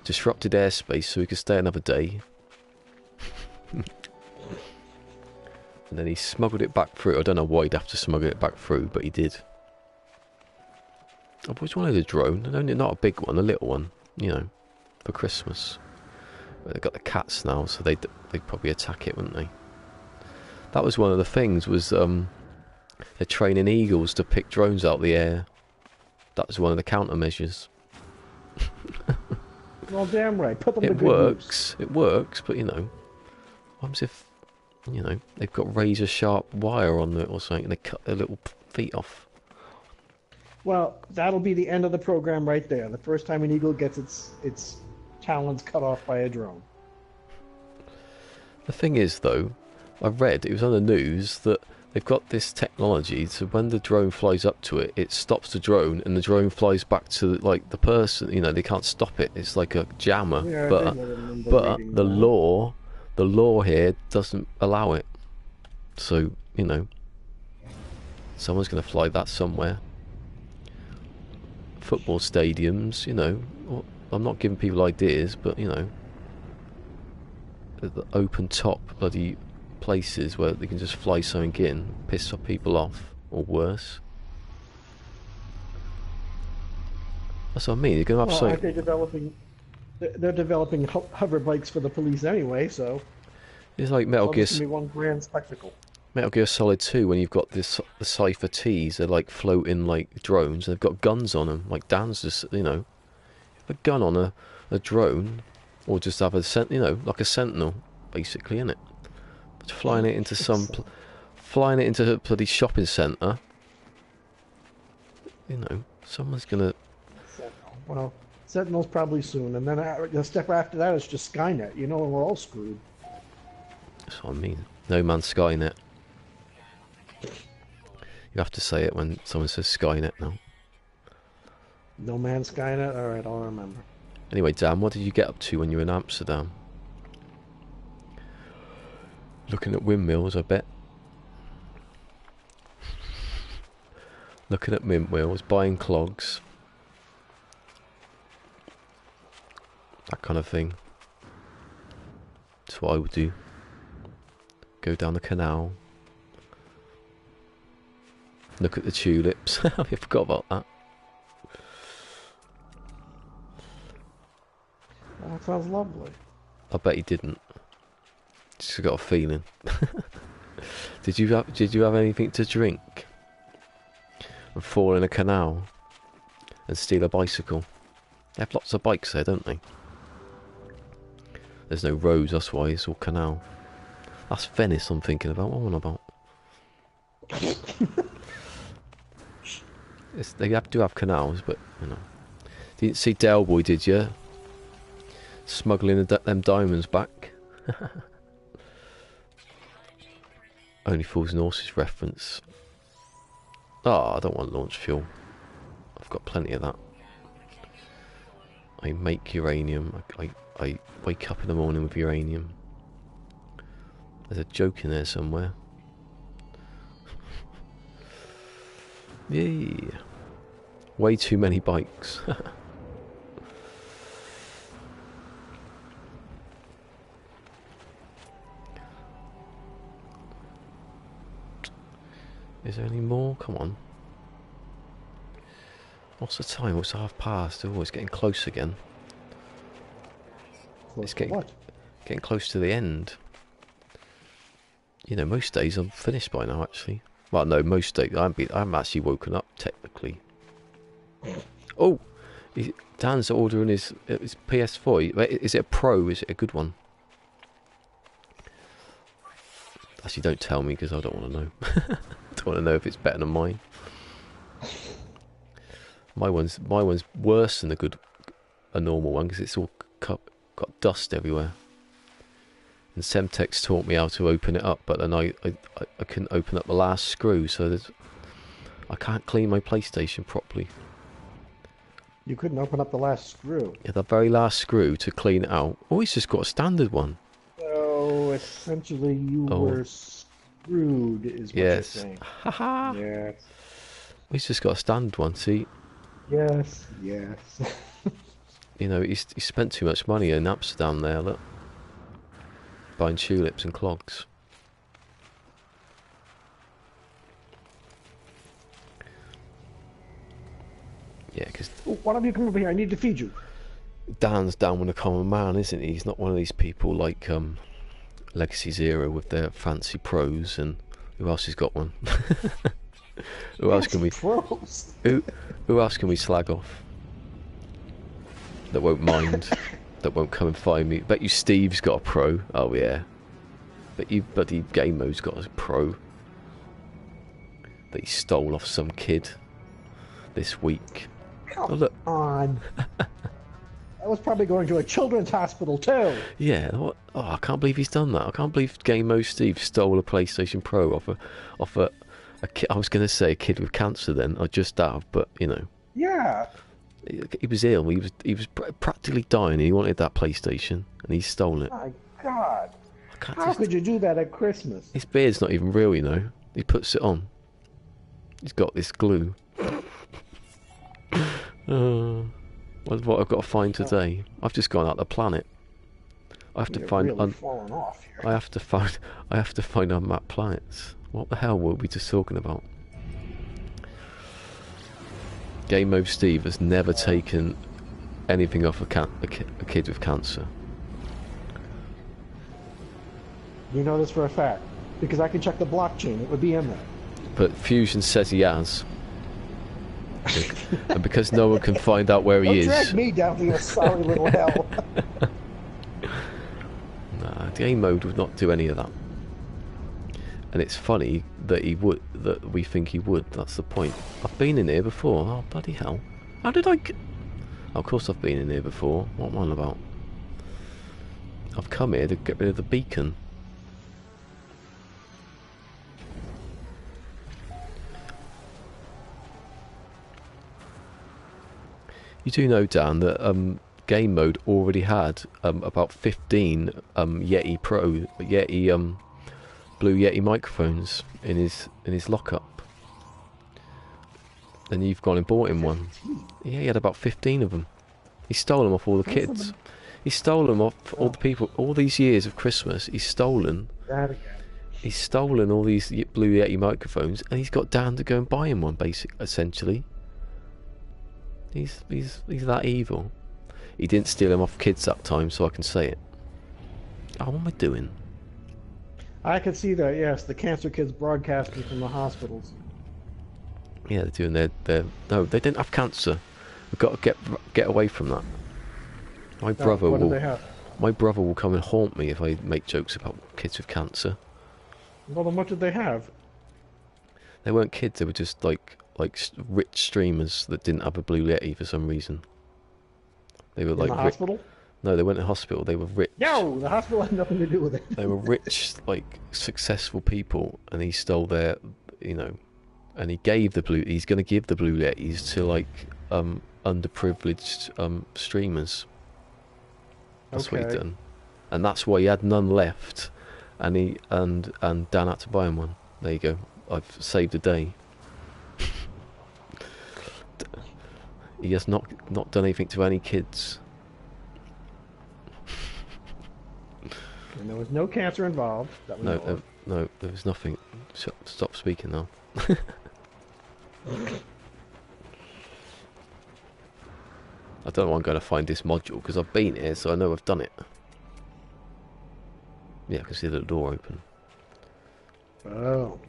disrupted airspace so he could stay another day. And then he smuggled it back through. I don't know why he'd have to smuggle it back through, but he did. I've always wanted a drone, only not a big one, a little one, you know, for Christmas. But they've got the cats now, so they'd probably attack it, wouldn't they? That was one of the things, was they're training eagles to pick drones out of the air. That was one of the countermeasures. Well, damn right. Put them to It good works. use. It works, but you know, what happens if, you know, they've got razor sharp wire on it or something, and they cut their little feet off. Well, that'll be the end of the program right there. The first time an eagle gets its talons cut off by a drone. The thing is, though, I read, it was on the news, that they've got this technology, so when the drone flies up to it, it stops the drone, and the drone flies back to, like, the person. You know, they can't stop it. It's like a jammer. Yeah, but the law here doesn't allow it. So, you know, someone's going to fly that somewhere. Football stadiums, you know, I'm not giving people ideas, but, you know, the open top bloody places where they can just fly something in, piss people off, or worse. That's what I mean. You're going to have something. They're developing hover bikes for the police anyway, so It's like Metal Gear. It's gonna be one grand spectacle. Metal Gear Solid 2, when you've got the Cypher Ts, they're like floating like drones. They've got guns on them, like Dan's just, you know, have a gun on a drone, or just have you know, like a sentinel, basically, innit? But flying it into flying it into a bloody shopping centre, you know, someone's gonna. Well, Sentinel's probably soon, and then the step after that is just Skynet. You know, we're all screwed. That's what I mean. No Man's Skynet. You have to say it when someone says Skynet now. No Man's Skynet? Alright, I'll remember. Anyway, Dan, what did you get up to when you were in Amsterdam? Looking at windmills, I bet. Looking at windmills, buying clogs. That kind of thing. That's what I would do. Go down the canal. Look at the tulips. I forgot about that. That sounds lovely. I bet he didn't. Just got a feeling. Did you have anything to drink? And fall in a canal? And steal a bicycle? They have lots of bikes there, don't they? There's no roads, that's why it's all canal. That's Venice I'm thinking about. What am I on about? They do have canals, but, you know. Didn't see Del Boy, did you? Smuggling them diamonds back. Only Fools and Horses reference. Oh, I don't want launch fuel. I've got plenty of that. I make uranium. I wake up in the morning with uranium. There's a joke in there somewhere. Yay. Way too many bikes. Is there any more? Come on. What's the time? It's past. Oh, it's getting close again. It's getting close to the end. You know, most days I'm finished by now, actually. Well, no, most days I haven't actually woken up technically. Oh, Dan's ordering his PS4. Is it a Pro? Is it a good one? Actually, don't tell me because I don't want to know. Don't want to know if it's better than mine. My one's worse than a normal one because it's all got dust everywhere. And Semtex taught me how to open it up, but then I couldn't open up the last screw, so I can't clean my PlayStation properly. You couldn't open up the last screw. Yeah, the very last screw to clean it out. Oh, he's just got a standard one. So essentially, you were screwed, is what you're saying. Haha. Yes. He's just got a standard one. See. Yes. Yes. You know, he spent too much money in Amsterdam there. Look, buying tulips and clogs. Yeah, because why don't you come over here? I need to feed you. Dan's down with a common man, isn't he? He's not one of these people like Legacy Zero with their fancy pros. And who else has got one? Who else can we? Pros. Who else can we slag off? That won't mind. That won't come and find me. Bet you Steve's got a pro. Oh yeah. Bet you bloody Game Mode's got a pro. That he stole off some kid this week. Come on. I was probably going to a children's hospital too. Yeah. Oh, I can't believe he's done that. I can't believe Game Mode Steve stole a PlayStation Pro off a kid. I was going to say a kid with cancer then. I just have, but you know. Yeah. He was ill. He was practically dying. And he wanted that PlayStation, and he stole it. My God. How could you do that at Christmas? His beard's not even real, you know. He puts it on. He's got this glue. What's what I've got to find today? I've just gone out the planet. I have to find. Really falling off here. I have to find unmapped planets. What the hell were we just talking about? Game Mode Steve has never taken anything off a kid with cancer. You know this for a fact because I can check the blockchain. It would be in there. But Fusion says he has. And because no one can find out where he is. Don't drag me down to your sorry little hell. Nah, Game Mode would not do any of that. And it's funny that that we think he would. That's the point. I've been in here before. Oh, bloody hell. How did I of course I've been in here before. What am I on about? I've come here to get rid of the beacon. You do know, Dan, that Game Mode already had about 15 Yeti Blue Yeti microphones in his lockup. Then you've gone and bought him one. Yeah, he had about 15 of them. He stole them off all the kids. He stole them off all the people. All these years of Christmas, he's stolen. He's stolen all these Blue Yeti microphones, and he's got Dan to go and buy him one. Essentially. He's that evil. He didn't steal him off kids that time, so I can say it. Oh, what am I doing? I could see that. Yes, the cancer kids broadcasting from the hospitals. Yeah, they're doing their. No, they didn't have cancer. We've got to get away from that. My brother what will. Do they have? My brother will come and haunt me if I make jokes about kids with cancer. Well, then what did they have? They weren't kids. They were just like rich streamers that didn't have a Blue Yeti for some reason. They were like in the hospital. No, they went to hospital. They were rich. No, the hospital had nothing to do with it. They were rich, like successful people, and he stole their, and he gave the blue. He's going to give the Blue Yetis to like underprivileged streamers. That's what he done, and that's why he had none left, and Dan had to buy him one. There you go. I've saved a day. He has not done anything to any kids. And there was no cancer involved. No, there was nothing. Stop speaking now. I don't know why I'm going to find this module, because I've been here, so I know I've done it. Yeah, I can see the door open. Oh.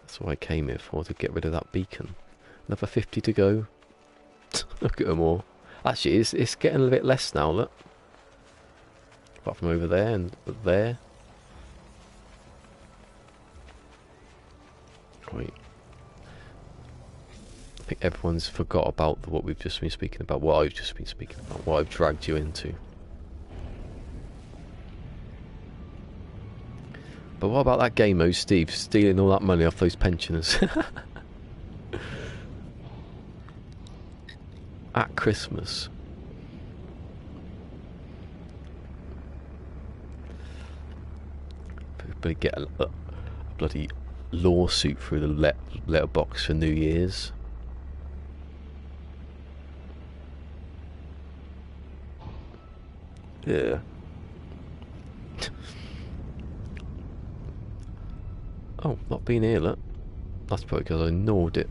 That's what I came here for, to get rid of that beacon. Another 50 to go. Look at them all. Actually, it's getting a bit less now, look. Apart from over there and there. Wait. I think everyone's forgot about what we've just been speaking about, what I've just been speaking about, what I've dragged you into. But what about that game mode, Steve? Stealing all that money off those pensioners. At Christmas. Everybody get a bloody lawsuit through the letterbox for New Year's. Yeah. Oh, not being here, look. That's probably because I ignored it.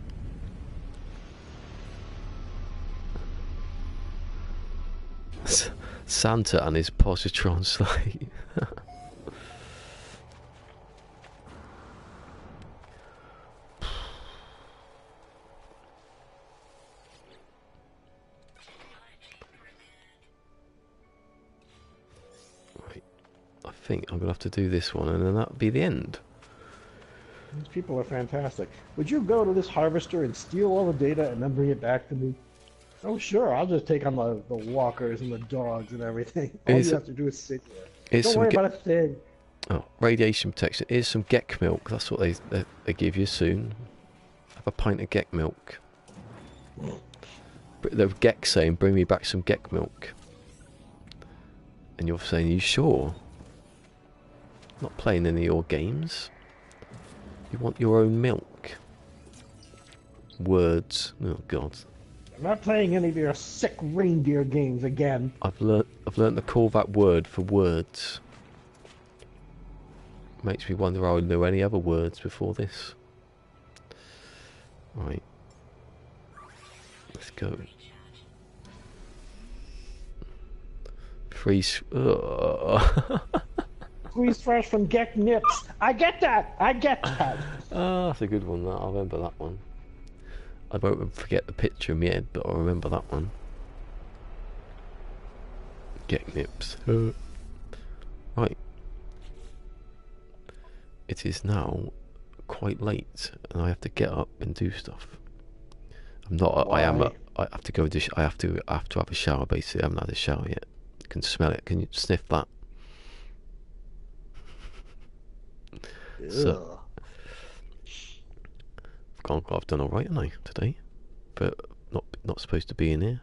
Santa and his positron sleigh. Right, I think I'm gonna have to do this one, and then that'll be the end. These people are fantastic. Would you go to this harvester and steal all the data and then bring it back to me? Oh, sure. I'll just take on the walkers and the dogs and everything. All you have to do is sit there. Don't worry about a thing. Oh, radiation protection. Here's some Gek milk. That's what they give you soon. Have a pint of Gek milk. The Gek saying, bring me back some Gek milk. And you're saying, you sure? Not playing any of your games. You want your own milk. Words. Oh, God. I'm not playing any of your sick reindeer games again. I've learnt to call that word for words. Makes me wonder how I knew any other words before this. Right. Let's go. Freeze. Squeeze fresh from Gek nips. I get that. I get that. Ah, that's a good one. That I remember that one. I won't forget the picture in my head, but I remember that one. Gek nips. Right. It is now quite late, and I have to get up and do stuff. I'm not. Why? I have to go. I have to have a shower. Basically, I haven't had a shower yet. I can smell it. Can you sniff that? So, I've done all right, haven't I, today? But not supposed to be in here.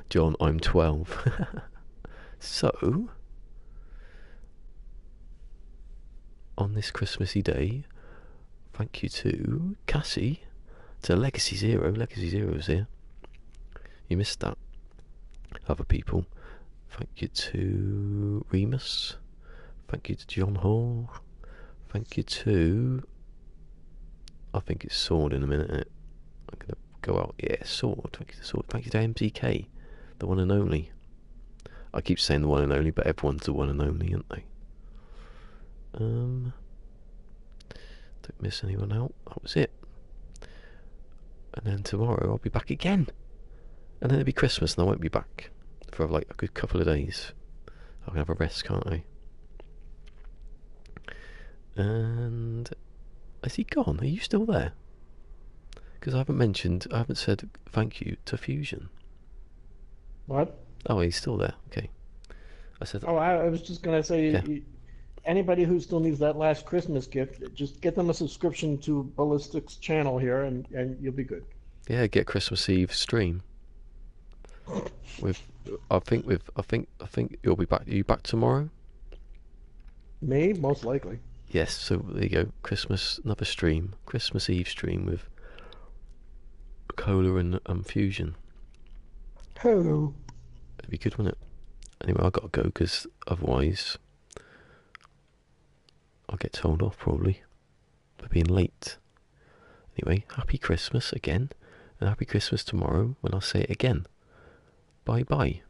John, I'm 12. So, on this Christmassy day, thank you to Cassie, to Legacy Zero. Legacy Zero's here. You missed that. Other people. Thank you to Remus. Thank you to John Hall. Thank you to... I think it's Sword in a minute, isn't it? I'm going to go out. Yeah, Sword. Thank you to Sword. Thank you to MZK. The one and only. I keep saying the one and only, but everyone's the one and only, aren't they? Don't miss anyone out. That was it. And then tomorrow I'll be back again. And then it'll be Christmas and I won't be back for like a good couple of days. I can have a rest, can't I? And is he gone? Are you still there? Because I haven't said thank you to Fusion. What? Oh, he's still there. Okay. I said. Oh, I was just gonna say, Yeah. Anybody who still needs that last Christmas gift, just get them a subscription to Ballistic's channel here, and you'll be good. Yeah, get Christmas Eve stream. I think you'll be back. Are you back tomorrow? Me, most likely. Yes. So there you go. Another stream. Christmas Eve stream with Cola and Fusion. Hello. It'd be good, wouldn't it? Anyway, I've got to go because otherwise I'll get told off probably for being late. Anyway, happy Christmas again, and happy Christmas tomorrow when I say it again. Bye bye.